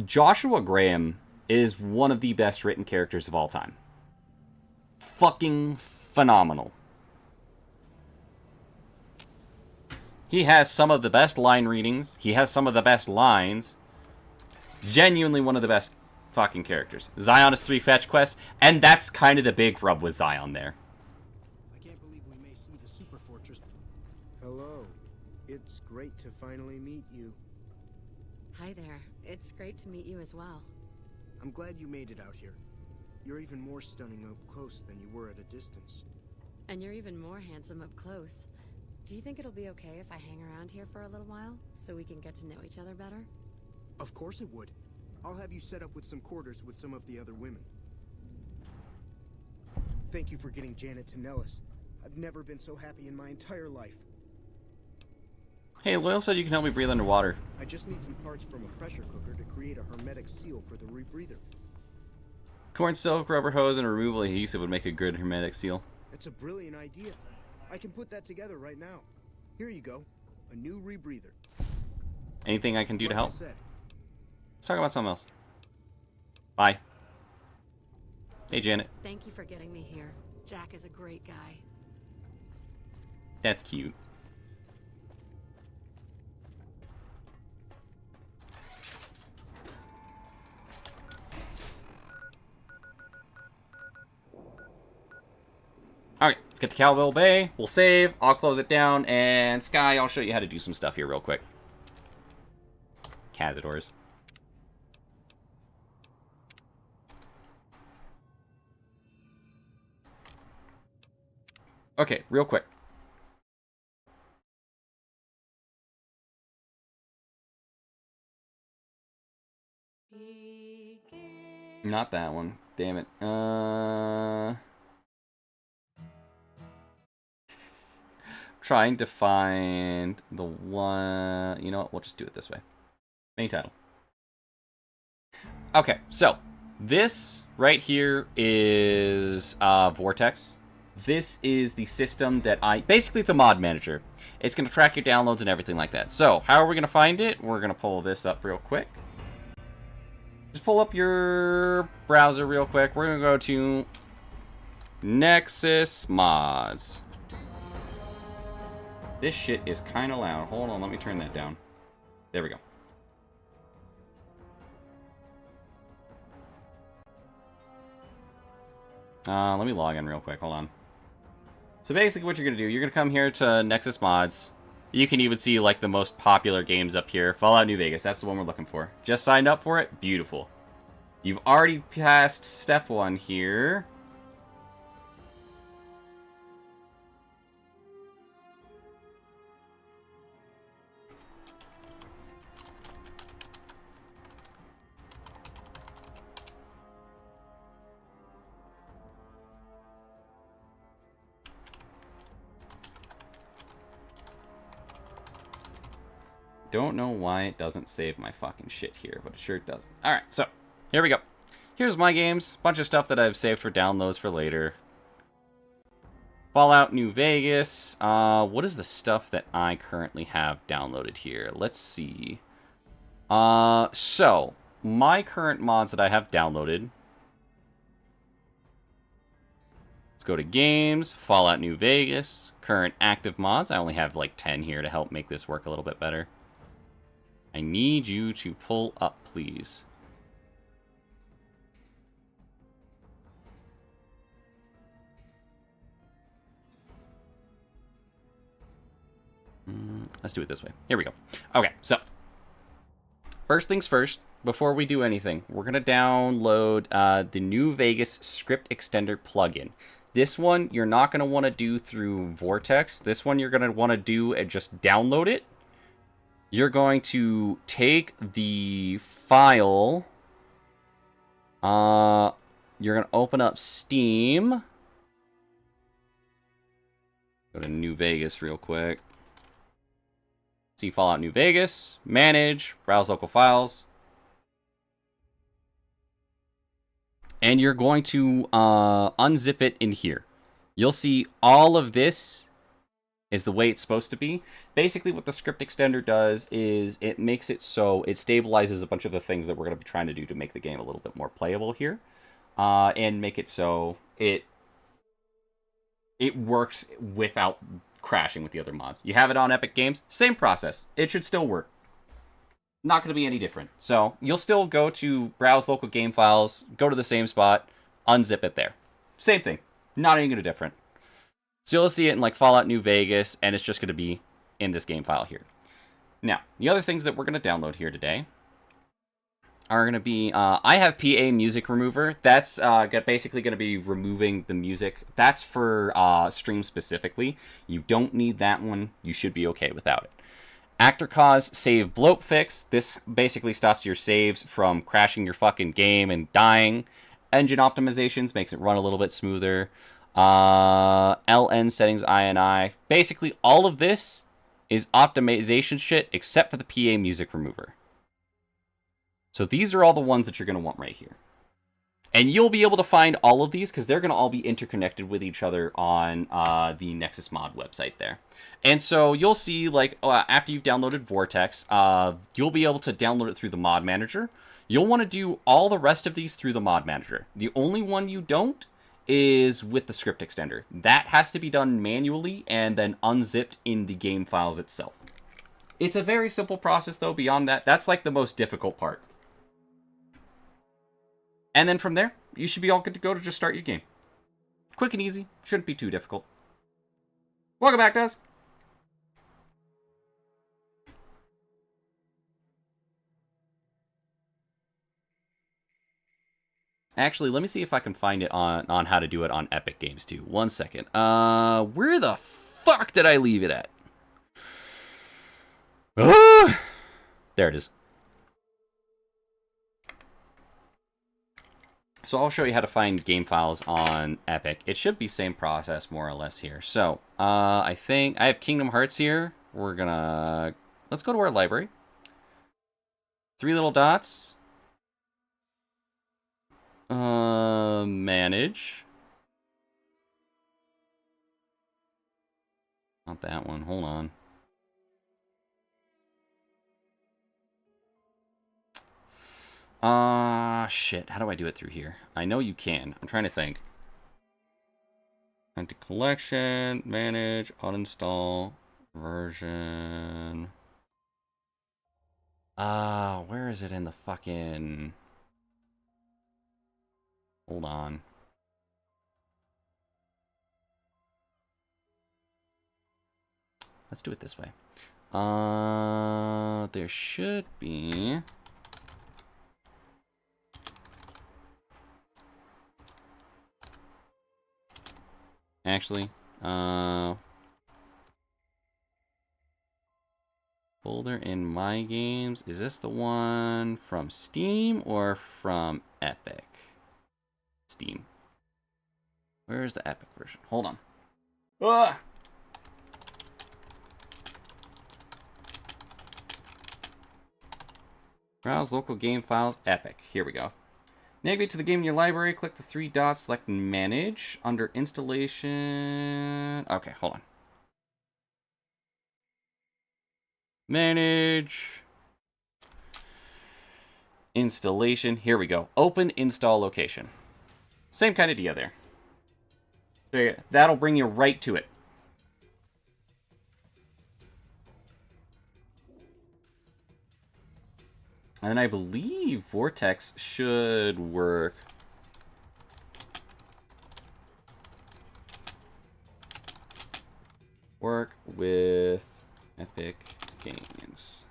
Joshua Graham is one of the best written characters of all time. Fucking phenomenal. He has some of the best line readings. He has some of the best lines. Genuinely one of the best fucking characters. Zion is 3 fetch quests, and that's kind of the big rub with Zion there. I can't believe we may see the Super Fortress. Hello. It's great to finally meet you. Hi there. It's great to meet you as well. I'm glad you made it out here. You're even more stunning up close than you were at a distance. And you're even more handsome up close. Do you think it'll be okay if I hang around here for a little while, so we can get to know each other better? Of course it would. I'll have you set up with some quarters with some of the other women. Thank you for getting Janet to Nellis. I've never been so happy in my entire life. Hey, Loyal said you can help me breathe underwater. I just need some parts from a pressure cooker to create a hermetic seal for the rebreather. Corn silk, rubber hose, and a removable adhesive would make a good hermetic seal. That's a brilliant idea. I can put that together right now. Here you go. A new rebreather. Anything I can do to Like help? I said, Let's talk about something else. Bye. Hey, Janet. Thank you for getting me here. Jack is a great guy. That's cute. Alright, let's get to Calville Bay. We'll save. I'll close it down. And Sky, I'll show you how to do some stuff here real quick. Cazadors. Okay, real quick. Not that one. Damn it. Trying to find the one... You know what? We'll just do it this way. Main title. Okay, so this right here is Vortex. This is the system that basically, it's a mod manager. It's going to track your downloads and everything like that. So, how are we going to find it? We're going to pull this up real quick. Just pull up your browser real quick. We're going to go to Nexus Mods. This shit is kind of loud. Hold on, let me turn that down. There we go. Let me log in real quick. Hold on. So basically what you're going to do, you're going to come here to Nexus Mods. You can even see like the most popular games up here. Fallout New Vegas, that's the one we're looking for. Just signed up for it? Beautiful. You've already passed step 1 here. Don't know why it doesn't save my fucking shit here, but it sure does. Alright, so, here we go. Here's my games. Bunch of stuff that I've saved for downloads for later. Fallout New Vegas. What is the stuff that I currently have downloaded here? Let's see. So, my current mods that I have downloaded. Let's go to Games, Fallout New Vegas, current active mods. I only have like 10 here to help make this work a little bit better. I need you to pull up, please. Let's do it this way. Here we go. Okay, so first things first, before we do anything, we're going to download the New Vegas Script Extender plugin. This one, you're not going to want to do through Vortex. This one, you're going to want to do and just download it. You're going to take the file. You're going to open up Steam. Go to New Vegas real quick. See Fallout New Vegas. Manage. Browse local files. and you're going to unzip it in here. You'll see all of this is the way it's supposed to be. Basically, what the script extender does is it makes it so it stabilizes a bunch of the things that we're going to be trying to do to make the game a little bit more playable here, and make it so it works without crashing with the other mods. You have it on Epic Games, same process. It should still work. Not going to be any different. So you'll still go to browse local game files, go to the same spot, unzip it there. Same thing. Not any going to different. So you'll see it in like Fallout New Vegas, and it's just going to be in this game file here. Now, the other things that we're going to download here today are going to be, I have PA Music Remover. That's basically going to be removing the music. That's for stream specifically. You don't need that one. You should be okay without it. Actor Cause Save Bloat Fix. This basically stops your saves from crashing your fucking game and dying. Engine Optimizations makes it run a little bit smoother. LN Settings INI. Basically, all of this is optimization shit except for the PA Music Remover. So these are all the ones that you're going to want right here. And you'll be able to find all of these because they're going to all be interconnected with each other on the Nexus Mod website there. And so you'll see, like, after you've downloaded Vortex, you'll be able to download it through the Mod Manager. You'll want to do all the rest of these through the Mod Manager. The only one you don't is with the script extender. That has to be done manually and then unzipped in the game files itself. It's a very simple process, though. Beyond that, that's like the most difficult part. And then from there, you should be all good to go to just start your game. Quick and easy. Shouldn't be too difficult. Welcome back, Daz. Actually, let me see if I can find it on how to do it on Epic Games too. 1 second. Where the fuck did I leave it at? There it is. So I'll show you how to find game files on Epic. It should be same process more or less here. So I think I have Kingdom Hearts here. Let's go to our library. 3 little dots. Manage. Not that one. Hold on. Shit. How do I do it through here? I know you can. I'm trying to think. Into collection, manage, uninstall, version. Where is it in the fucking... Hold on. Let's do it this way. There should be... Actually, folder in My Games. Is this the one from Steam or from Epic? Steam. Where's the Epic version? Hold on. Ugh! Browse local game files, Epic. Here we go. Navigate to the game in your library, click the 3 dots, select Manage. Under Installation... Okay, hold on. Manage. Installation. Here we go. Open install location. Same kind of deal there. That'll bring you right to it. And I believe Vortex should work. Work with Epic Games.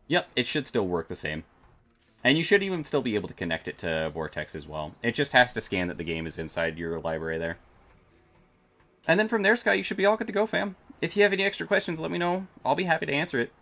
Yep, it should still work the same. And you should even still be able to connect it to Vortex as well. It just has to scan that the game is inside your library there. And then from there, Sky, you should be all good to go, fam. If you have any extra questions, let me know. I'll be happy to answer it.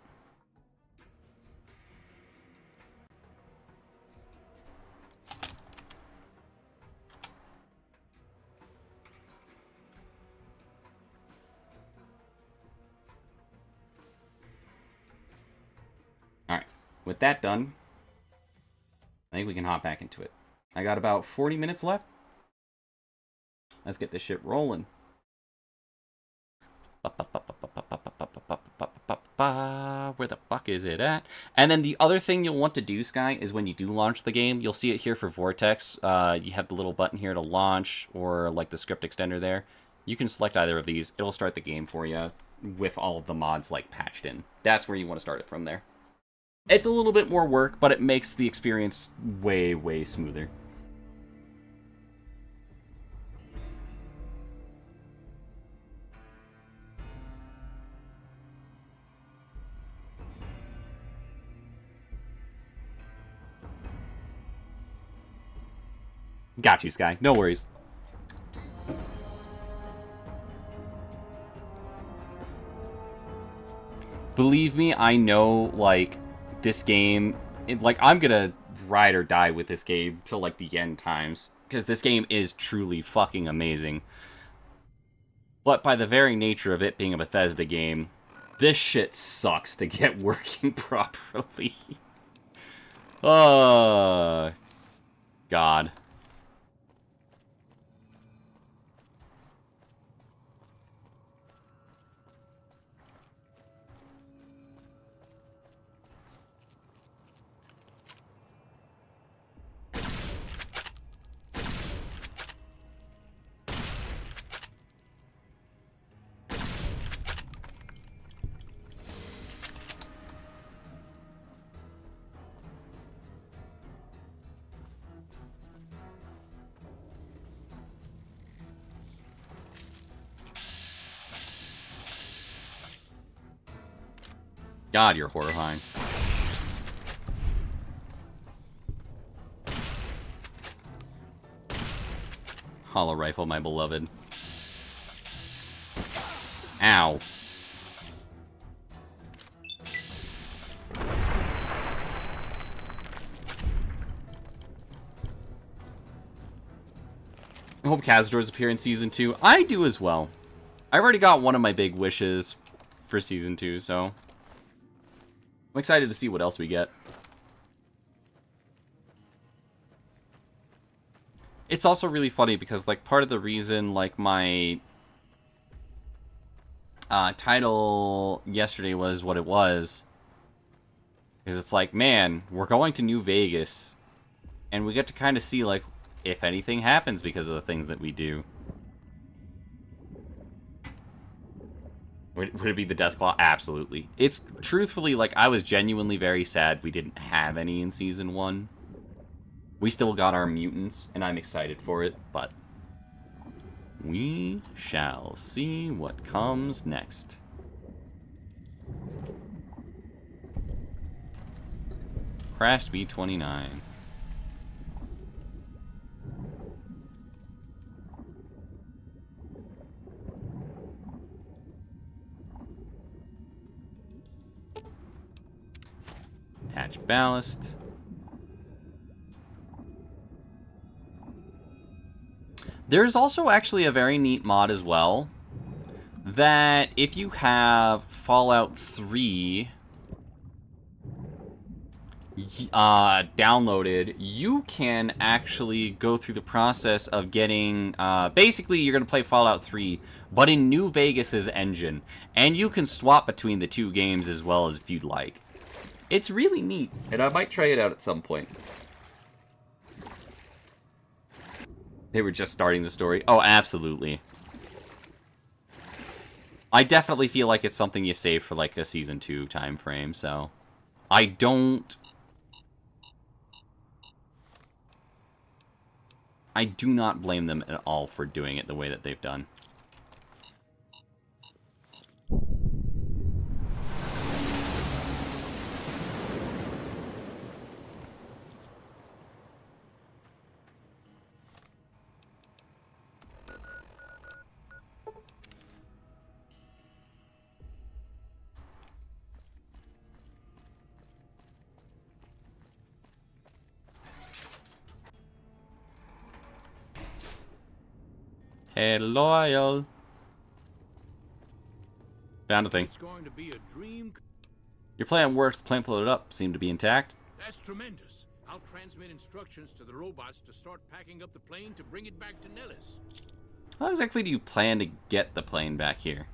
with that done, I think we can hop back into it. I got about 40 minutes left. Let's get this shit rolling. Where the fuck is it at? And then the other thing you'll want to do, Sky, is when you do launch the game, you'll see it here for Vortex. You have the little button here to launch, or like the script extender there. You can select either of these. It'll start the game for you with all of the mods like patched in. That's where you want to start it from there. It's a little bit more work, but it makes the experience way, way smoother. Got you, Sky. No worries. Believe me, I know, like, this game... I'm gonna ride or die with this game till, like, the end times. Because this game is truly fucking amazing. But by the very nature of it being a Bethesda game, this shit sucks to get working properly. Oh... God. God, you're horrifying. Hollow rifle, my beloved. Ow. I hope Cazadors appear in Season 2. I do as well. I already got one of my big wishes for Season 2, so... I'm excited to see what else we get. It's also really funny because, like, part of the reason, like, my title yesterday was what it was is it's like, man, we're going to New Vegas, and we get to kind of see, like, if anything happens because of the things that we do. Would it be the Deathclaw? Absolutely. It's truthfully, like, I was genuinely very sad we didn't have any in Season 1. We still got our mutants, and I'm excited for it, but we shall see what comes next. Crashed B-29. Attach ballast. There's also actually a very neat mod as well, that if you have Fallout 3 downloaded, you can actually go through the process of getting, basically you're going to play Fallout 3, but in New Vegas's engine, and you can swap between the two games as well as if you'd like. It's really neat, and I might try it out at some point. They were just starting the story. Oh, absolutely. I definitely feel like it's something you save for, like, a Season 2 time frame, so... I do not blame them at all for doing it the way that they've done. Hey, loyal. Found a thing. It's going to be a dream. Your plan worked. The plane floated up. Seemed to be intact. That's tremendous. I'll transmit instructions to the robots to start packing up the plane to bring it back to Nellis. How exactly do you plan to get the plane back here?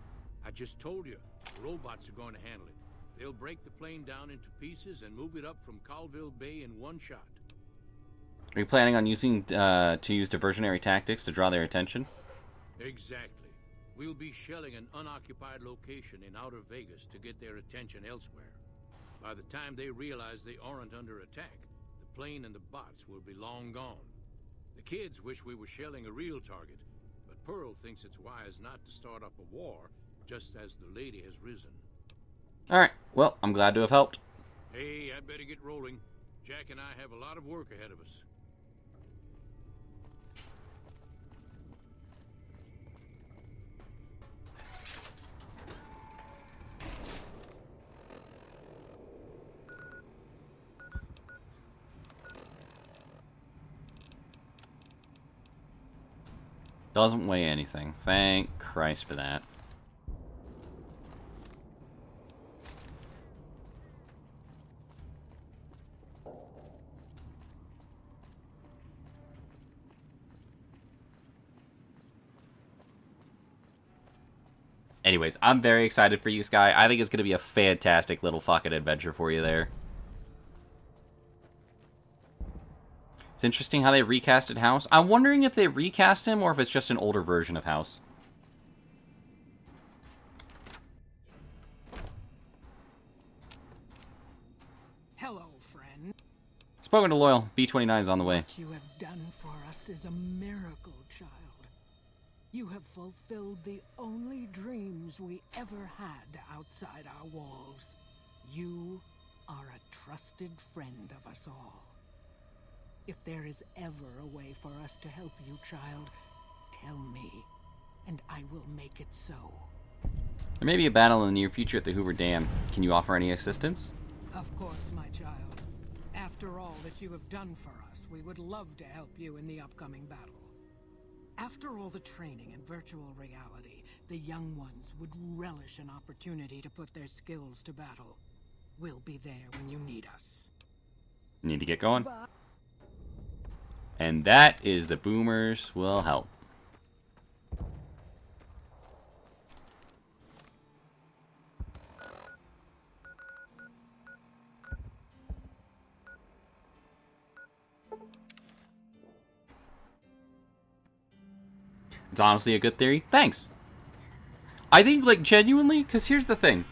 I just told you, the robots are going to handle it. They'll break the plane down into pieces and move it up from Colville Bay in one shot. Are you planning on using to use diversionary tactics to draw their attention? Exactly. We'll be shelling an unoccupied location in outer Vegas to get their attention elsewhere. By the time they realize they aren't under attack, the plane and the bots will be long gone. The kids wish we were shelling a real target, but Pearl thinks it's wise not to start up a war just as the lady has risen. Alright, well, I'm glad to have helped. Hey, I better get rolling. Jack and I have a lot of work ahead of us. Doesn't weigh anything. Thank Christ for that. Anyways, I'm very excited for you, Sky. I think it's going to be a fantastic little fucking adventure for you there. It's interesting how they recasted House. I'm wondering if they recast him or if it's just an older version of House. Hello, friend. Spoken to Loyal. B-29 is on the way. What you have done for us is a miracle, child. You have fulfilled the only dreams we ever had outside our walls. You are a trusted friend of us all. If there is ever a way for us to help you, child, tell me, and I will make it so. There may be a battle in the near future at the Hoover Dam. Can you offer any assistance? Of course, my child. After all that you have done for us, we would love to help you in the upcoming battle. After all the training in virtual reality, the young ones would relish an opportunity to put their skills to battle. We'll be there when you need us. Need to get going. And that is the Boomers Will Help. It's honestly a good theory. Thanks. I think, like, genuinely, because here's the thing.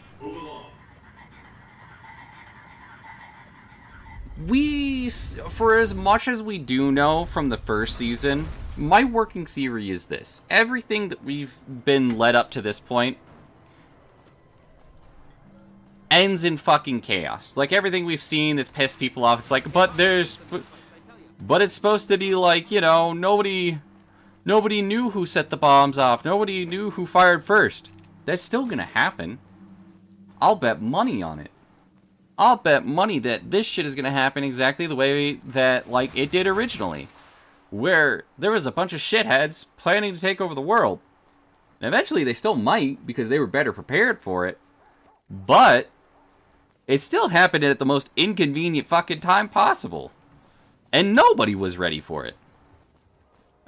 For as much as we do know from the first season, my working theory is this. Everything that we've been led up to this point ends in fucking chaos. Like, everything we've seen that's pissed people off, it's like, but it's supposed to be like, you know, nobody knew who set the bombs off. Nobody knew who fired first. That's still gonna happen. I'll bet money on it. I'll bet money that this shit is gonna happen exactly the way that, like, it did originally. Where there was a bunch of shitheads planning to take over the world. And eventually they still might, because they were better prepared for it. But it still happened at the most inconvenient fucking time possible. And nobody was ready for it.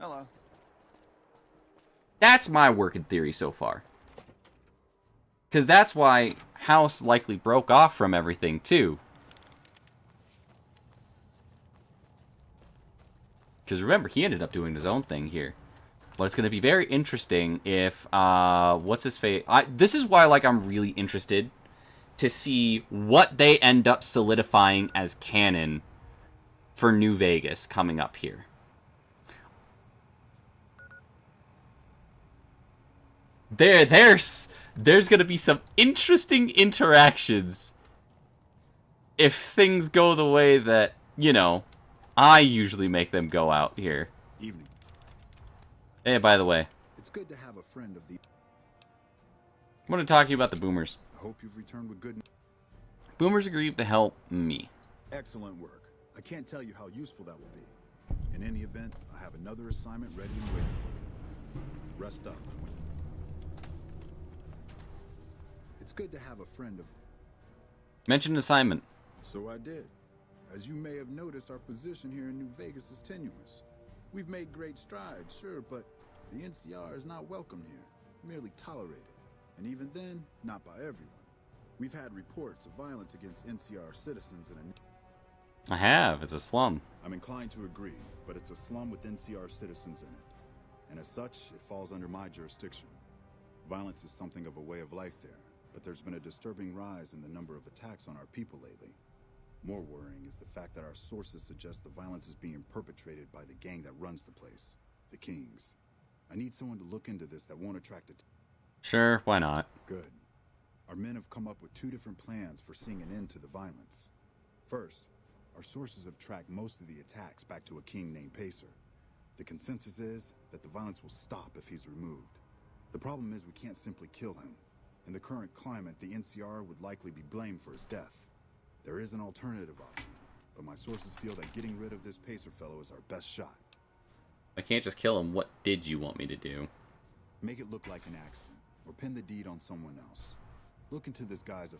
Hello. That's my working theory so far. Because that's why House likely broke off from everything, too. Because remember, he ended up doing his own thing here. But it's going to be very interesting if, what's his face? This is why, like, I'm really interested to see what they end up solidifying as canon for New Vegas coming up here. There's going to be some interesting interactions if things go the way that, you know, I usually make them go out here. Evening. Hey, by the way, It's good to have a friend of the... I want to talk to you about the Boomers. I hope you've returned with good... Boomers agreed to help me. Excellent work. I can't tell you how useful that will be. In any event, I have another assignment ready and waiting for you. Rest up. It's good to have a friend of... Mention an assignment. So I did. As you may have noticed, our position here in New Vegas is tenuous. We've made great strides, sure, but the NCR is not welcome here, merely tolerated. And even then, not by everyone. We've had reports of violence against NCR citizens in a... I have. It's a slum. I'm inclined to agree, but it's a slum with NCR citizens in it. And as such, it falls under my jurisdiction. Violence is something of a way of life there, but there's been a disturbing rise in the number of attacks on our people lately. More worrying is the fact that our sources suggest the violence is being perpetrated by the gang that runs the place, the Kings. I need someone to look into this that won't attract attention. Sure, why not? Good. Our men have come up with 2 different plans for seeing an end to the violence. First, our sources have tracked most of the attacks back to a king named Pacer. The consensus is that the violence will stop if he's removed. The problem is we can't simply kill him. In the current climate, the NCR would likely be blamed for his death. There is an alternative option, but my sources feel that getting rid of this Pacer fellow is our best shot. I can't just kill him. What did you want me to do? Make it look like an accident, or pin the deed on someone else. Look into this guy's...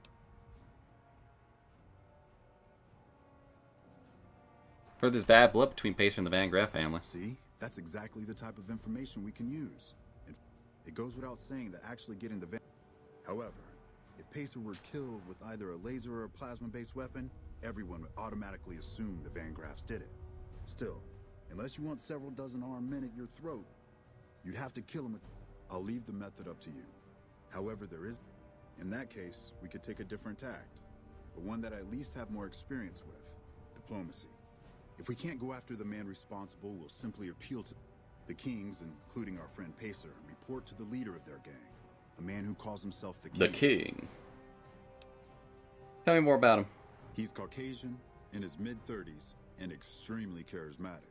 For this bad blood between Pacer and the Van Graff family. See? That's exactly the type of information we can use. And it goes without saying that actually getting the Van... However, if Pacer were killed with either a laser or a plasma-based weapon, everyone would automatically assume the Van Graffs did it. Still, unless you want several dozen armed men at your throat, you'd have to kill him with... I'll leave the method up to you. However, there is... In that case, we could take a different tact, but one that I at least have more experience with. Diplomacy. If we can't go after the man responsible, we'll simply appeal to the Kings, including our friend Pacer, and report to the leader of their gang, a man who calls himself the King. The King. Tell me more about him. He's Caucasian, in his mid-30s, and extremely charismatic.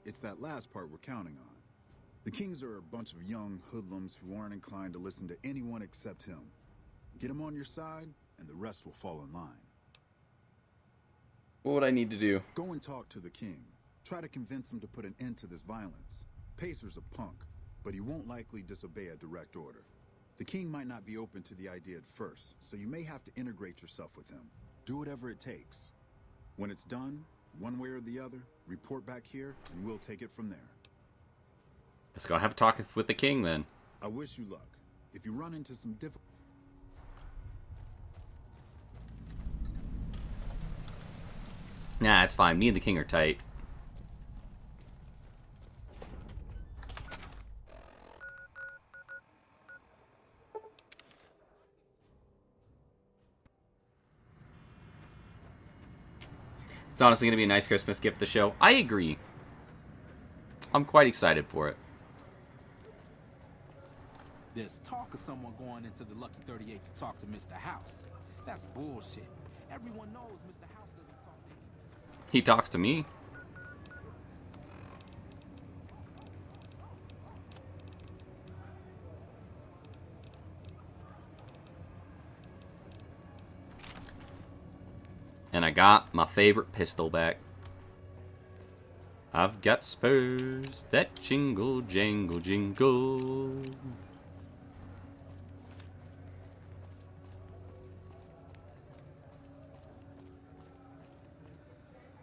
It's that last part we're counting on. The Kings are a bunch of young hoodlums who aren't inclined to listen to anyone except him. Get him on your side, and the rest will fall in line. What would I need to do? Go and talk to the King. Try to convince him to put an end to this violence. Pacer's a punk, but he won't likely disobey a direct order. The King might not be open to the idea at first, so you may have to integrate yourself with him. Do whatever it takes. When it's done, one way or the other, report back here, and we'll take it from there. Let's go have a talk with the King, then. I wish you luck. If you run into some difficult... Nah, it's fine. Me and the King are tight. It's honestly going to be a nice Christmas gift, the show. I agree. I'm quite excited for it. There's talk of someone going into the Lucky 38 to talk to Mr. House. That's bullshit. Everyone knows Mr. House doesn't talk to him. He talks to me. And I got my favorite pistol back. I've got spurs that jingle, jangle, jingle.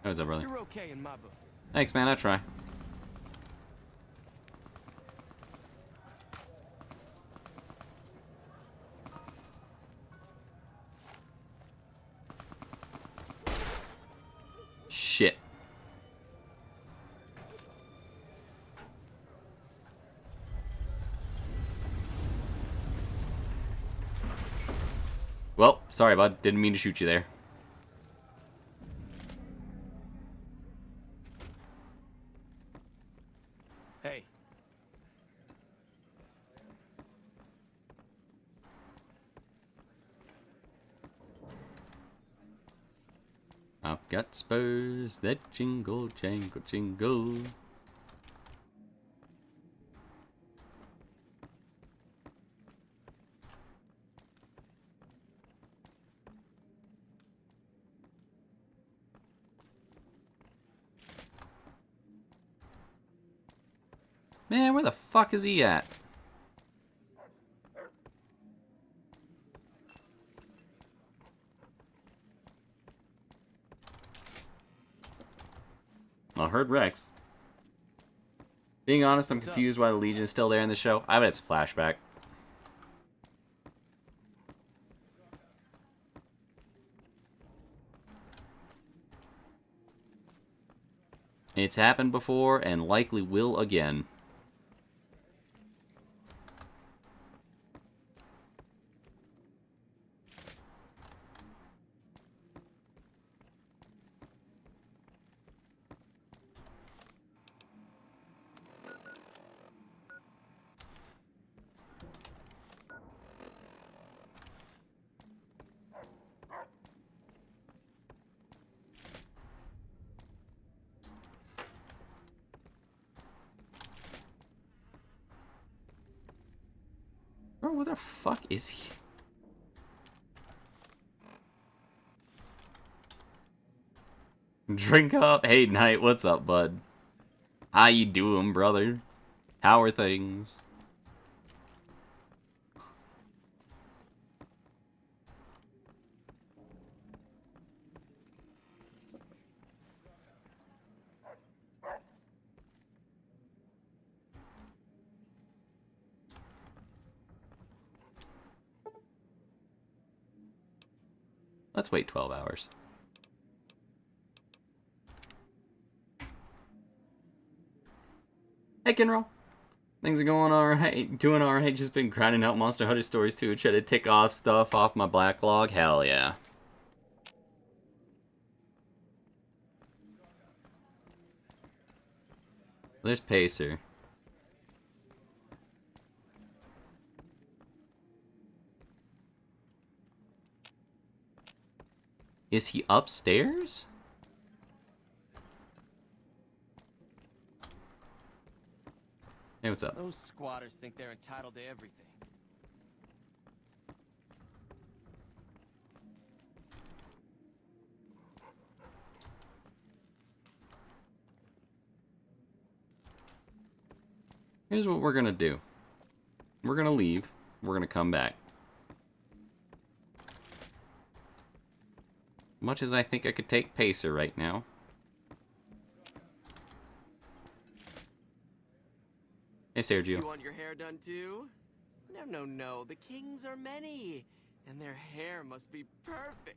How was that, brother? You're okay in my book. Thanks, man. I try. Shit. Well, sorry, bud. Didn't mean to shoot you there. Hey. I've got spurs that jingle, jangle, jingle. Man, where the fuck is he at? heard Rex. Being honest, I'm confused why the Legion is still there in the show. I bet it's a flashback. It's happened before and likely will again. Bro, where the fuck is he? Drink up. Hey, Knight, what's up, bud? How you doing, brother? How are things? Let's wait 12 hours. Hey, Kinroll. Things are going alright. Doing alright. Just been grinding out Monster Hunter Stories 2. Try to tick off stuff off my backlog. Hell yeah. There's Pacer. Is he upstairs? Hey, what's up? Those squatters think they're entitled to everything. Here's what we're gonna do. We're gonna leave. We're gonna come back. Much as I think I could take Pacer right now. Hey, Sergio. You want your hair done too? No. The kings are many, and their hair must be perfect.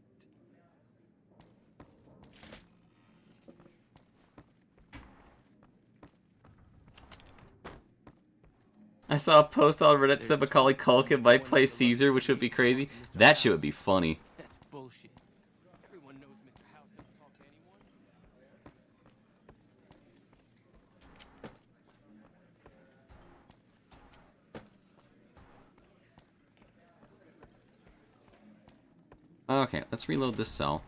I saw a post on Reddit said Macaulay Culkin might play Caesar, which would be crazy. That shit would be funny. That's bullshit. Everyone knows Mr. House doesn't talk to anyone. Okay, let's reload this cell.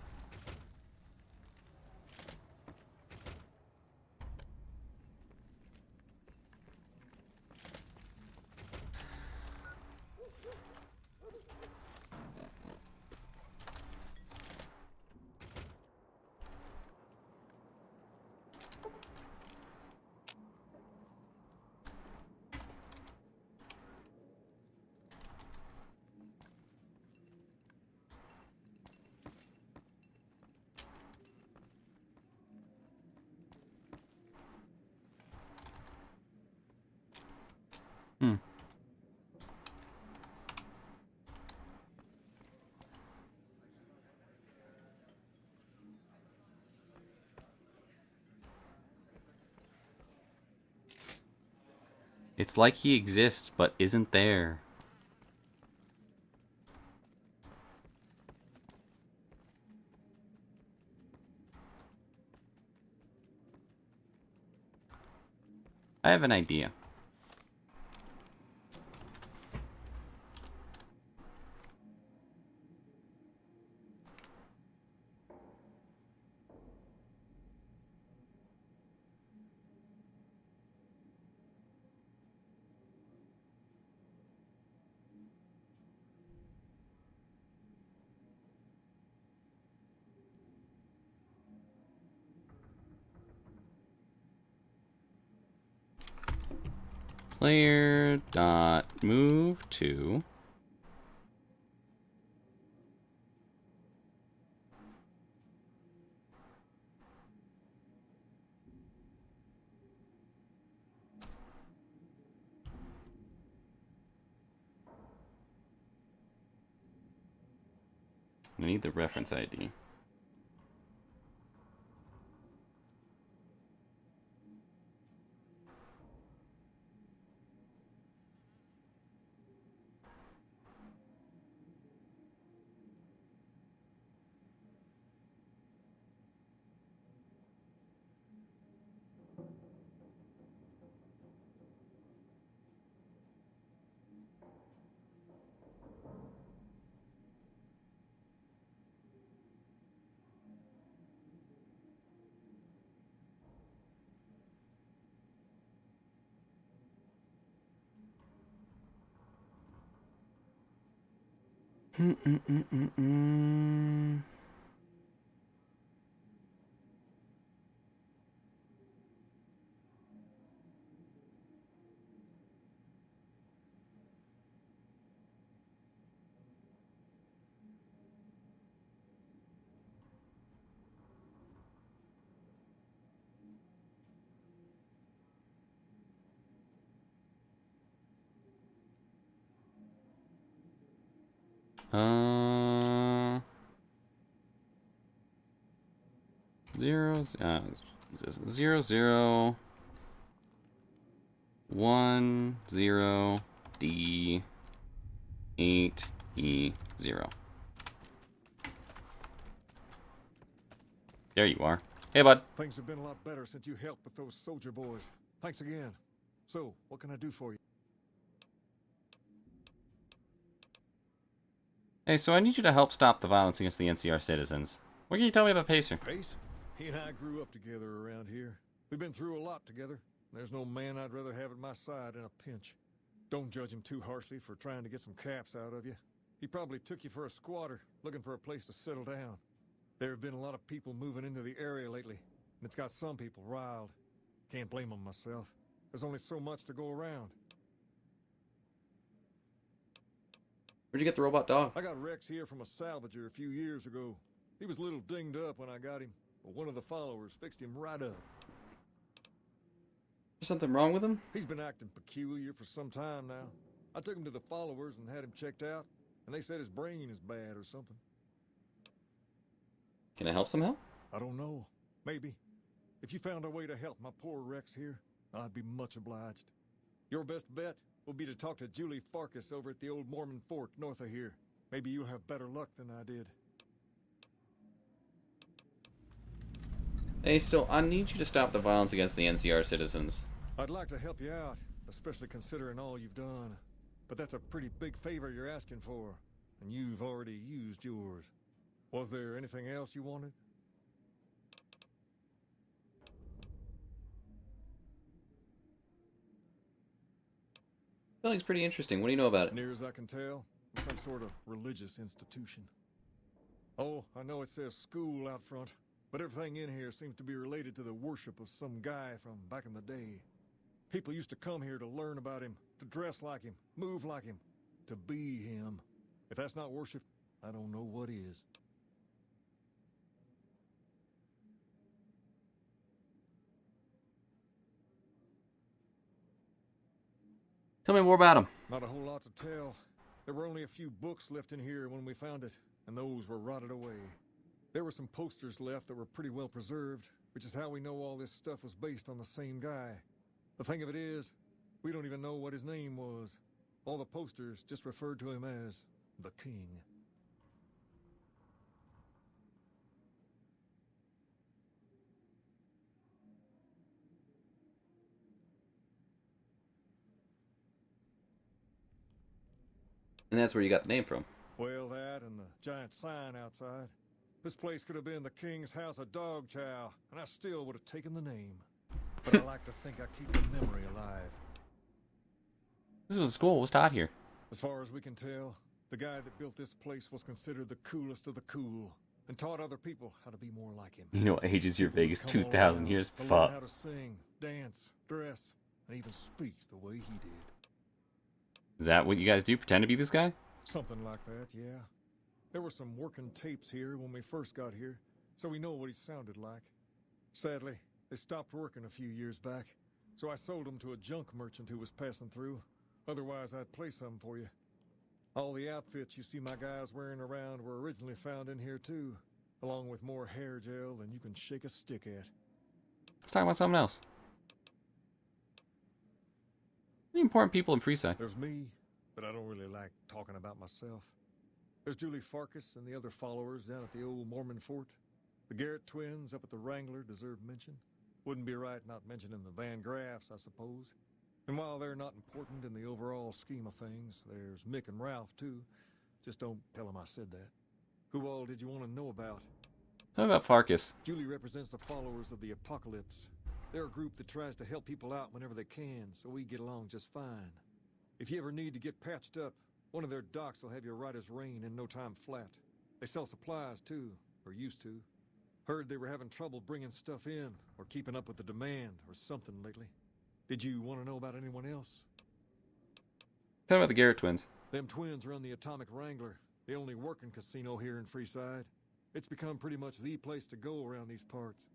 It's like he exists, but isn't there. I have an idea. Player dot move to I need the reference ID. Zero, 0, 1, 0, D, 8, E, 0. There you are. Hey, bud. Things have been a lot better since you helped with those soldier boys. Thanks again. So, what can I do for you? Hey, so I need you to help stop the violence against the NCR citizens. What can you tell me about Pacer? Pace? He and I grew up together around here. We've been through a lot together. There's no man I'd rather have at my side in a pinch. Don't judge him too harshly for trying to get some caps out of you. He probably took you for a squatter, looking for a place to settle down. There have been a lot of people moving into the area lately, and it's got some people riled. Can't blame them myself. There's only so much to go around. Where'd you get the robot dog? I got Rex here from a salvager a few years ago. He was a little dinged up when I got him, but one of the followers fixed him right up. Is something wrong with him? He's been acting peculiar for some time now. I took him to the followers and had him checked out, and they said his brain is bad or something. Can I help somehow? I don't know. Maybe. If you found a way to help my poor Rex here, I'd be much obliged. Your best bet will be to talk to Julie Farkas over at the old Mormon fort north of here. Maybe you'll have better luck than I did. Hey, so I need you to stop the violence against the NCR citizens. I'd like to help you out, especially considering all you've done. But that's a pretty big favor you're asking for, and you've already used yours. Was there anything else you wanted? Building's pretty interesting. What do you know about it? Near as I can tell, it's some sort of religious institution. Oh, I know it says school out front, but everything in here seems to be related to the worship of some guy from back in the day. People used to come here to learn about him, to dress like him, move like him, to be him. If that's not worship, I don't know what is. Tell me more about him. Not a whole lot to tell. There were only a few books left in here when we found it, and those were rotted away. There were some posters left that were pretty well preserved, which is how we know all this stuff was based on the same guy. The thing of it is, we don't even know what his name was. All the posters just referred to him as the King. And that's where you got the name from. Well, that and the giant sign outside. This place could have been the King's House of Dog Chow, and I still would have taken the name. But I like to think I keep the memory alive. This was school. Was taught here. As far as we can tell, the guy that built this place was considered the coolest of the cool, and taught other people how to be more like him. You know what age is your biggest? Come all 2,000 around years? to learn Fuck. how to sing, dance, dress, and even speak the way he did. Is that what you guys do? Pretend to be this guy? Something like that, yeah. There were some working tapes here when we first got here, so we know what he sounded like. Sadly, they stopped working a few years back, so I sold them to a junk merchant who was passing through. Otherwise, I'd play some for you. All the outfits you see my guys wearing around were originally found in here too, along with more hair gel than you can shake a stick at. Let's talk about something else. The important people in Freeside. There's me, but I don't really like talking about myself. There's Julie Farkas and the other followers down at the old Mormon fort. The Garrett twins up at the Wrangler deserve mention. Wouldn't be right not mentioning the Van Graffs, I suppose. And while they're not important in the overall scheme of things, there's Mick and Ralph, too. Just don't tell them I said that. Who all did you want to know about? How about Farkas? Julie represents the followers of the Apocalypse. They're a group that tries to help people out whenever they can, so we get along just fine. If you ever need to get patched up, one of their docs will have you right as rain in no time flat. They sell supplies, too, or used to. Heard they were having trouble bringing stuff in, or keeping up with the demand, or something lately. Did you want to know about anyone else? Tell me about the Garrett twins. Them twins run the Atomic Wrangler, the only working casino here in Freeside. It's become pretty much the place to go around these parts.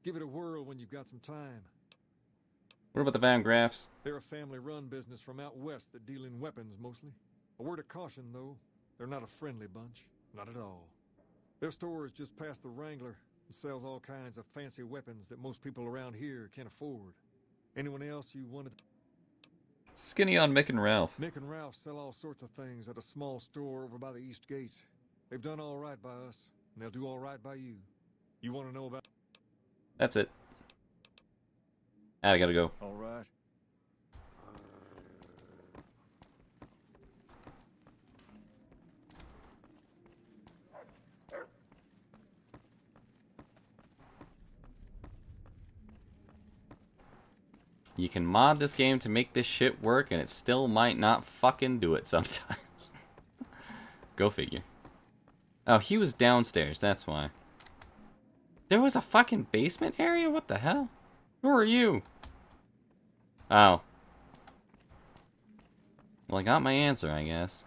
Give it a whirl when you've got some time. What about the Van Graffs? They're a family-run business from out west that deal in weapons mostly. A word of caution, though, they're not a friendly bunch. Not at all. Their store is just past the Wrangler and sells all kinds of fancy weapons that most people around here can't afford. Anyone else you wanted? Skinny on Mick and Ralph. Mick and Ralph sell all sorts of things at a small store over by the East Gate. They've done all right by us, and they'll do all right by you. You want to know about... That's it. I gotta go. All right. You can mod this game to make this shit work, and it still might not fucking do it sometimes. Go figure. Oh, he was downstairs, that's why. There was a fucking basement area? What the hell? Who are you? Oh. Well, I got my answer, I guess.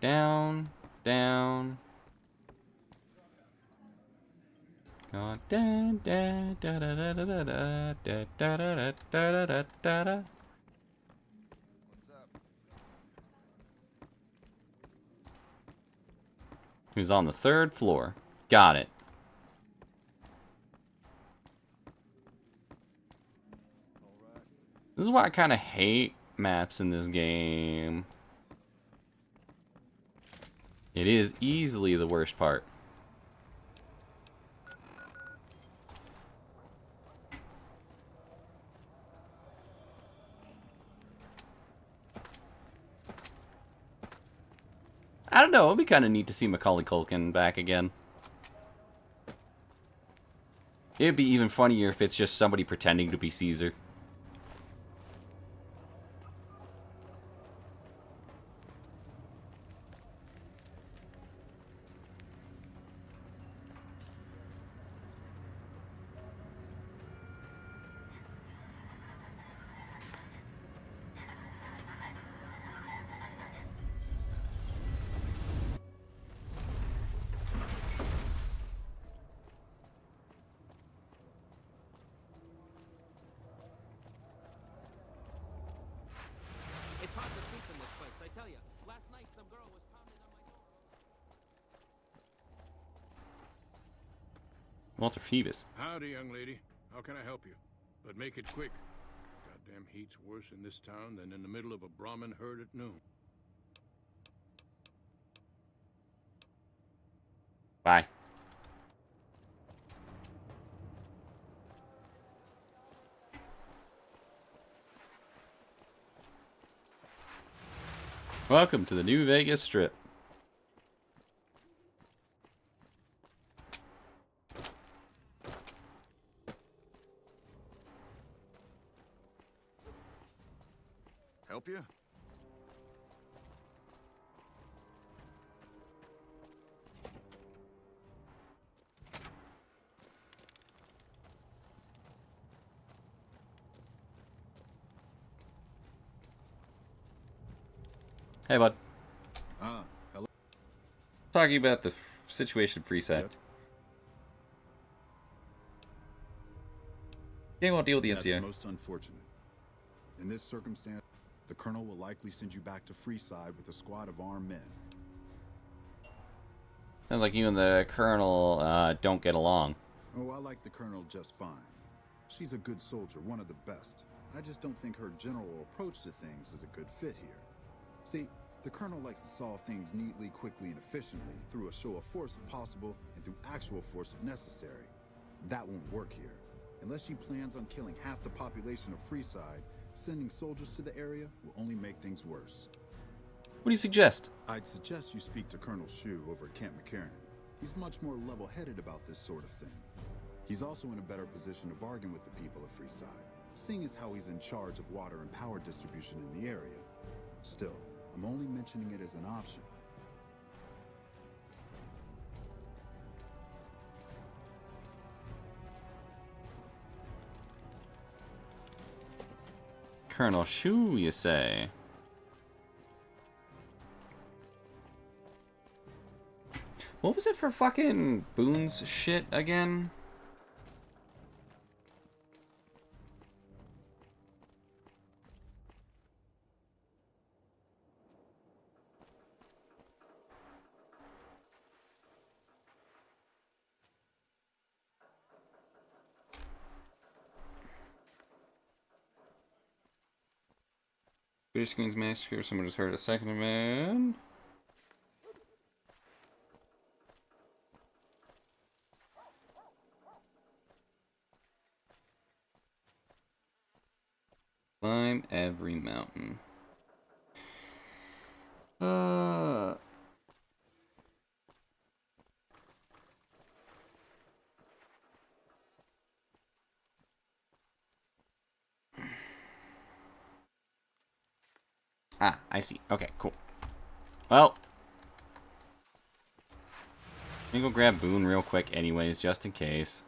Down, down. God, da da da da da da da da da da da da da da. Who's on the 3rd floor? Got it. This is why I kind of hate maps in this game. It is easily the worst part. I don't know, it'd be kind of neat to see Macaulay Culkin back again. It'd be even funnier if it's just somebody pretending to be Caesar. It's hard to sleep in this place, I tell you. Last night some girl was pounding on my door. Walter Phoebus. Howdy, young lady. How can I help you? But make it quick. Goddamn heat's worse in this town than in the middle of a Brahmin herd at noon. Bye. Welcome to the New Vegas Strip. Help you? Hey, bud. Hello. Talking about the situation in Freeside. They won't deal with the That's NCO. most unfortunate. In this circumstance, the Colonel will likely send you back to Freeside with a squad of armed men. Sounds like you and the Colonel don't get along. Oh, I like the Colonel just fine. She's a good soldier, one of the best. I just don't think her general approach to things is a good fit here. See, the Colonel likes to solve things neatly, quickly, and efficiently through a show of force if possible and through actual force if necessary. That won't work here. Unless she plans on killing half the population of Freeside, sending soldiers to the area will only make things worse. What do you suggest? I'd suggest you speak to Colonel Shu over at Camp McCarran. He's much more level-headed about this sort of thing. He's also in a better position to bargain with the people of Freeside, seeing as how he's in charge of water and power distribution in the area. Still, I'm only mentioning it as an option. Colonel Shu, you say? What was it for fucking Boone's shit again? British Queen's Massacre, someone just heard a second man. Climb every mountain. Ah, I see. Okay, cool. Well, let me go grab Boone real quick anyways, just in case.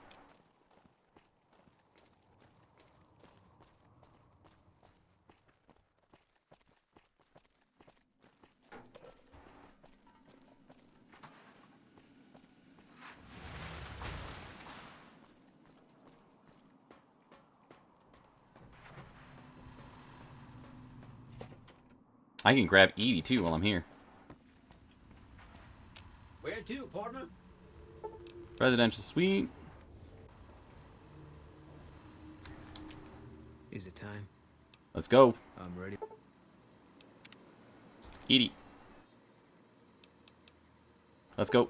I can grab Edie too while I'm here. Where to, partner? Residential suite. Is it time? Let's go. I'm ready. Edie. Let's go.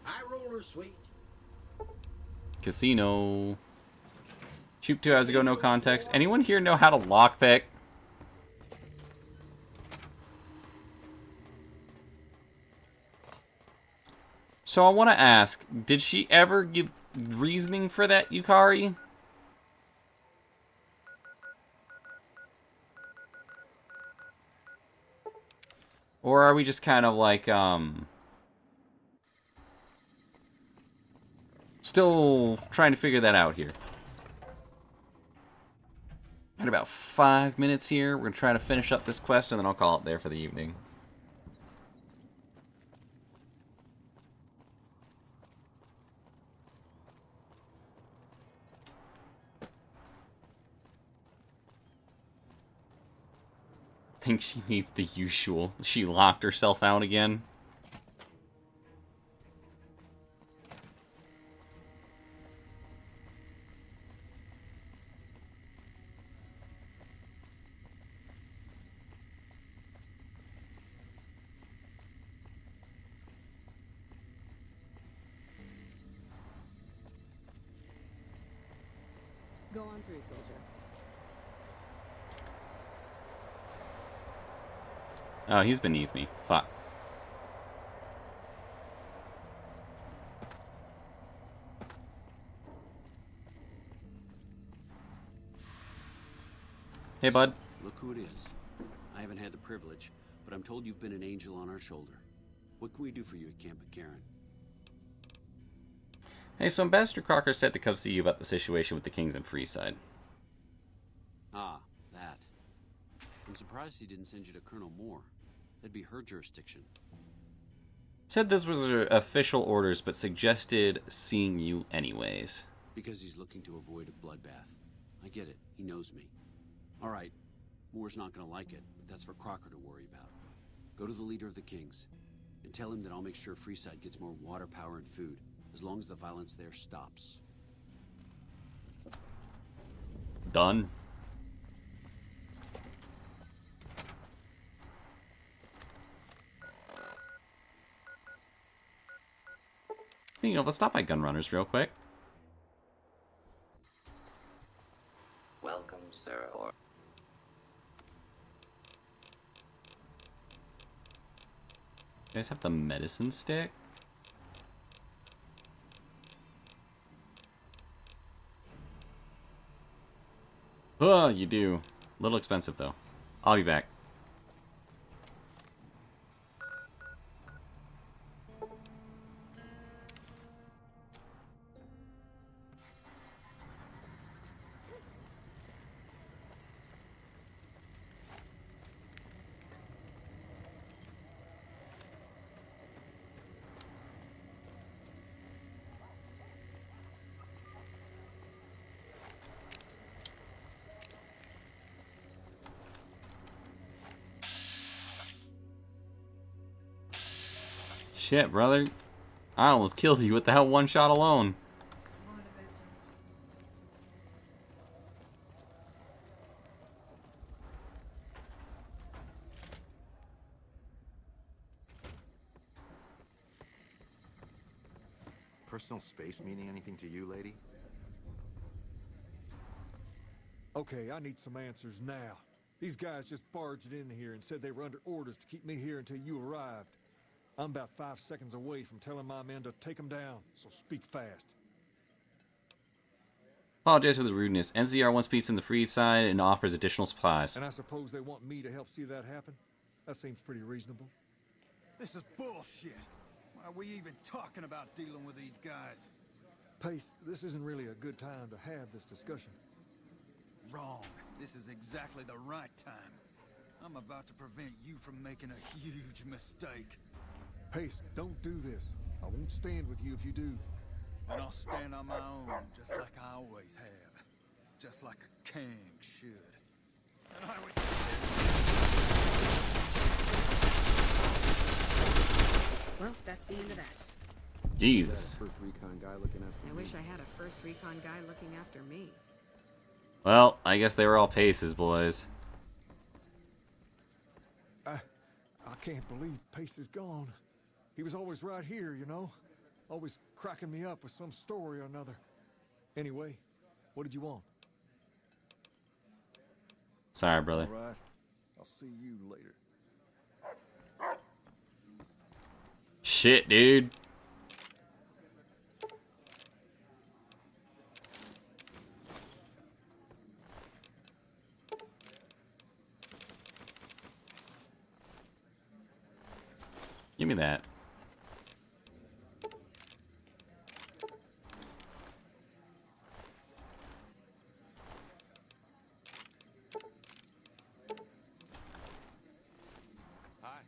High roller suite. Casino. Shoot 2 hours ago, no context. Anyone here know how to lockpick? So I want to ask, did she ever give reasoning for that, Yukari? Or are we just kind of like, still trying to figure that out here? Got about 5 minutes here. We're going to try to finish up this quest, and then I'll call it there for the evening. Think she needs the usual. She locked herself out again. Go on through, soldier. Oh, he's beneath me. Fuck. Hey, bud. Look who it is. I haven't had the privilege, but I'm told you've been an angel on our shoulder. What can we do for you at Camp McCarran? Hey, so Ambassador Crocker said to come see you about the situation with the Kings and Freeside. Ah, that. I'm surprised he didn't send you to Colonel Moore. That'd be her jurisdiction. Said this was official orders, but suggested seeing you anyways. Because he's looking to avoid a bloodbath. I get it. He knows me. All right. Moore's not gonna like it, but that's for Crocker to worry about. Go to the leader of the Kings and tell him that I'll make sure Freeside gets more water, power, and food, as long as the violence there stops. Done. Speaking of, let's stop by Gunrunners real quick. Welcome, sir. You guys have the medicine stick? Oh, you do. A little expensive, though. I'll be back. Shit, brother. I almost killed you with that one shot alone. Personal space meaning anything to you, lady? Okay, I need some answers now. These guys just barged in here and said they were under orders to keep me here until you arrived. I'm about 5 seconds away from telling my men to take them down, so speak fast. Apologize for the rudeness. NCR wants peace in the free side and offers additional supplies. And I suppose they want me to help see that happen? That seems pretty reasonable. This is bullshit. Why are we even talking about dealing with these guys? Pace, this isn't really a good time to have this discussion. Wrong. This is exactly the right time. I'm about to prevent you from making a huge mistake. Pace, don't do this. I won't stand with you if you do. And I'll stand on my own, just like I always have. Just like a king should. And I was... Well, that's the end of that. Jesus. First recon guy looking after I wish I had a first recon guy looking after me. Well, I guess they were all Pace's boys. I can't believe Pace is gone. He was always right here, you know? Always cracking me up with some story or another. Anyway, what did you want? Sorry, brother. All right. I'll see you later. Shit, dude. Give me that. Hi.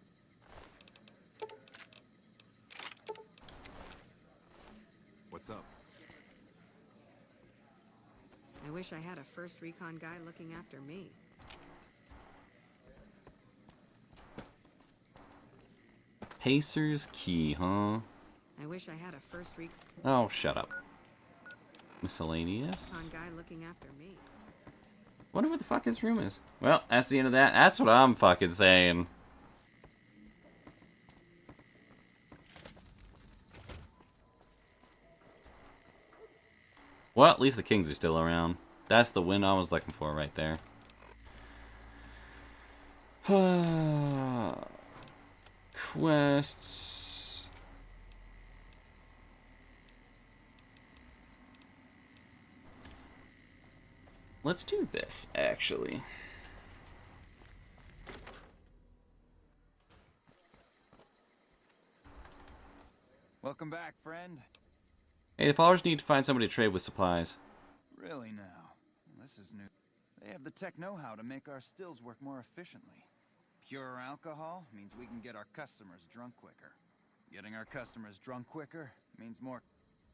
What's up? I wish I had a first recon guy looking after me. Pacer's key, huh? I wish I had a first recon Oh, shut up. Miscellaneous? guy looking after me. Wonder what the fuck his room is. Well, that's the end of that. That's what I'm fucking saying. Well, at least the Kings are still around. That's the win I was looking for right there. Quests. Let's do this, actually. Welcome back, friend. Hey, the followers need to find somebody to trade with supplies. Really now? This is new. They have the tech know-how to make our stills work more efficiently. Pure alcohol means we can get our customers drunk quicker. Getting our customers drunk quicker means more.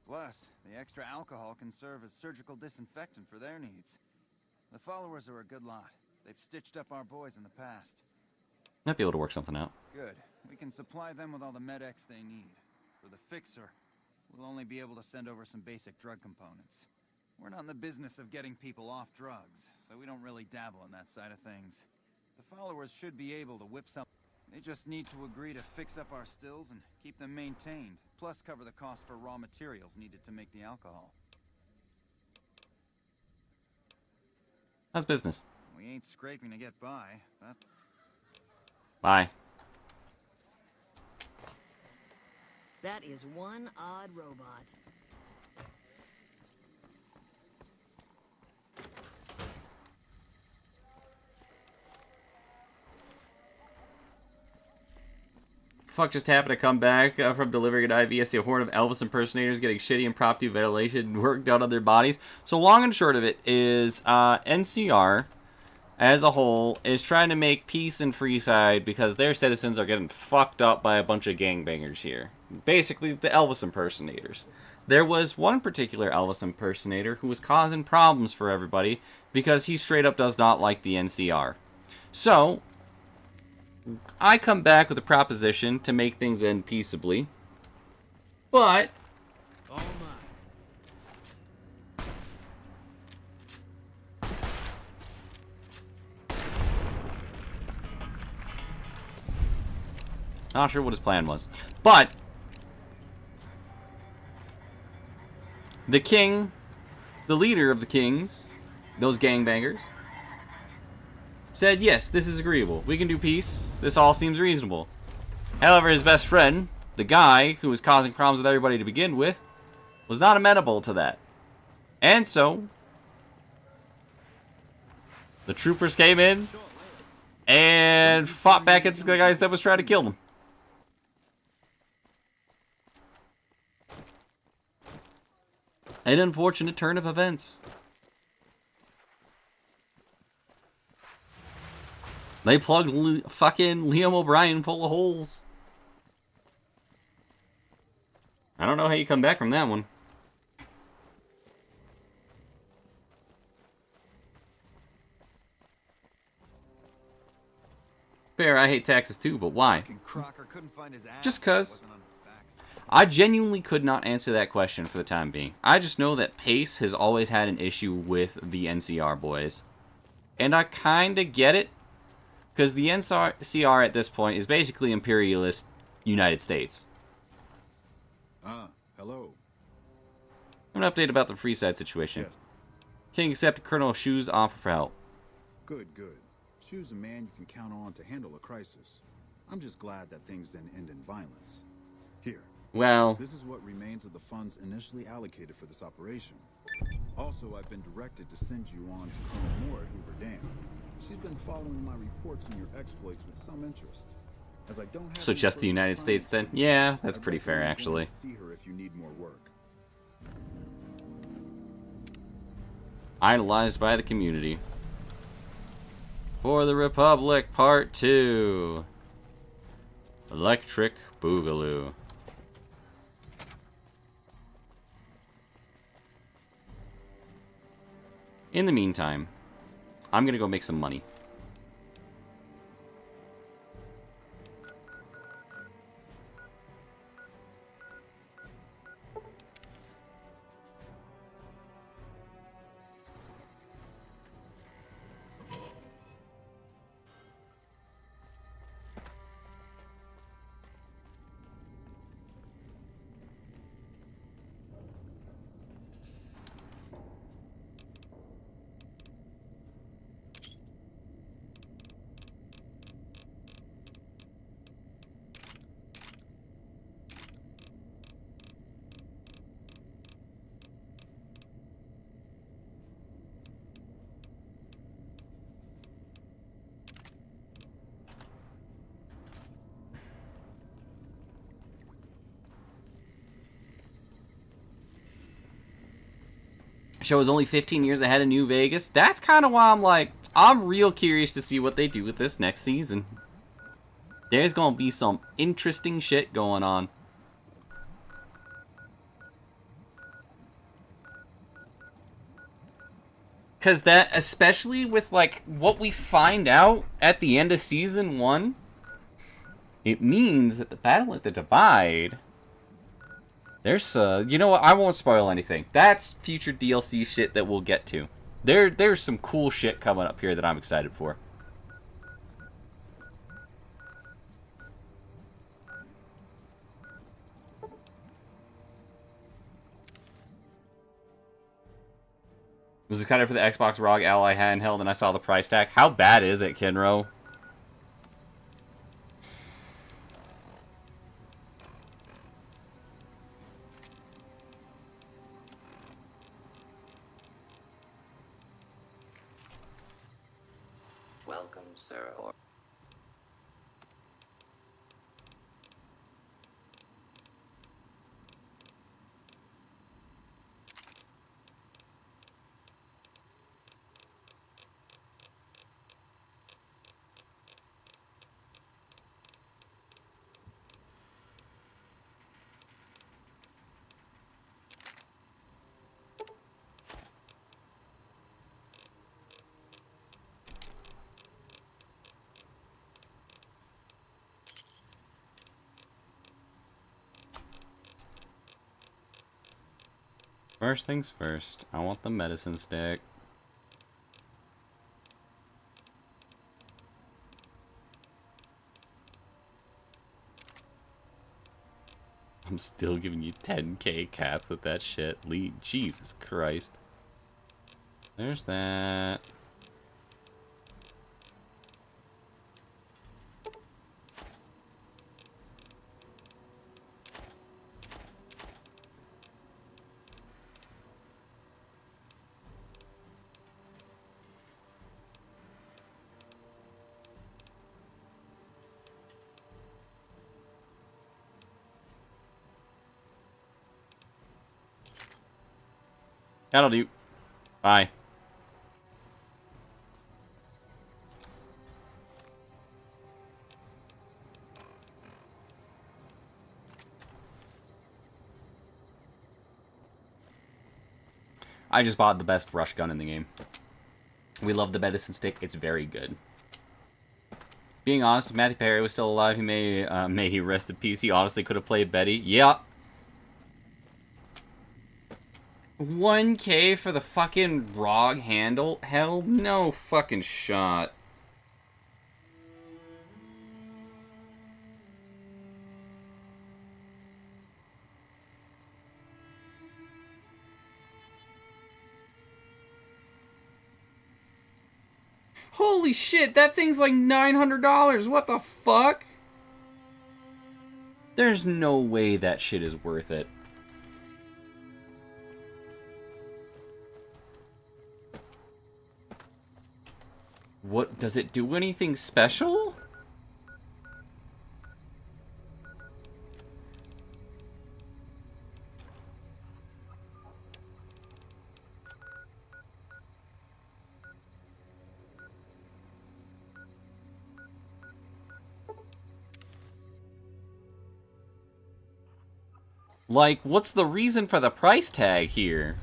Plus, the extra alcohol can serve as surgical disinfectant for their needs. The followers are a good lot. They've stitched up our boys in the past. Might be able to work something out. Good. We can supply them with all the med-X they need. For the Fixer, we'll only be able to send over some basic drug components. We're not in the business of getting people off drugs, so we don't really dabble in that side of things. The followers should be able to whip some. They just need to agree to fix up our stills and keep them maintained, plus cover the cost for raw materials needed to make the alcohol. How's business? We ain't scraping to get by. Bye. That is one odd robot. Fuck just happened to come back from delivering an IV. I see a horde of Elvis impersonators getting shitty impromptu ventilation work done on their bodies. So long and short of it is NCR as a whole is trying to make peace in Freeside because their citizens are getting fucked up by a bunch of gangbangers here. Basically, the Elvis impersonators. There was one particular Elvis impersonator who was causing problems for everybody because he straight up does not like the NCR. So I come back with a proposition to make things end peaceably, but not sure what his plan was. But the king, the leader of the kings, those gangbangers, said, yes, this is agreeable. We can do peace. This all seems reasonable. However, his best friend, the guy who was causing problems with everybody to begin with, was not amenable to that. And so, the troopers came in and fought back against the guys that was trying to kill them. An unfortunate turn of events. They plugged fucking Liam O'Brien full of holes. I don't know how you come back from that one. Fair, I hate taxes too, but why? Just cause. I genuinely could not answer that question for the time being. I just know that Pace has always had an issue with the NCR boys. And I kinda get it. Because the NCR at this point is basically imperialist United States. Hello. An update about the Freeside situation. Yes. King accepted Colonel Shu's offer for help. Good. Shu's a man you can count on to handle a crisis. I'm just glad that things didn't end in violence. Here. Well, this is what remains of the funds initially allocated for this operation. Also, I've been directed to send you on to Colonel Moore at Hoover Dam. She's been following my reports on your exploits with some interest. As I don't have so just the United States then? Yeah, that's pretty fair actually. See her if you need more work. Idolized by the community. For the Republic, Part 2. Electric Boogaloo. In the meantime, I'm gonna go make some money. Show is only 15 years ahead of New Vegas. That's kind of why I'm like, I'm real curious to see what they do with this next season. There's going to be some interesting shit going on. Because that, especially with, like, what we find out at the end of Season 1, it means that the Battle at the Divide, there's, you know what, I won't spoil anything. That's future DLC shit that we'll get to. There's some cool shit coming up here that I'm excited for. Was excited for the Xbox ROG Ally handheld and I saw the price tag. How bad is it, Kinro? Welcome, sir. First things first, I want the medicine stick. I'm still giving you 10k caps with that shit. Jesus Christ. There's that. That'll do. Bye. I just bought the best rush gun in the game. We love the medicine stick. It's very good. Being honest, if Matthew Perry was still alive, he may he rest in peace. He honestly could have played Betty. Yep. 1k for the fucking ROG handle? Hell no fucking shot. Holy shit, that thing's like $900. What the fuck? There's no way that shit is worth it. What, does it do anything special? Like, what's the reason for the price tag here?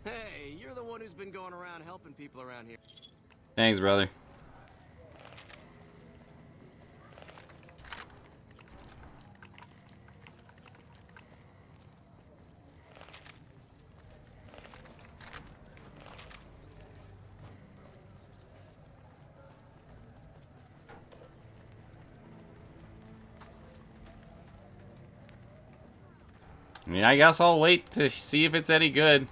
Hey, you're the one who's been going around helping people around here. Thanks, brother. I mean, I guess I'll wait to see if it's any good.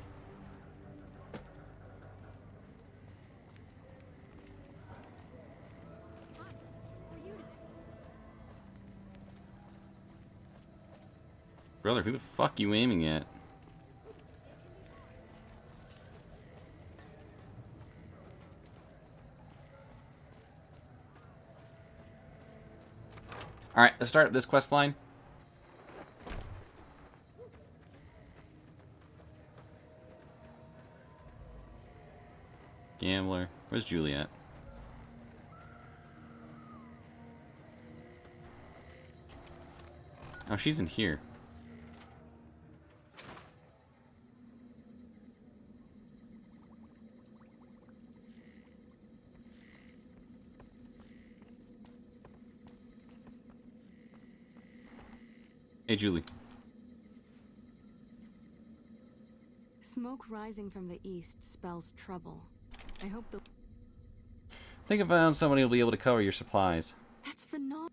Brother, who the fuck you aiming at? Alright, let's start this quest line. Gambler. Where's Juliet? Oh, she's in here. Hey, Julie. Smoke rising from the east spells trouble. I hope the... Think I found somebody who'll be able to cover your supplies. That's phenomenal.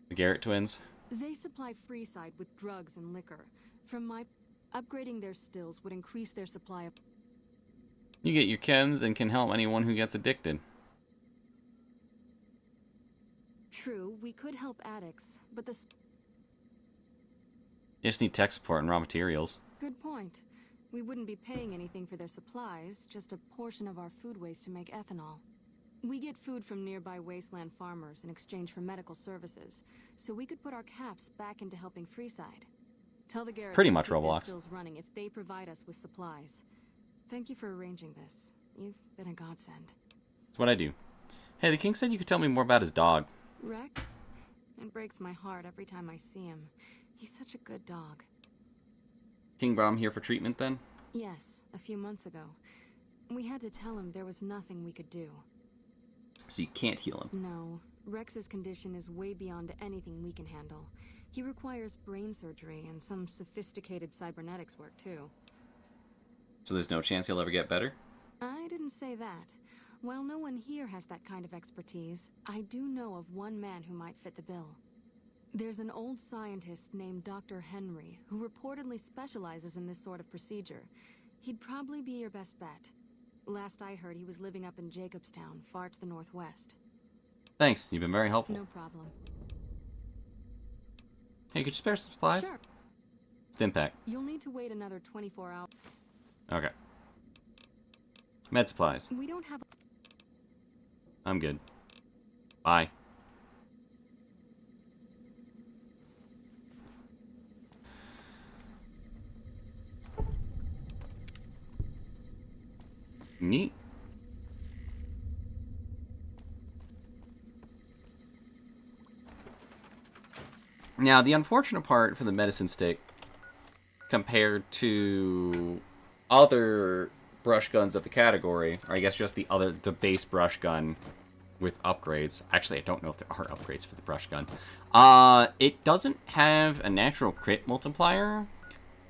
The Garrett twins. They supply Freeside with drugs and liquor. From my... Upgrading their stills would increase their supply of... You get your chems and can help anyone who gets addicted. True, we could help addicts, but the... You just need tech support and raw materials. Good point. We wouldn't be paying anything for their supplies, just a portion of our food waste to make ethanol. We get food from nearby wasteland farmers in exchange for medical services, so we could put our caps back into helping Freeside. Tell the Garretts Pretty to much keep their Roblox. stills running if they provide us with supplies. Thank you for arranging this. You've been a godsend. That's what I do. Hey, the king said you could tell me more about his dog. Rex? It breaks my heart every time I see him. He's such a good dog. King brought him here for treatment then? Yes, a few months ago. We had to tell him there was nothing we could do. So you can't heal him. No. Rex's condition is way beyond anything we can handle. He requires brain surgery and some sophisticated cybernetics work, too. So there's no chance he'll ever get better? I didn't say that. While no one here has that kind of expertise, I do know of one man who might fit the bill. There's an old scientist named Dr. Henry, who reportedly specializes in this sort of procedure. He'd probably be your best bet. Last I heard, he was living up in Jacobstown, far to the northwest. Thanks, you've been very helpful. No problem. Hey, could you spare some supplies? Sure. Stimpack. You'll need to wait another 24 hours. Okay. Med supplies. We don't have... I'm good. Bye. Neat. Now, the unfortunate part for the medicine stick, compared to other brush guns of the category, or I guess just the base brush gun with upgrades. Actually, I don't know if there are upgrades for the brush gun. It doesn't have a natural crit multiplier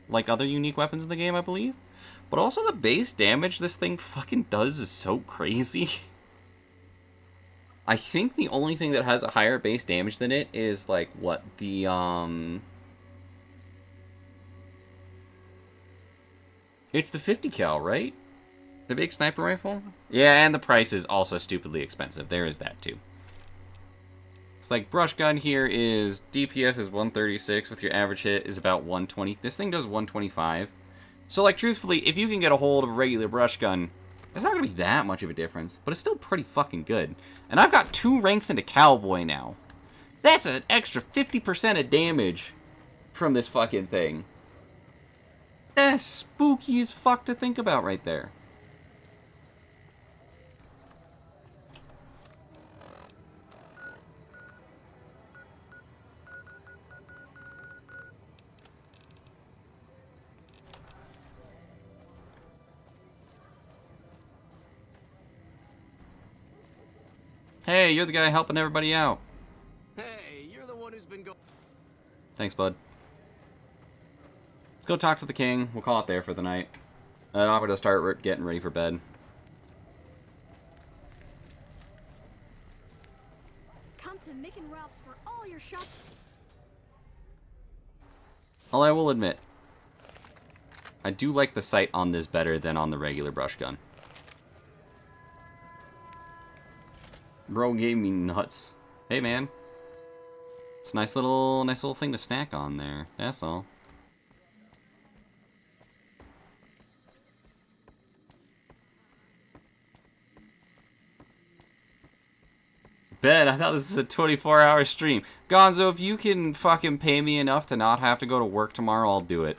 like other unique weapons in the game, I believe. But also the base damage this thing fucking does is so crazy. I think the only thing that has a higher base damage than it is, like, what, the, It's the 50 cal, right? The big sniper rifle? Yeah, and the price is also stupidly expensive. There is that, too. It's like, brush gun here is, DPS is 136, with your average hit is about 120. This thing does 125. So, like, truthfully, if you can get a hold of a regular brush gun, it's not going to be that much of a difference, but it's still pretty fucking good. And I've got 2 ranks into Cowboy now. That's an extra 50% of damage from this fucking thing. That's spooky as fuck to think about right there. Hey, you're the guy helping everybody out. Hey, you're the one who's been going... Thanks, bud. Let's go talk to the king. We'll call it there for the night. And offer to start getting ready for bed. Come to Mick and Ralph's for all your shop. All I will admit, I do like the sight on this better than on the regular brush gun. Bro gave me nuts. Hey, man. It's a nice little thing to snack on there. That's all. bed. I thought this was a 24-hour stream. Gonzo, if you can fucking pay me enough to not have to go to work tomorrow, I'll do it.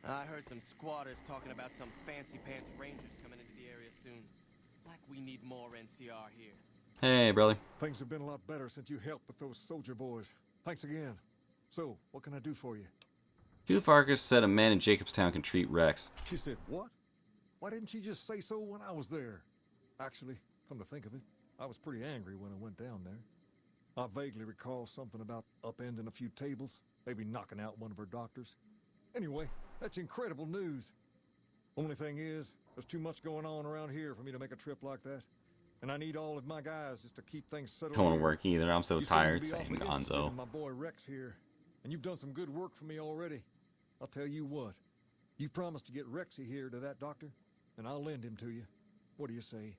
I heard some squatters talking about some fancy pants rangers coming into the area soon. Like we need more NCR here. Hey, brother. Things have been a lot better since you helped with those soldier boys. Thanks again. So, what can I do for you? Hugh Farkas said a man in Jacobstown can treat Rex. She said, what? Why didn't she just say so when I was there? Actually, come to think of it, I was pretty angry when I went down there. I vaguely recall something about upending a few tables, maybe knocking out one of her doctors. Anyway, that's incredible news. Only thing is, there's too much going on around here for me to make a trip like that. And I need all of my guys just to keep things settled. Don't want to work either. I'm so You seem to tired be saying awfully interested Gonzo. in my boy Rex here, and you've done some good work for me already. I'll tell you what, you promised to get Rexy here to that doctor, and I'll lend him to you. What do you say?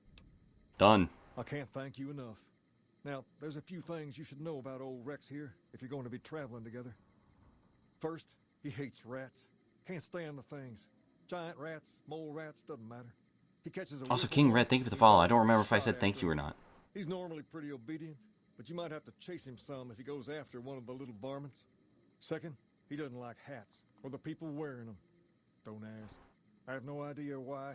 Done. I can't thank you enough. Now, there's a few things you should know about old Rex here if you're going to be traveling together. First, he hates rats. Can't stand the things. Giant rats, mole rats, doesn't matter. He catches a Also, whiff of King one, Red, thank you for the he's follow. I already don't remember if I shot said thank after you or him. not. He's normally pretty obedient, but you might have to chase him some if he goes after one of the little varmints. Second, he doesn't like hats or the people wearing them. Don't ask. I have no idea why.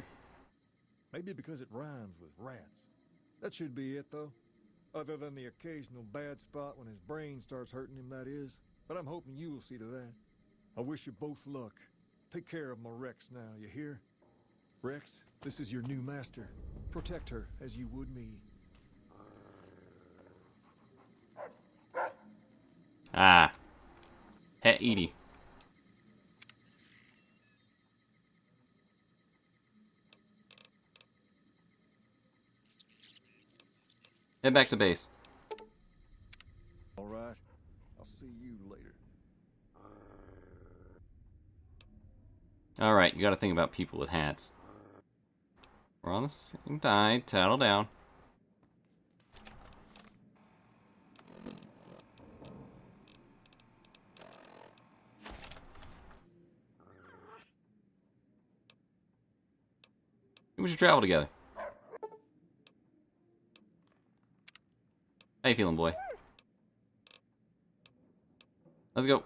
Maybe because it rhymes with rats. That should be it, though. Other than the occasional bad spot when his brain starts hurting him, that is. But I'm hoping you'll see to that. I wish you both luck. Take care of my Rex now, you hear? Rex, this is your new master. Protect her as you would me. Ah. Het Edie. Head back to base. All right. I'll see you later. Alright, you gotta think about people with hats. We're on the same tide. Tattle down. We should travel together. How you feeling, boy? Let's go.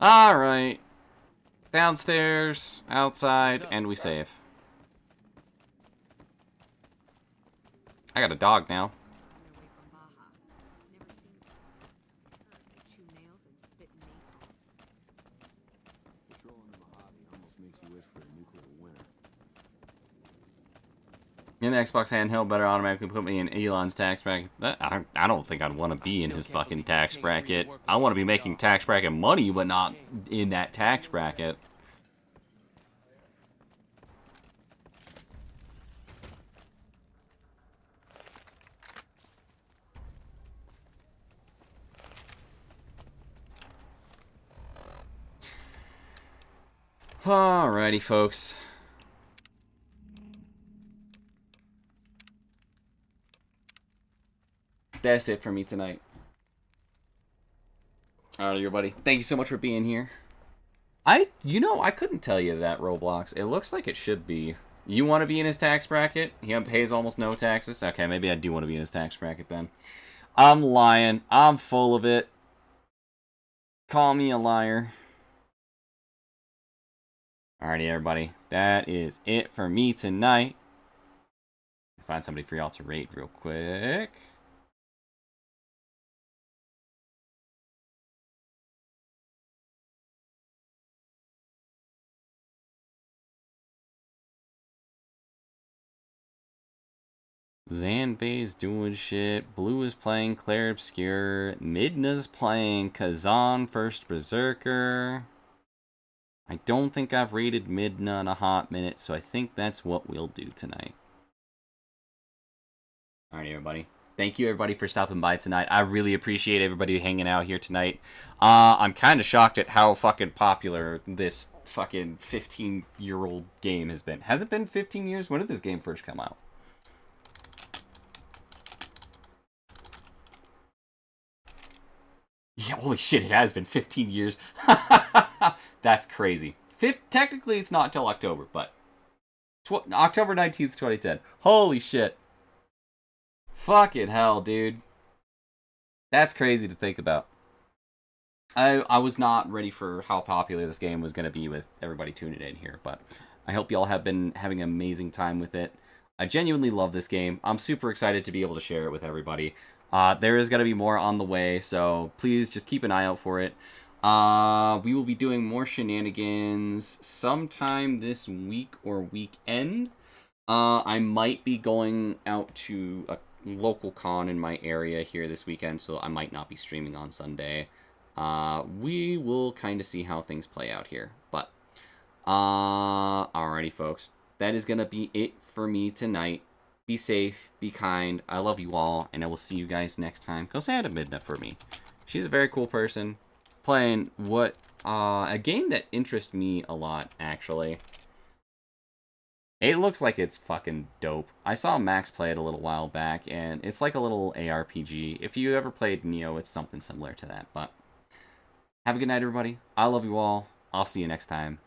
Alright. Downstairs, outside, and we save. I got a dog now. In the Xbox handheld better automatically put me in Elon's tax bracket. I don't think I'd want to be in his fucking tax bracket. I want to be making tax bracket money, but not in that tax bracket. Alrighty, folks. That's it for me tonight. Alright, everybody. Thank you so much for being here. I couldn't tell you that, Roblox. It looks like it should be. You want to be in his tax bracket? He pays almost no taxes? Okay, maybe I do want to be in his tax bracket then. I'm lying. I'm full of it. Call me a liar. Alrighty, everybody. That is it for me tonight. Find somebody for y'all to rate real quick. Zanbei's doing shit. Blue is playing Claire Obscure. Midna's playing Kazan First Berserker. I don't think I've rated Midna in a hot minute, so I think that's what we'll do tonight. Alright, everybody. Thank you, everybody, for stopping by tonight. I really appreciate everybody hanging out here tonight. I'm kind of shocked at how fucking popular this fucking 15-year-old game has been. Has it been 15 years? When did this game first come out? Yeah, holy shit, it has been 15 years. That's crazy. Technically, it's not till October, but... October 19th, 2010. Holy shit. Fucking hell, dude. That's crazy to think about. I was not ready for how popular this game was going to be with everybody tuning in here, but I hope y'all have been having an amazing time with it. I genuinely love this game. I'm super excited to be able to share it with everybody. There is going to be more on the way, so please just keep an eye out for it. We will be doing more shenanigans sometime this week or weekend. I might be going out to a local con in my area here this weekend, so I might not be streaming on Sunday. We will kind of see how things play out here. But, alrighty, folks. That is going to be it for me tonight. Be safe, be kind. I love you all, and I will see you guys next time. Go say hi to Midna for me. She's a very cool person. Playing a game that interests me a lot, actually. It looks like it's fucking dope. I saw Max play it a little while back, and it's like a little ARPG. If you ever played Nioh, it's something similar to that. But have a good night, everybody. I love you all. I'll see you next time.